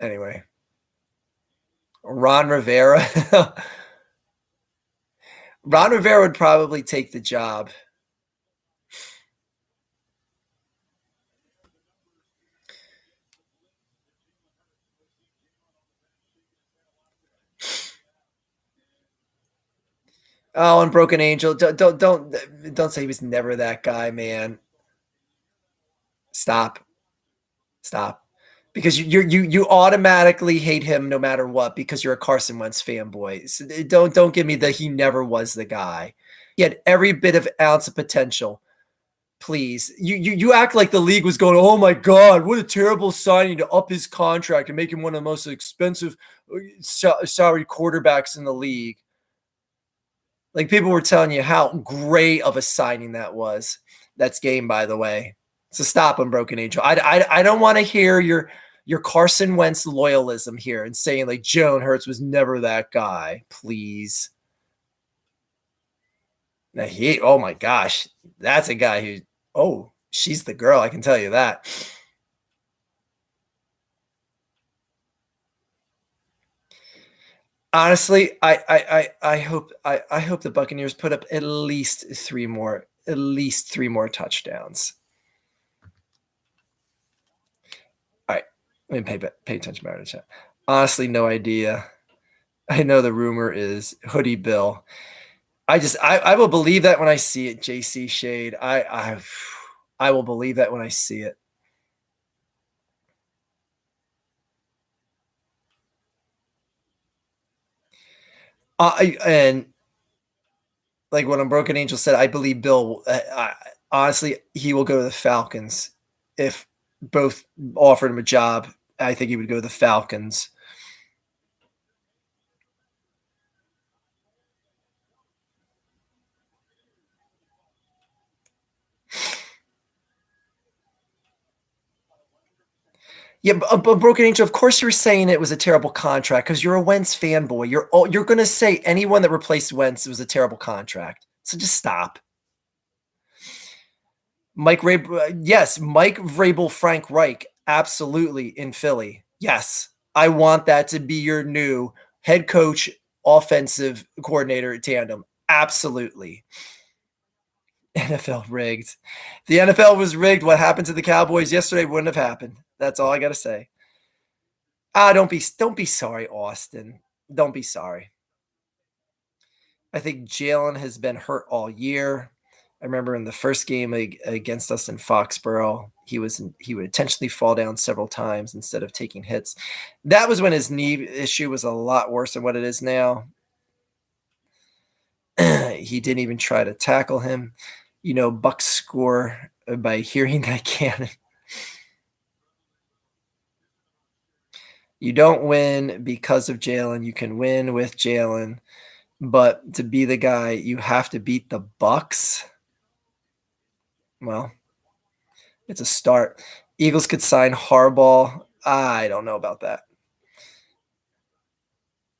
Anyway. Ron Rivera. Ron Rivera would probably take the job. Oh, and Broken Angel. Don't say he was never that guy, man. Stop. Because you automatically hate him no matter what because you're a Carson Wentz fanboy. So don't give me the he never was the guy. He had every bit of ounce of potential. Please, you act like the league was going, oh my God, what a terrible signing to up his contract and make him one of the most expensive salary quarterbacks in the league. Like people were telling you how great of a signing that was. That's game, by the way. So stop him, Broken Angel. I don't want to hear your Carson Wentz loyalism here and saying like Jalen Hurts was never that guy. Please. Now oh my gosh, that's a guy who she's the girl. I can tell you that. Honestly, I hope the Buccaneers put up at least three more touchdowns. All right, I mean, pay attention better to chat. Honestly, no idea. I know the rumor is Hoodie Bill. I will believe that when I see it, JC Shade. I will believe that when I see it. And like what Unbroken Angel said, I believe Bill. Honestly, he will go to the Falcons if both offered him a job. I think he would go to the Falcons. Yeah, but Broken Angel, of course you were saying it was a terrible contract because you're a Wentz fanboy. You're going to say anyone that replaced Wentz was a terrible contract. So just stop. Mike Vrabel, yes, Mike Vrabel, Frank Reich, absolutely in Philly. Yes, I want that to be your new head coach, offensive coordinator tandem. Absolutely. NFL rigged. If the NFL was rigged, what happened to the Cowboys yesterday wouldn't have happened. That's all I got to say. Don't be sorry, Austin. Don't be sorry. I think Jalen has been hurt all year. I remember in the first game against us in Foxborough, he would intentionally fall down several times instead of taking hits. That was when his knee issue was a lot worse than what it is now. He didn't even try to tackle him. Bucks score by hearing that cannon. You don't win because of Jalen. You can win with Jalen, but to be the guy, you have to beat the Bucks. Well, it's a start. Eagles could sign Harbaugh. I don't know about that.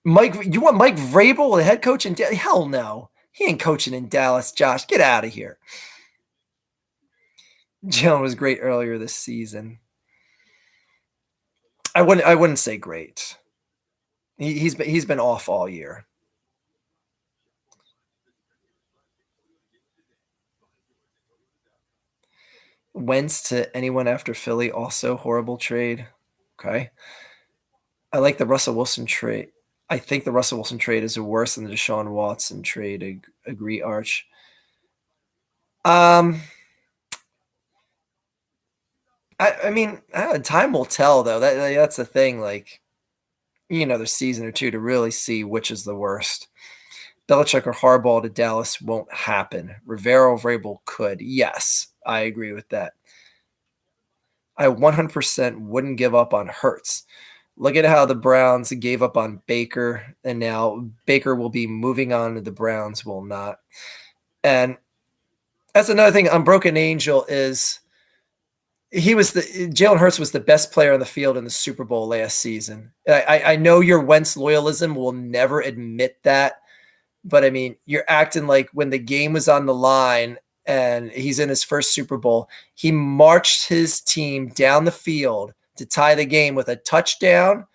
You want Mike Vrabel, the head coach in Dallas? Hell no. He ain't coaching in Dallas, Josh. Get out of here. Jalen was great earlier this season. I wouldn't say great. He's been off all year. Wentz to anyone after Philly, also horrible trade. Okay. I like the Russell Wilson trade. I think the Russell Wilson trade is worse than the Deshaun Watson trade. Agree, Arch. I mean, time will tell, though. That's the thing. Like, another season or two to really see which is the worst. Belichick or Harbaugh to Dallas won't happen. Rivera or Vrabel could. Yes, I agree with that. I 100% wouldn't give up on Hurts. Look at how the Browns gave up on Baker, and now Baker will be moving on, and the Browns will not. And that's another thing. Unbroken Angel is Jalen Hurts was the best player on the field in the Super Bowl last season. I know your Wentz loyalism will never admit that, but I mean, you're acting like when the game was on the line and he's in his first Super Bowl, he marched his team down the field to tie the game with a touchdown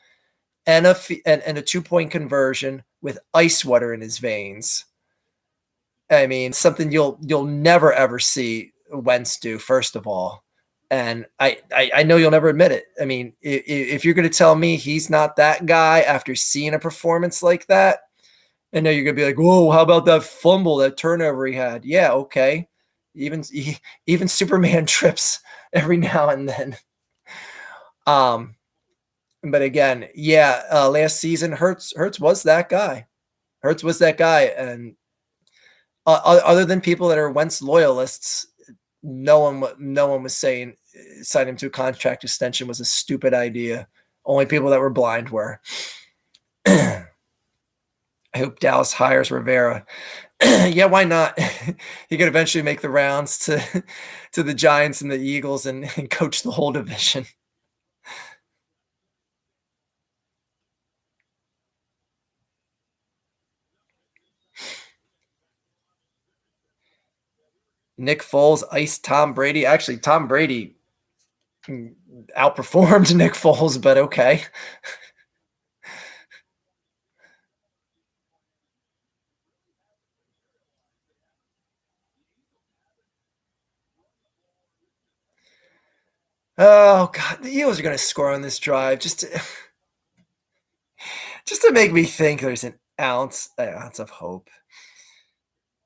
and a 2-point conversion with ice water in his veins. I mean, something you'll never ever see Wentz do, first of all. And I know you'll never admit it. I mean, if you're going to tell me he's not that guy after seeing a performance like that, I know you're going to be like, whoa, how about that fumble, that turnover he had? Yeah, okay. Even Superman trips every now and then. But again, last season, Hurts was that guy. Hurts was that guy. And other than people that are Wentz loyalists, no one was saying sign him to a contract extension was a stupid idea. Only people that were blind were. I hope Dallas hires Rivera. Yeah, why not? He could eventually make the rounds to the Giants and the Eagles and coach the whole division. Nick Foles iced Tom Brady. Actually, Tom Brady outperformed Nick Foles, but okay. Oh God, the Eagles are going to score on this drive just to make me think there's an ounce of hope.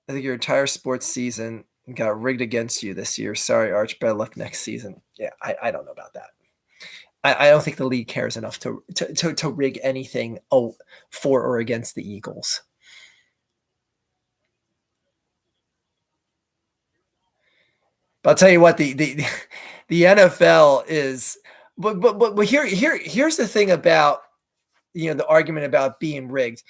I think your entire sports season got rigged against you this year. Sorry, Arch. Bad luck next season. Yeah, I don't know about that. I don't think the league cares enough to rig anything for or against the Eagles. But I'll tell you what, the NFL is. But here's the thing about the argument about being rigged.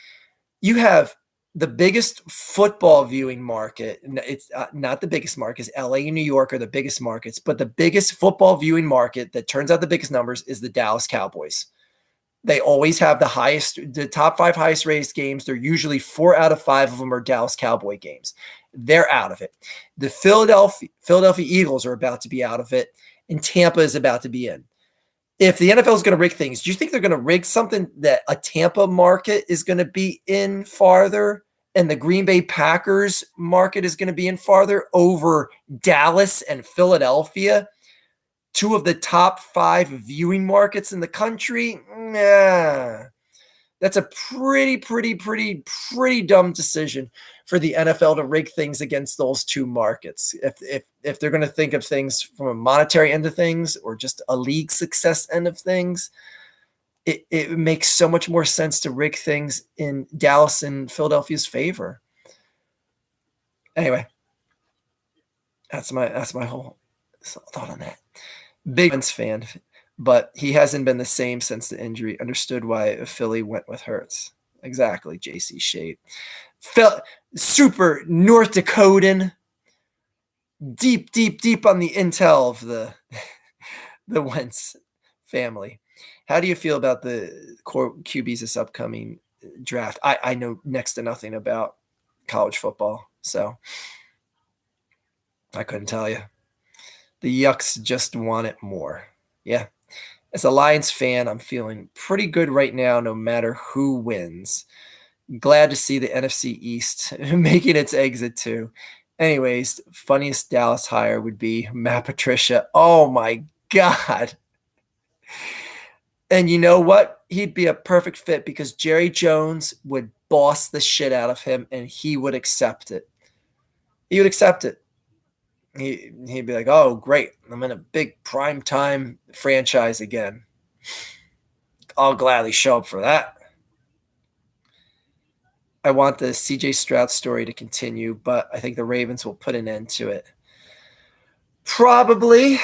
You have the biggest football viewing market. It's not the biggest market. LA and New York are the biggest markets, but the biggest football viewing market that turns out the biggest numbers is the Dallas Cowboys. They always have the top 5 highest rated games. They're usually 4 out of 5 of them are Dallas Cowboy games. They're out of it. The Philadelphia Eagles are about to be out of it, and Tampa is about to be in. If the NFL is going to rig things, do you think they're going to rig something that a Tampa market is going to be in farther and the Green Bay Packers market is going to be in farther over Dallas and Philadelphia? 2 of the top 5 viewing markets in the country? Nah. That's a pretty dumb decision for the NFL to rig things against those 2 markets. If they're going to think of things from a monetary end of things or just a league success end of things, it makes so much more sense to rig things in Dallas and Philadelphia's favor. Anyway, that's my whole thought on that. Big Wentz fan, but he hasn't been the same since the injury. Understood why Philly went with Hurts. Exactly, JC Shade. Super North Dakotan. Deep on the intel of the Wentz family. How do you feel about the core QBs this upcoming draft? I know next to nothing about college football, so I couldn't tell you. The Yucks just want it more. Yeah. As a Lions fan, I'm feeling pretty good right now, no matter who wins. Glad to see the NFC East making its exit too. Anyways, funniest Dallas hire would be Matt Patricia. Oh my God. And you know what? He'd be a perfect fit because Jerry Jones would boss the shit out of him and he would accept it. He would accept it. He'd be like, oh, great. I'm in a big primetime franchise again. I'll gladly show up for that. I want the CJ Stroud story to continue, but I think the Ravens will put an end to it. Probably.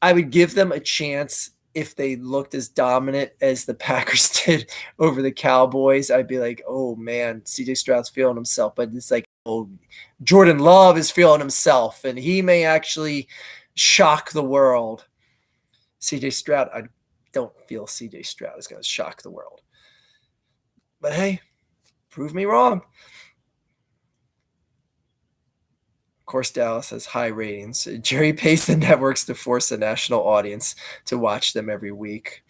I would give them a chance if they looked as dominant as the Packers did over the Cowboys. I'd be like, oh, man, CJ Stroud's feeling himself. But it's like, oh, Jordan Love is feeling himself, and he may actually shock the world. CJ Stroud, I don't feel CJ Stroud is going to shock the world. But hey, prove me wrong. Of course, Dallas has high ratings. Jerry pays the networks to force a national audience to watch them every week.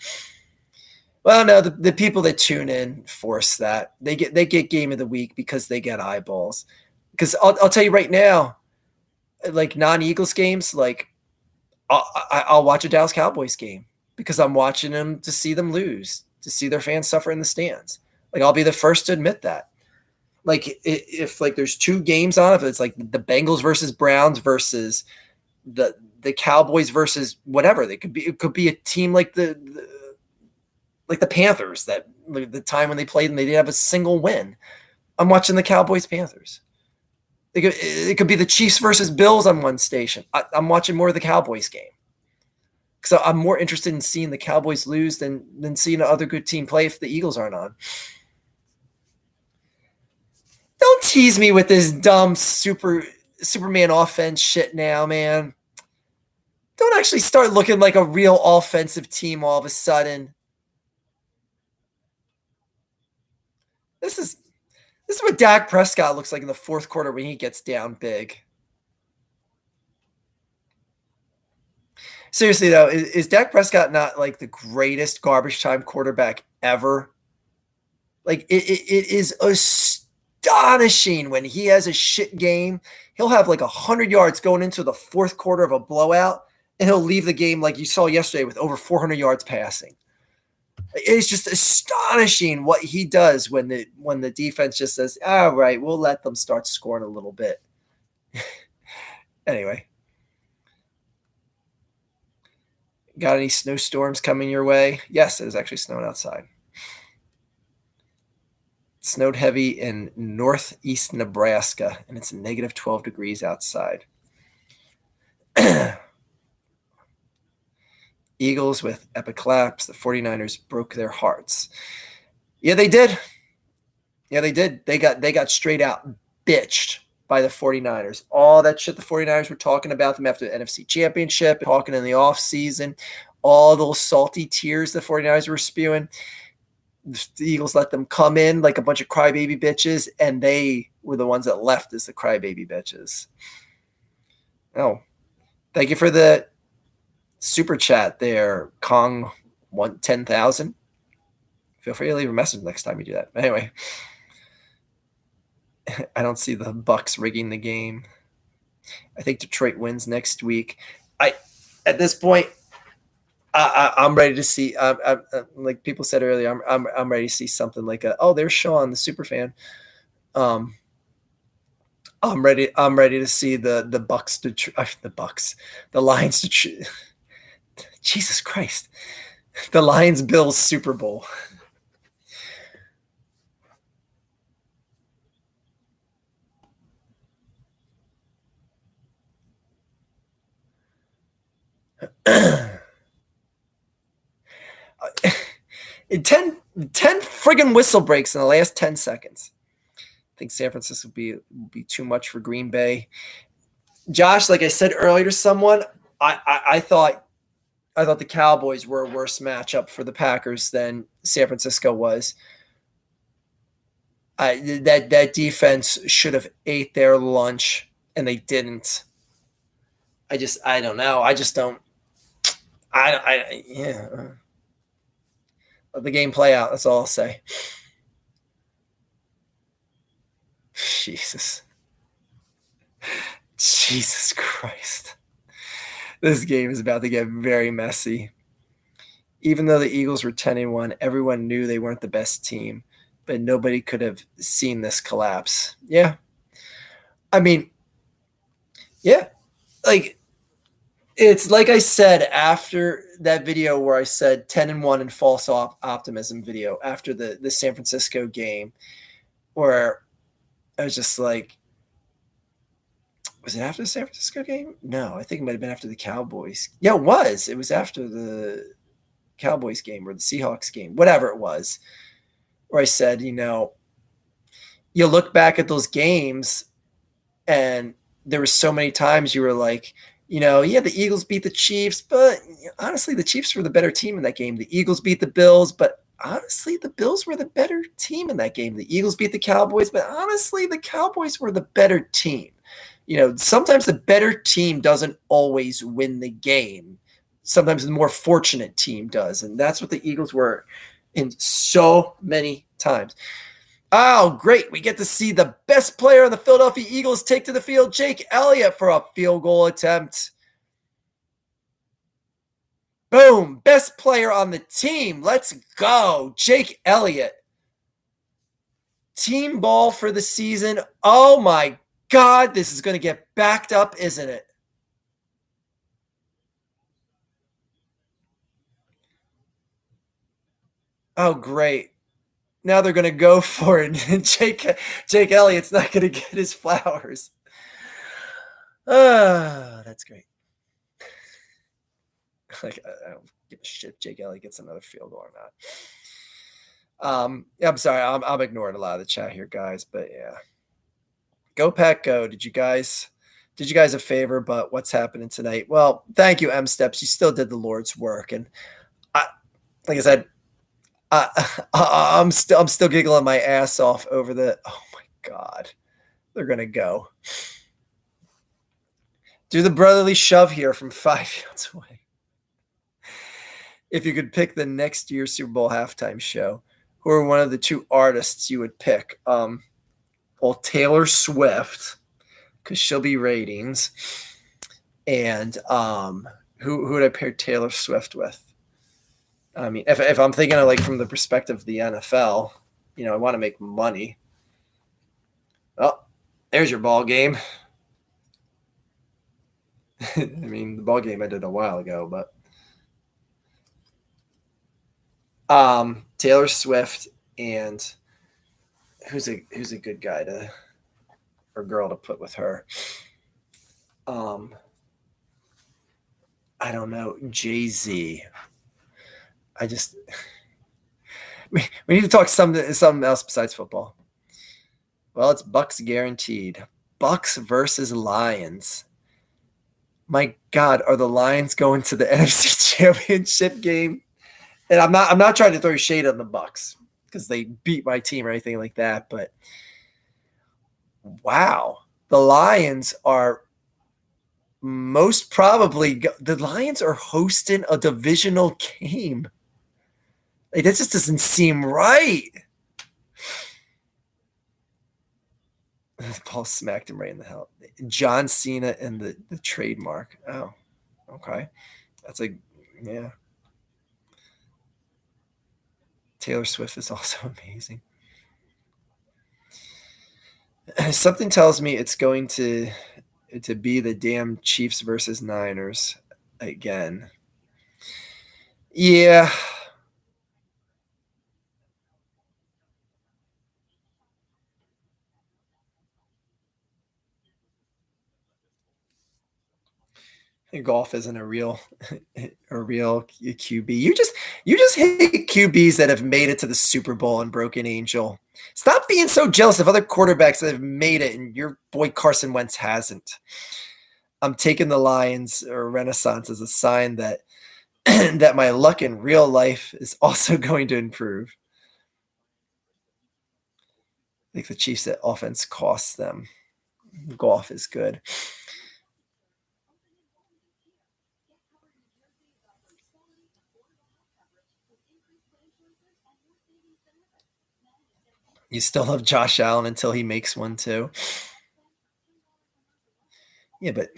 Well, no, the people that tune in force that. They get game of the week because they get eyeballs. Because I'll tell you right now, like non-Eagles games, like I'll watch a Dallas Cowboys game because I'm watching them to see them lose, to see their fans suffer in the stands. Like I'll be the first to admit that. Like if like there's 2 games on, if it's like the Bengals versus Browns versus the Cowboys versus whatever, it could be a team like the Panthers that the time when they played and they didn't have a single win. I'm watching the Cowboys Panthers. It could be the Chiefs versus Bills on one station. I'm watching more of the Cowboys game because I'm more interested in seeing the Cowboys lose than seeing another good team play if the Eagles aren't on. Don't tease me with this dumb Superman offense shit now, man. Don't actually start looking like a real offensive team all of a sudden. This is what Dak Prescott looks like in the fourth quarter when he gets down big. Seriously, though, is Dak Prescott not like the greatest garbage time quarterback ever? Like, it is astonishing when he has a shit game. He'll have like 100 yards going into the fourth quarter of a blowout, and he'll leave the game like you saw yesterday with over 400 yards passing. It's just astonishing what he does when the defense just says, all right, we'll let them start scoring a little bit. Anyway. Got any snowstorms coming your way? Yes, it is actually snowing outside. It snowed heavy in northeast Nebraska, and it's negative 12 degrees outside. Eagles with epic collapse. The 49ers broke their hearts. Yeah, they did. They got straight out bitched by the 49ers. All that shit the 49ers were talking about them after the NFC Championship, talking in the offseason, all those salty tears the 49ers were spewing. The Eagles let them come in like a bunch of crybaby bitches, and they were the ones that left as the crybaby bitches. Oh, thank you for the super chat there, Kong 10,000. Feel free to leave a message next time you do that. Anyway, I don't see the Bucs rigging the game. I think Detroit wins next week. At this point, I'm ready to see. Like people said earlier, I'm ready to see something like there's Sean, the super fan. I'm ready to see the Bucs the Lions Jesus Christ, the Lions Bills Super Bowl. In 10 friggin' whistle breaks in the last 10 seconds. I think San Francisco will be too much for Green Bay. Josh, like I said earlier to someone, I thought the Cowboys were a worse matchup for the Packers than San Francisco was. That defense should have ate their lunch, and they didn't. I don't know. I just don't. Yeah. Let the game play out. That's all I'll say. Jesus Christ. This game is about to get very messy. Even though the Eagles were 10-1, everyone knew they weren't the best team, but nobody could have seen this collapse. Yeah. I mean, yeah. Like, it's like I said after that video where I said 10-1 and false optimism video after the San Francisco game, where I was just like, was it after the San Francisco game? No, I think it might have been after the Cowboys. Yeah, it was. It was after the Cowboys game or the Seahawks game, whatever it was, where I said, you look back at those games and there were so many times you were like, the Eagles beat the Chiefs, but honestly, the Chiefs were the better team in that game. The Eagles beat the Bills, but honestly, the Bills were the better team in that game. The Eagles beat the Cowboys, but honestly, the Cowboys were the better team. Sometimes the better team doesn't always win the game. Sometimes the more fortunate team does, and that's what the Eagles were in so many times. Oh, great. We get to see the best player on the Philadelphia Eagles take to the field, Jake Elliott, for a field goal attempt. Boom. Best player on the team. Let's go. Jake Elliott. Team ball for the season. Oh, my God. This is going to get backed up, isn't it? Oh, great. Now they're going to go for it. Jake Elliott's not going to get his flowers. That's great. Like, I don't give a shit if Jake Elliott gets another field goal or not. I'm sorry. I'm ignoring a lot of the chat here, guys. But yeah, go Pack, go. Did you guys a favor? But what's happening tonight? Well, thank you, M Steps. You still did the Lord's work, and like I said, I'm still giggling my ass off over the. Oh my God, they're gonna go. Do the brotherly shove here from 5 yards away. If you could pick the next year's Super Bowl halftime show, who are one of the two artists you would pick? Well, Taylor Swift, because she'll be ratings, and Who would I pair Taylor Swift with? I mean, if I'm thinking of like from the perspective of the NFL, I want to make money. Oh, there's your ball game. I mean, the ball game ended a while ago, but Taylor Swift and who's a good guy or girl to put with her? I don't know, Jay-Z. We need to talk something else besides football. Well, it's Bucks guaranteed. Bucks versus Lions. My God, are the Lions going to the NFC Championship game? And I'm not trying to throw shade on the Bucks because they beat my team or anything like that, but wow, the Lions are most probably the Lions are hosting a divisional game. Like, that just doesn't seem right. Paul smacked him right in the hell. John Cena and the trademark. Oh, okay. That's yeah. Taylor Swift is also amazing. Something tells me it's going to be the damn Chiefs versus Niners again. Yeah. Golf isn't a real QB. You just hate QBs that have made it to the Super Bowl and broken angel. Stop being so jealous of other quarterbacks that have made it and your boy Carson Wentz hasn't. I'm taking the Lions or Renaissance as a sign that that my luck in real life is also going to improve. I think the Chiefs' that offense costs them. Golf is good. You still love Josh Allen until he makes one too. Yeah, but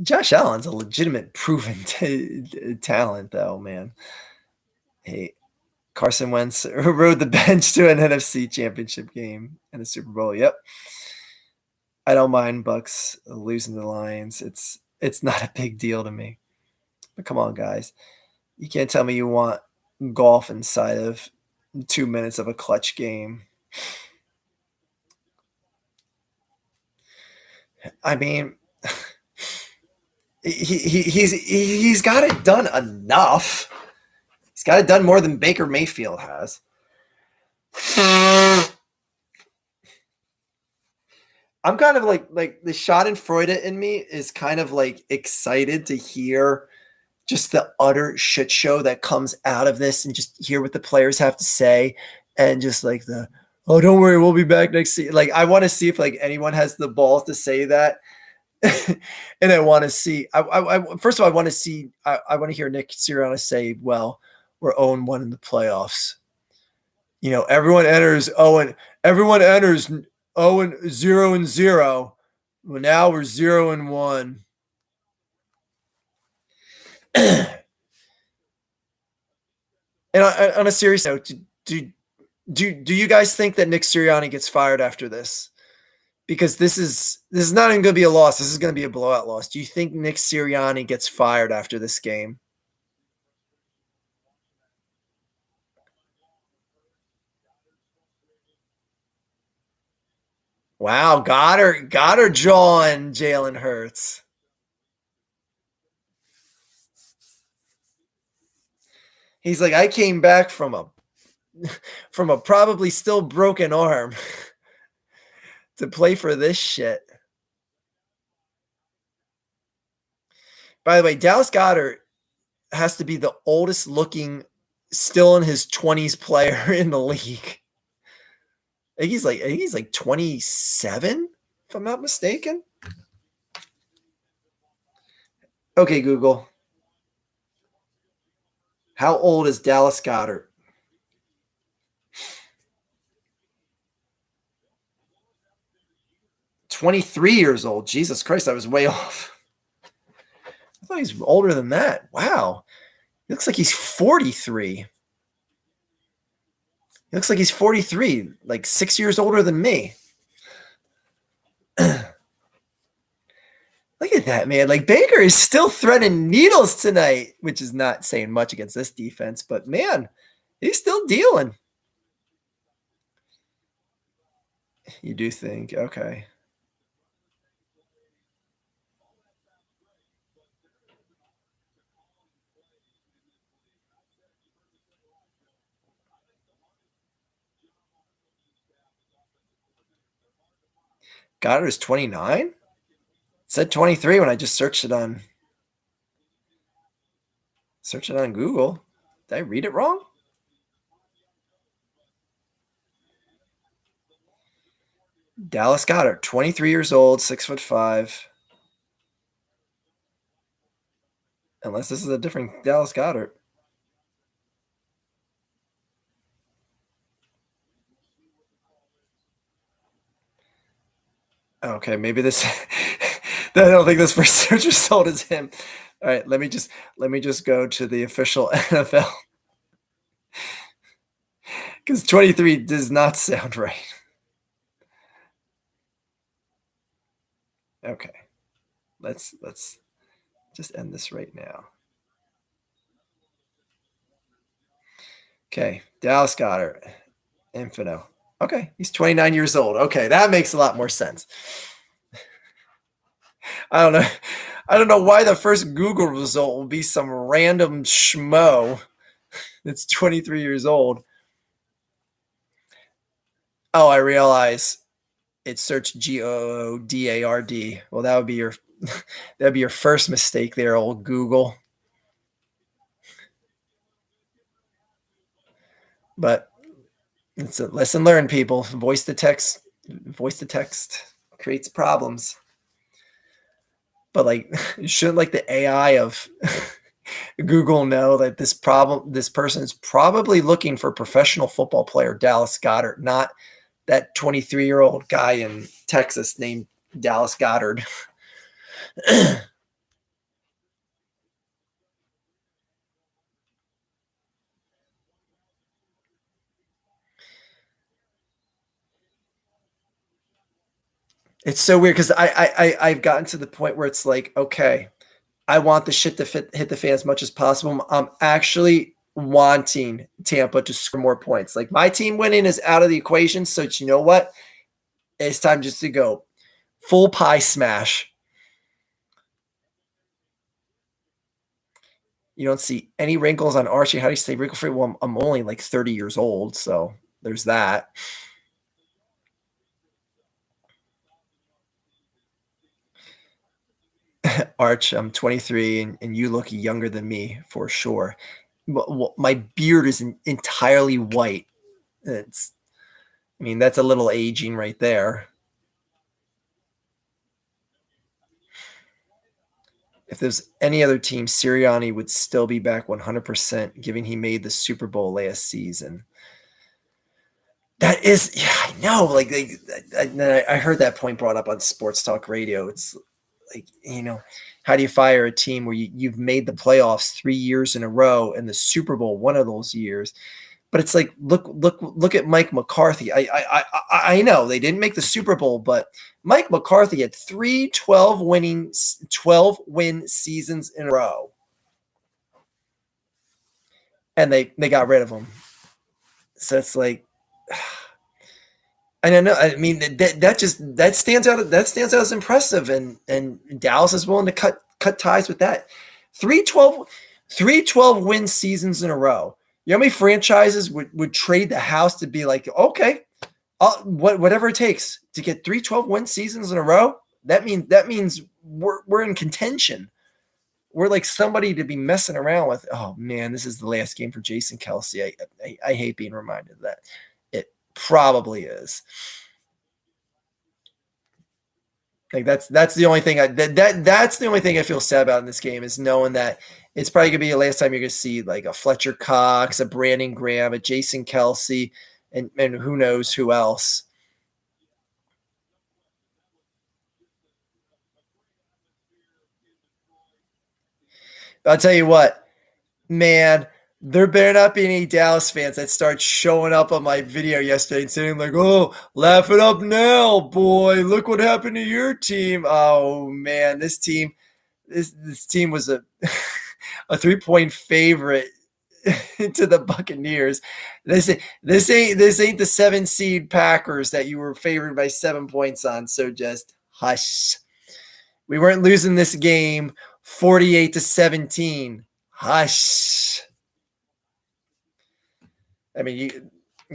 Josh Allen's a legitimate proven talent, though, man. Hey, Carson Wentz rode the bench to an NFC Championship game and a Super Bowl. Yep. I don't mind Bucks losing to the Lions. It's not a big deal to me. But come on, guys. You can't tell me you want golf inside of 2 minutes of a clutch game. I mean, he's got it done enough. He's got it done more than Baker Mayfield has. I'm kind of like the Schadenfreude in me is kind of like excited to hear just the utter shit show that comes out of this and just hear what the players have to say and just like oh, don't worry, we'll be back next season. Like, I want to see if like anyone has the balls to say that. And I want to see, first of all, I want to see, I want to hear Nick Sirianni say, well, we're 0-1 in the playoffs. Everyone enters 0-0 and 0. Well, now we're 0-1. And on a serious note, do you guys think that Nick Sirianni gets fired after this? Because this is not even going to be a loss. This is going to be a blowout loss. Do you think Nick Sirianni gets fired after this game? Wow, Goddard drawing Jalen Hurts. He's like, I came back from a probably still broken arm to play for this shit. By the way, Dallas Goedert has to be the oldest looking, still in his 20s player in the league. I think he's like 27, if I'm not mistaken. Okay, Google. How old is Dallas Goedert? 23 years old. Jesus Christ, I was way off. thought he was older than that. Wow. He looks like he's 43. He looks like he's 43, like 6 years older than me. Look at that, man. Like, Baker is still threading needles tonight, which is not saying much against this defense, but man, he's still dealing. You do think, okay. Goddard is 29? It said 23 when I just searched it on Google. Did I read it wrong? Dallas Goedert, 23 years old, 6'5". Unless this is a different Dallas Goedert. Okay, maybe this. I don't think this first search result is him. All right, let me just go to the official NFL because 23 does not sound right. Okay, let's just end this right now. Okay, Dallas Goedert, Infino. Okay, he's 29 years old. Okay, that makes a lot more sense. I don't know why the first Google result will be some random schmo that's 23 years old. Oh, I realize it searched Goodard. Well, that'd be your first mistake there, old Google. But it's a lesson learned, people. Voice to text creates problems. But like, shouldn't like the AI of Google know that this person is probably looking for professional football player Dallas Goedert, not that 23-year-old guy in Texas named Dallas Goedert. It's so weird because I've gotten to the point where it's like, okay, I want the shit to hit the fan as much as possible. I'm actually wanting Tampa to score more points. Like, my team winning is out of the equation. So you know what? It's time just to go full pie smash. You don't see any wrinkles on Archie. How do you stay wrinkle free? Well, I'm only like 30 years old, so there's that. Arch, I'm 23, and you look younger than me for sure. But my beard is entirely white. That's a little aging right there. If there's any other team, Sirianni would still be back 100%, given he made the Super Bowl last season. That is, yeah, I know. Like, I heard that point brought up on Sports Talk Radio. It's like, how do you fire a team where you've made the playoffs 3 years in a row and the Super Bowl one of those years? But it's like, look at Mike McCarthy. I know they didn't make the Super Bowl, but Mike McCarthy had 12 win seasons in a row, and they got rid of him. So it's like, and I know, that stands out. That stands out as impressive, and Dallas is willing to cut ties with that. 12 win seasons in a row. You know how many franchises would trade the house to be like, okay, whatever it takes to get 12 win seasons in a row? That means we're in contention. We're like somebody to be messing around with. Oh man, this is the last game for Jason Kelce. I hate being reminded of that. It probably is. Like, that's the only thing that's the only thing I feel sad about in this game, is knowing that it's probably gonna be the last time you're gonna see like a Fletcher Cox, a Brandon Graham, a Jason Kelce, and who knows who else. I'll tell you what, man, there better not be any Dallas fans that start showing up on my video yesterday and saying like, "Oh, laugh it up now, boy. Look what happened to your team." Oh man, this team was a a 3-point favorite to the Buccaneers. This ain't the 7 seed Packers that you were favored by 7 points on. So just hush. We weren't losing this game 48-17. Hush. I mean, you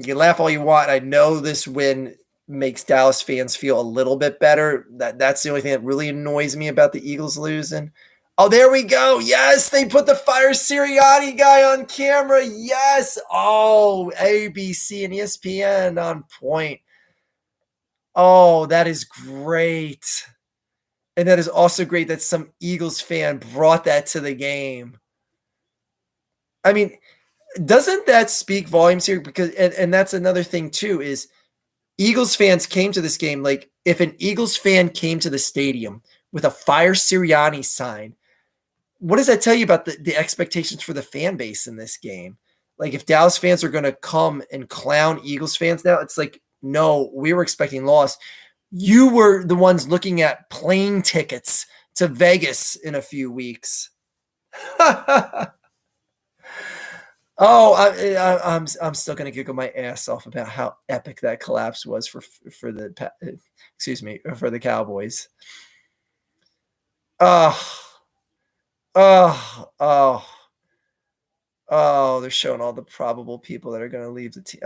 can laugh all you want. I know this win makes Dallas fans feel a little bit better. That's the only thing that really annoys me about the Eagles losing. Oh, there we go. Yes, they put the Fire Sirianni guy on camera. Yes. Oh, ABC and ESPN on point. Oh, that is great. And that is also great that some Eagles fan brought that to the game. I mean, doesn't that speak volumes here? Because and that's another thing too, is Eagles fans came to this game. Like, if an Eagles fan came to the stadium with a Fire Sirianni sign, what does that tell you about the expectations for the fan base in this game? Like, if Dallas fans are going to come and clown Eagles fans now, it's like, no, we were expecting loss. You were the ones looking at plane tickets to Vegas in a few weeks. Oh, I'm still gonna giggle my ass off about how epic that collapse was for the Cowboys. Oh, they're showing all the probable people that are gonna leave the team.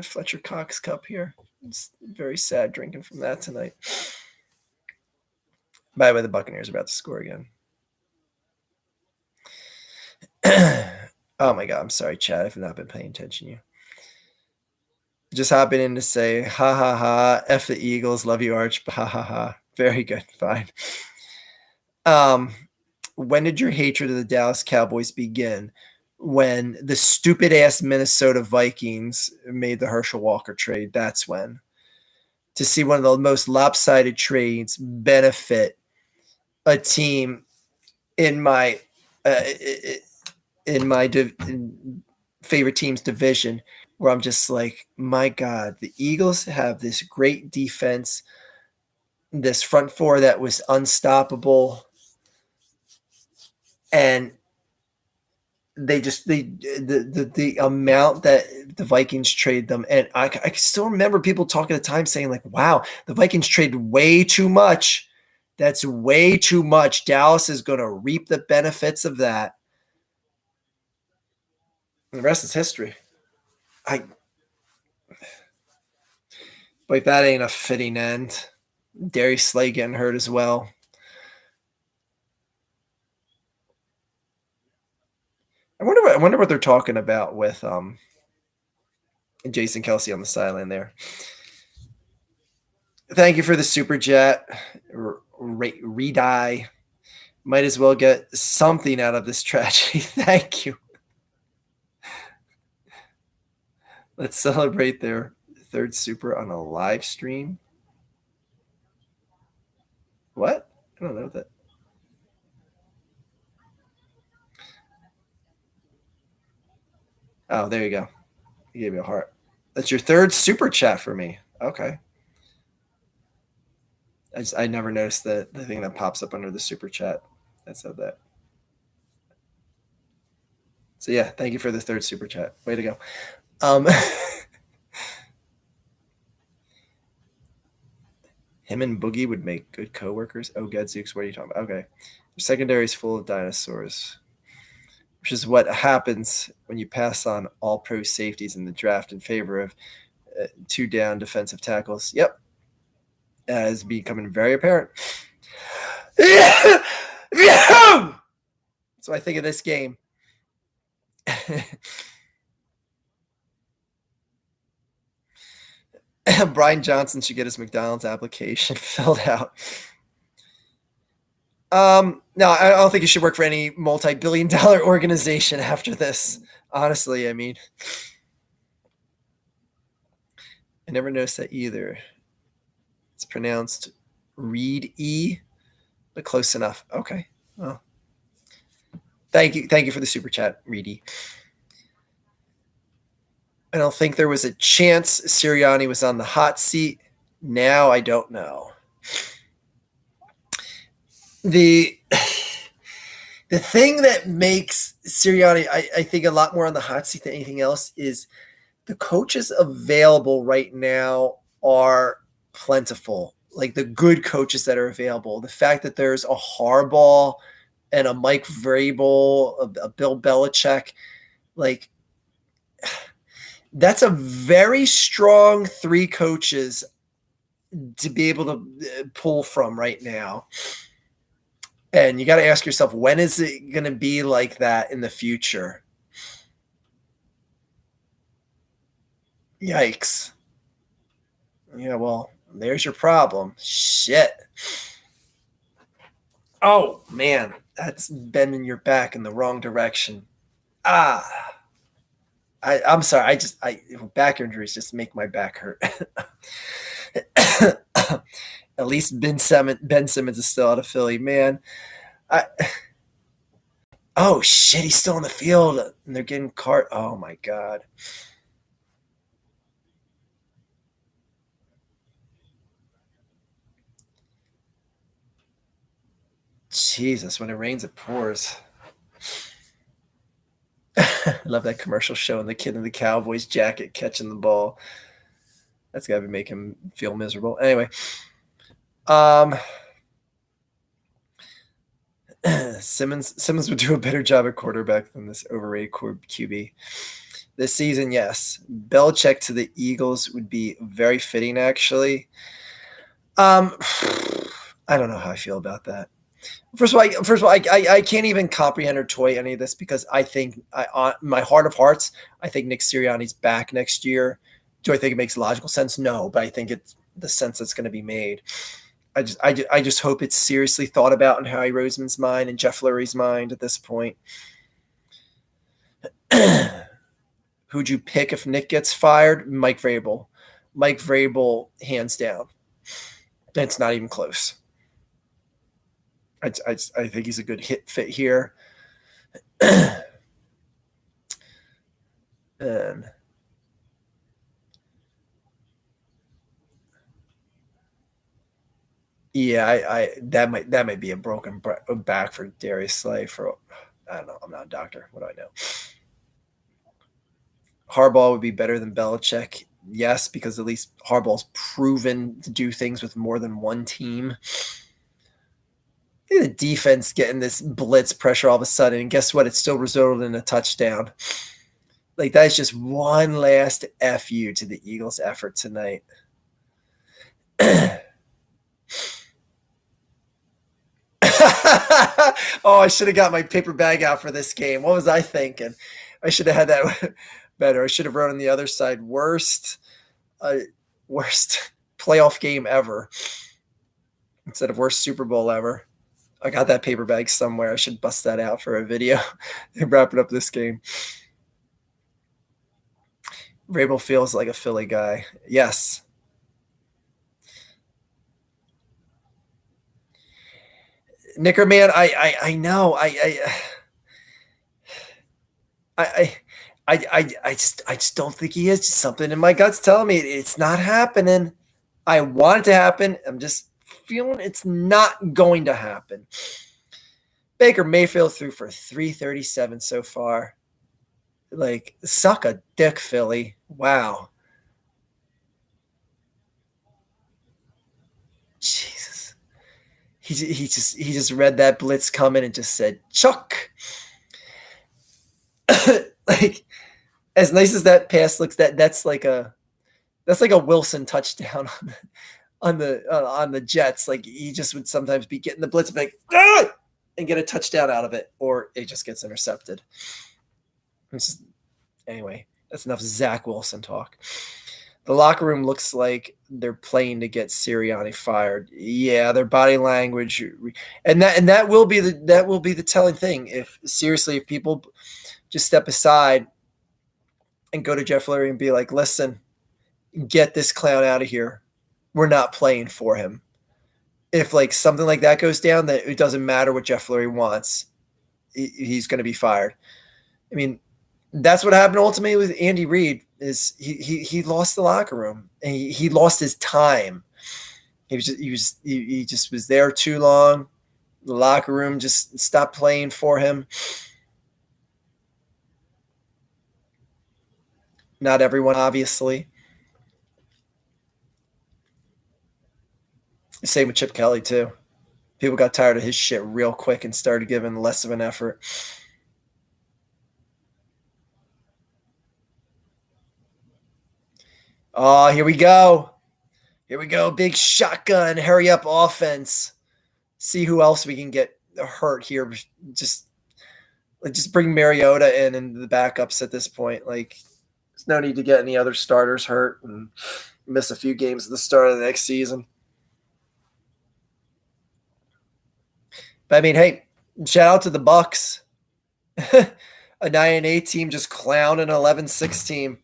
Fletcher Cox Cup here. It's very sad drinking from that tonight. By the way, the Buccaneers are about to score again. Oh my God, I'm sorry, Chad. I've not been paying attention to you. Just hopping in to say, ha ha ha, F the Eagles, love you, Arch, ha ha ha. Very good, fine. When did your hatred of the Dallas Cowboys begin? When the stupid ass Minnesota Vikings made the Herschel Walker trade. That's when. To see one of the most lopsided trades benefit a team in my favorite team's division, where I'm just like, my God, the Eagles have this great defense, this front four that was unstoppable, and the amount that the Vikings trade them, and I still remember people talking at the time saying like, wow, the Vikings traded way too much. That's way too much. Dallas is going to reap the benefits of that. And the rest is history. Like, that ain't a fitting end. Darius Slay getting hurt as well. I wonder what they're talking about with Jason Kelce on the sideline there. Thank you for the super chat. Redie. Might as well get something out of this tragedy. Thank you. Let's celebrate their third super on a live stream. What? I don't know that. Oh, there you go. You gave me a heart. That's your third super chat for me. Okay. I never noticed the thing that pops up under the super chat that said that. So yeah, thank you for the third super chat. Way to go. Him and Boogie would make good coworkers. Oh, Gadzooks, what are you talking about? Okay. Your secondary is full of dinosaurs, which is what happens when you pass on all pro safeties in the draft in favor of 2 down defensive tackles. Yep. Is becoming very apparent. So I think of this game. Brian Johnson should get his McDonald's application filled out. No, I don't think he should work for any multi-billion-dollar organization after this. Honestly, I mean, I never noticed that either. It's pronounced Reed E, but close enough. Okay. Well, thank you for the super chat, Reed E. I don't think there was a chance Sirianni was on the hot seat. Now I don't know. The thing that makes Sirianni, I think, a lot more on the hot seat than anything else is the coaches available right now are plentiful. Like the good coaches that are available. The fact that there's a Harbaugh and a Mike Vrabel, a Bill Belichick, like that's a very strong 3 coaches to be able to pull from right now. And you got to ask yourself, when is it going to be like that in the future? Yikes. Yeah, well, there's your problem. Shit. Oh, man, that's bending your back in the wrong direction. I'm sorry. Back injuries just make my back hurt. At least Ben Simmons is still out of Philly, man. Oh shit, he's still in the field, and they're getting cart. Oh my god. Jesus, when it rains, it pours. I love that commercial showing the kid in the Cowboys jacket catching the ball. That's got to make him feel miserable. Anyway, Simmons would do a better job at quarterback than this overrated QB. This season, yes. Belichick to the Eagles would be very fitting, actually. I don't know how I feel about that. First of all, I can't even comprehend or toy any of this because I think, my heart of hearts, I think Nick Sirianni's back next year. Do I think it makes logical sense? No, but I think it's the sense that's going to be made. I just hope it's seriously thought about in Howie Roseman's mind and Jeff Lurie's mind at this point. Who'd you pick if Nick gets fired? Mike Vrabel. Mike Vrabel, hands down. It's not even close. I think he's a good fit here. And yeah, that might be a broken back for Darius Slay. I don't know. I'm not a doctor. What do I know? Harbaugh would be better than Belichick. Yes, because at least Harbaugh's proven to do things with more than one team. The defense getting this blitz pressure all of a sudden, and guess what? It still resulted in a touchdown. Like, that is just one last FU to the Eagles' effort tonight. Oh, I should have got my paper bag out for this game. What was I thinking? I should have had that better. I should have wrote on the other side, worst playoff game ever instead of worst Super Bowl ever. I got that paper bag somewhere. I should bust that out for a video and wrap it up this game. Vrabel feels like a Philly guy. Yes. Nicker man, I know. I just don't think he is. Just something in my gut's telling me it's not happening. I want it to happen. I'm just feeling it's not going to happen. Baker Mayfield threw for 337 so far. Like, suck a dick, Philly. Wow. Jesus. He just read that blitz coming and just said, Chuck. Like, as nice as that pass looks, that's like a Wilson touchdown on the Jets. Like, he just would sometimes be getting the blitz and be like, ah! And get a touchdown out of it, or it just gets intercepted. Anyway, that's enough Zach Wilson talk. The locker room looks like they're playing to get Sirianni fired. Yeah, their body language, and that will be the telling thing. If people just step aside and go to Jeff Lurie and be like, "Listen, get this clown out of here. We're not playing for him." if like something like that goes down, that it doesn't matter what Jeff Lurie wants, he's going to be fired. I mean, that's what happened ultimately with Andy Reid. Is he lost the locker room, and he lost his time. He just was there too long. The locker room just stopped playing for him. Not everyone, obviously. Same with Chip Kelly, too. People got tired of his shit real quick and started giving less of an effort. Oh, here we go. Here we go. Big shotgun. Hurry up offense. See who else we can get hurt here. Just bring Mariota in and the backups at this point. Like, there's no need to get any other starters hurt and miss a few games at the start of the next season. But I mean, hey, shout out to the Bucs. A 9-8 team just clowned an 11-6 team.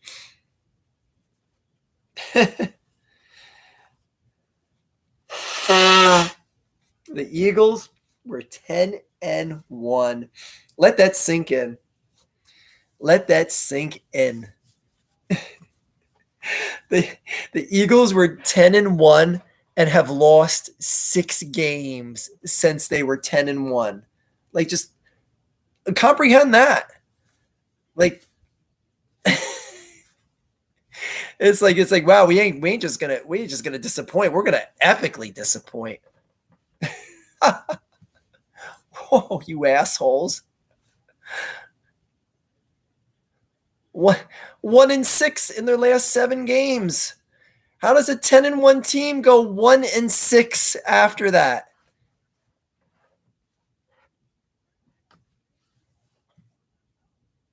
The Eagles were 10-1. Let that sink in. Let that sink in. The Eagles were 10-1 and have lost 6 games since they were 10-1. Like, just comprehend that. Like, it's like wow, we ain't just gonna disappoint. We're gonna epically disappoint. Whoa, you assholes. 1-6 in their last 7 games. How does a 10-1 team go 1-6 after that?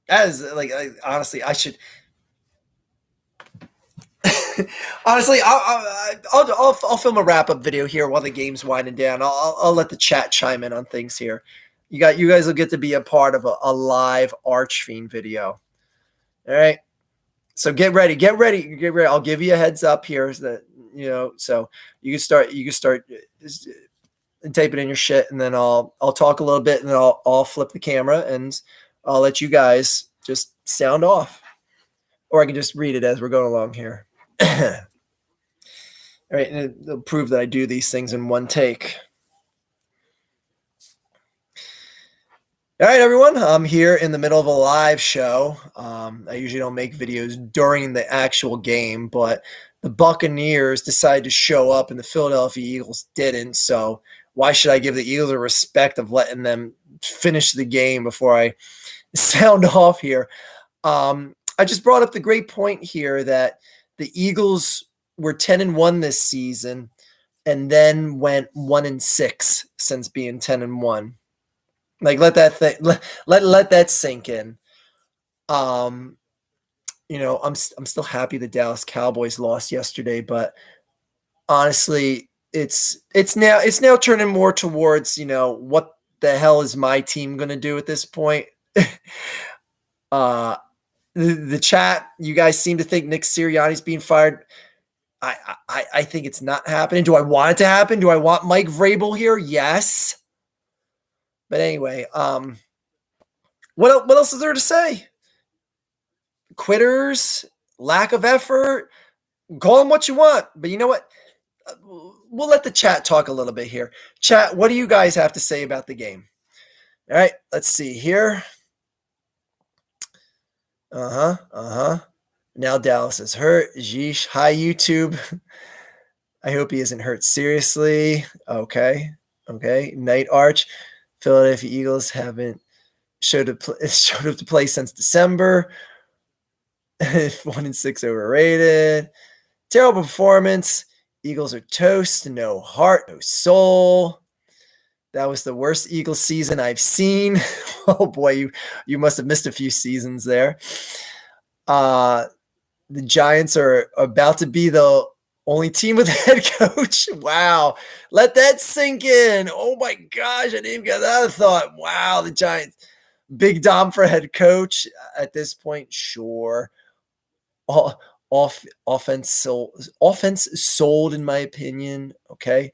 That is like honestly, I should. Honestly, I'll film a wrap up video here while the game's winding down. I'll let the chat chime in on things here. You guys will get to be a part of a live Archfiend video. All right. So get ready. I'll give you a heads up here so that, so you can start taping in your shit, and then I'll talk a little bit, and then I'll flip the camera and I'll let you guys just sound off, or I can just read it as we're going along here. All right, and it'll prove that I do these things in one take. All right, everyone. I'm here in the middle of a live show. I usually don't make videos during the actual game, but the Buccaneers decided to show up and the Philadelphia Eagles didn't. So why should I give the Eagles the respect of letting them finish the game before I sound off here? I just brought up the great point here that the Eagles were 10-1 this season and then went 1-6 since being 10-1. Like, let that sink in. I'm still happy the Dallas Cowboys lost yesterday, but honestly, it's now turning more towards, what the hell is my team going to do at this point? The chat, you guys seem to think Nick Sirianni's being fired. I think it's not happening. Do I want it to happen? Do I want Mike Vrabel here? Yes. But anyway, what else is there to say? Quitters, lack of effort, call them what you want. But you know what? We'll let the chat talk a little bit here. Chat, what do you guys have to say about the game? All right, let's see here. Now Dallas is hurt. Jeesh. Hi, YouTube. I hope he isn't hurt seriously. Okay. Night Arch. Philadelphia Eagles haven't showed up to play since December. 1-6 overrated. Terrible performance. Eagles are toast. No heart, no soul. That was the worst Eagles season I've seen. Oh boy, you must have missed a few seasons there. The Giants are about to be the only team with a head coach. Wow. Let that sink in. Oh my gosh. I didn't even get that thought. Wow. The Giants. Big Dom for head coach at this point. Sure. Offense sold in my opinion. Okay.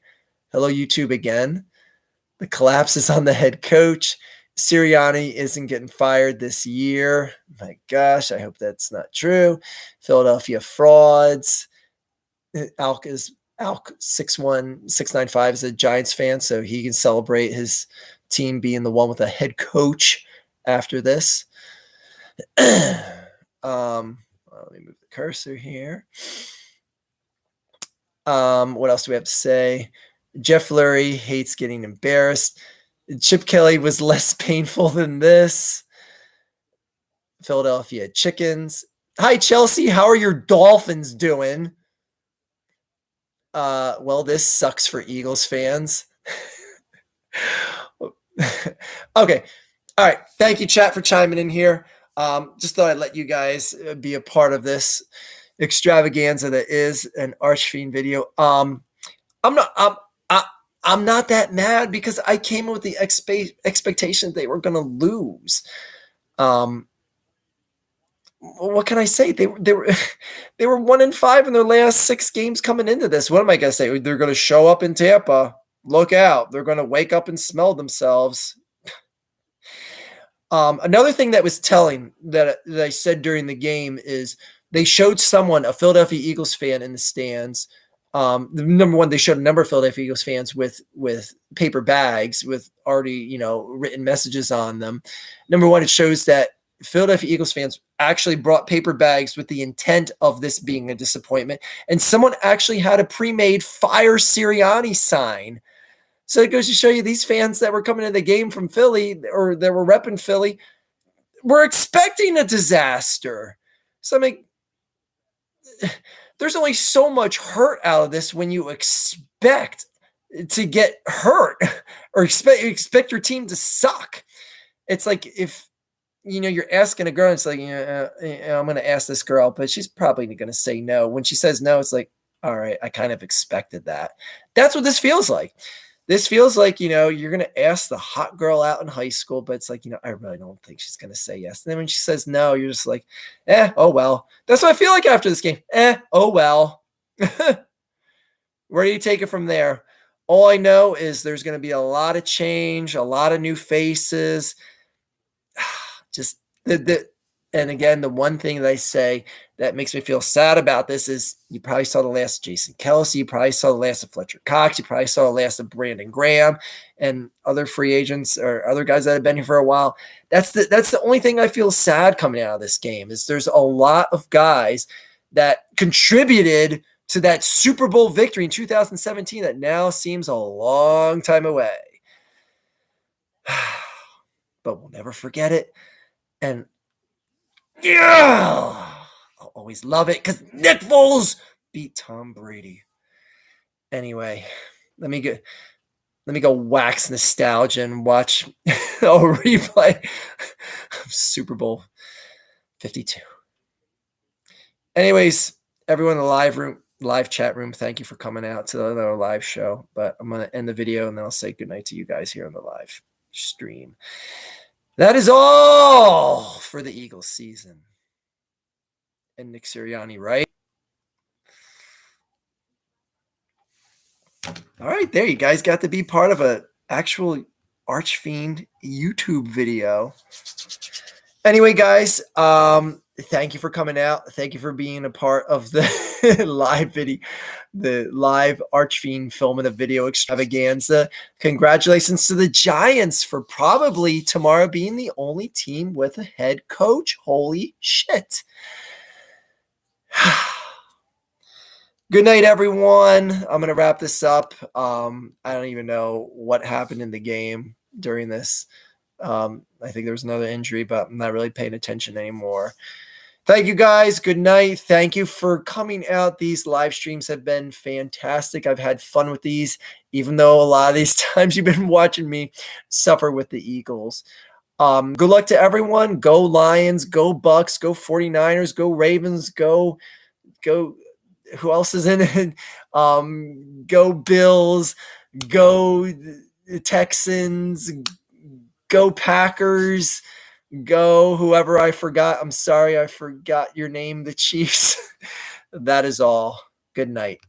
Hello, YouTube again. The collapse is on the head coach. Sirianni isn't getting fired this year. My gosh, I hope that's not true. Philadelphia frauds. Alk 61695 is a Giants fan, so he can celebrate his team being the one with a head coach after this. Let me move the cursor here. What else do we have to say? Jeff Lurie hates getting embarrassed. Chip Kelly was less painful than this. Philadelphia Chickens. Hi, Chelsea. How are your Dolphins doing? Well, this sucks for Eagles fans. Okay. All right. Thank you, chat, for chiming in here. Just thought I'd let you guys be a part of this extravaganza that is an Archfiend video. I'm not that mad because I came in with the expectation they were going to lose. What can I say? They were 1-5 in their last 6 games coming into this. What am I going to say? They're going to show up in Tampa. Look out. They're going to wake up and smell themselves. Another thing that was telling that I said during the game is they showed someone, a Philadelphia Eagles fan, in the stands. Number one, they showed a number of Philadelphia Eagles fans with paper bags with already, written messages on them. Number one, it shows that Philadelphia Eagles fans actually brought paper bags with the intent of this being a disappointment. And someone actually had a pre-made Fire Sirianni sign. So it goes to show you these fans that were coming to the game from Philly or that were repping Philly were expecting a disaster. So I mean, there's only so much hurt out of this when you expect to get hurt or expect your team to suck. It's like if, you're asking a girl, it's like, I'm going to ask this girl, but she's probably going to say no. When she says no, it's like, all right, I kind of expected that. That's what this feels like. This feels like, you're going to ask the hot girl out in high school, but it's like, I really don't think she's going to say yes. And then when she says no, you're just like, oh, well. That's what I feel like after this game. Oh, well. Where do you take it from there? All I know is there's going to be a lot of change, a lot of new faces. Just and again, the one thing that I say that makes me feel sad about this is you probably saw the last of Jason Kelce, you probably saw the last of Fletcher Cox, you probably saw the last of Brandon Graham and other free agents or other guys that have been here for a while. That's the only thing I feel sad coming out of this game is there's a lot of guys that contributed to that Super Bowl victory in 2017 that now seems a long time away. But we'll never forget it. And yeah, I'll always love it because Nick Foles beat Tom Brady. Anyway, let me go wax nostalgia and watch a replay of Super Bowl 52. Anyways, everyone in the live chat room, thank you for coming out to the live show. But I'm going to end the video and then I'll say goodnight to you guys here on the live stream. That is all for the Eagles season. And Nick Sirianni, right? All right, there you guys got to be part of an actual Archfiend YouTube video. Anyway, guys, thank you for coming out. Thank you for being a part of the live video, the live Archfiend filming a video extravaganza. Congratulations to the Giants for probably tomorrow being the only team with a head coach. Holy shit. Good night, everyone. I'm going to wrap this up. I don't even know what happened in the game during this. I think there was another injury, but I'm not really paying attention anymore. Thank you, guys. Good night. Thank you for coming out. These live streams have been fantastic. I've had fun with these, even though a lot of these times you've been watching me suffer with the Eagles. Good luck to everyone. Go Lions, go Bucks, go 49ers, go Ravens, go. Who else is in it? Go Bills, go Texans, go Packers, go whoever I forgot. I'm sorry, I forgot your name, the Chiefs. That is all. Good night.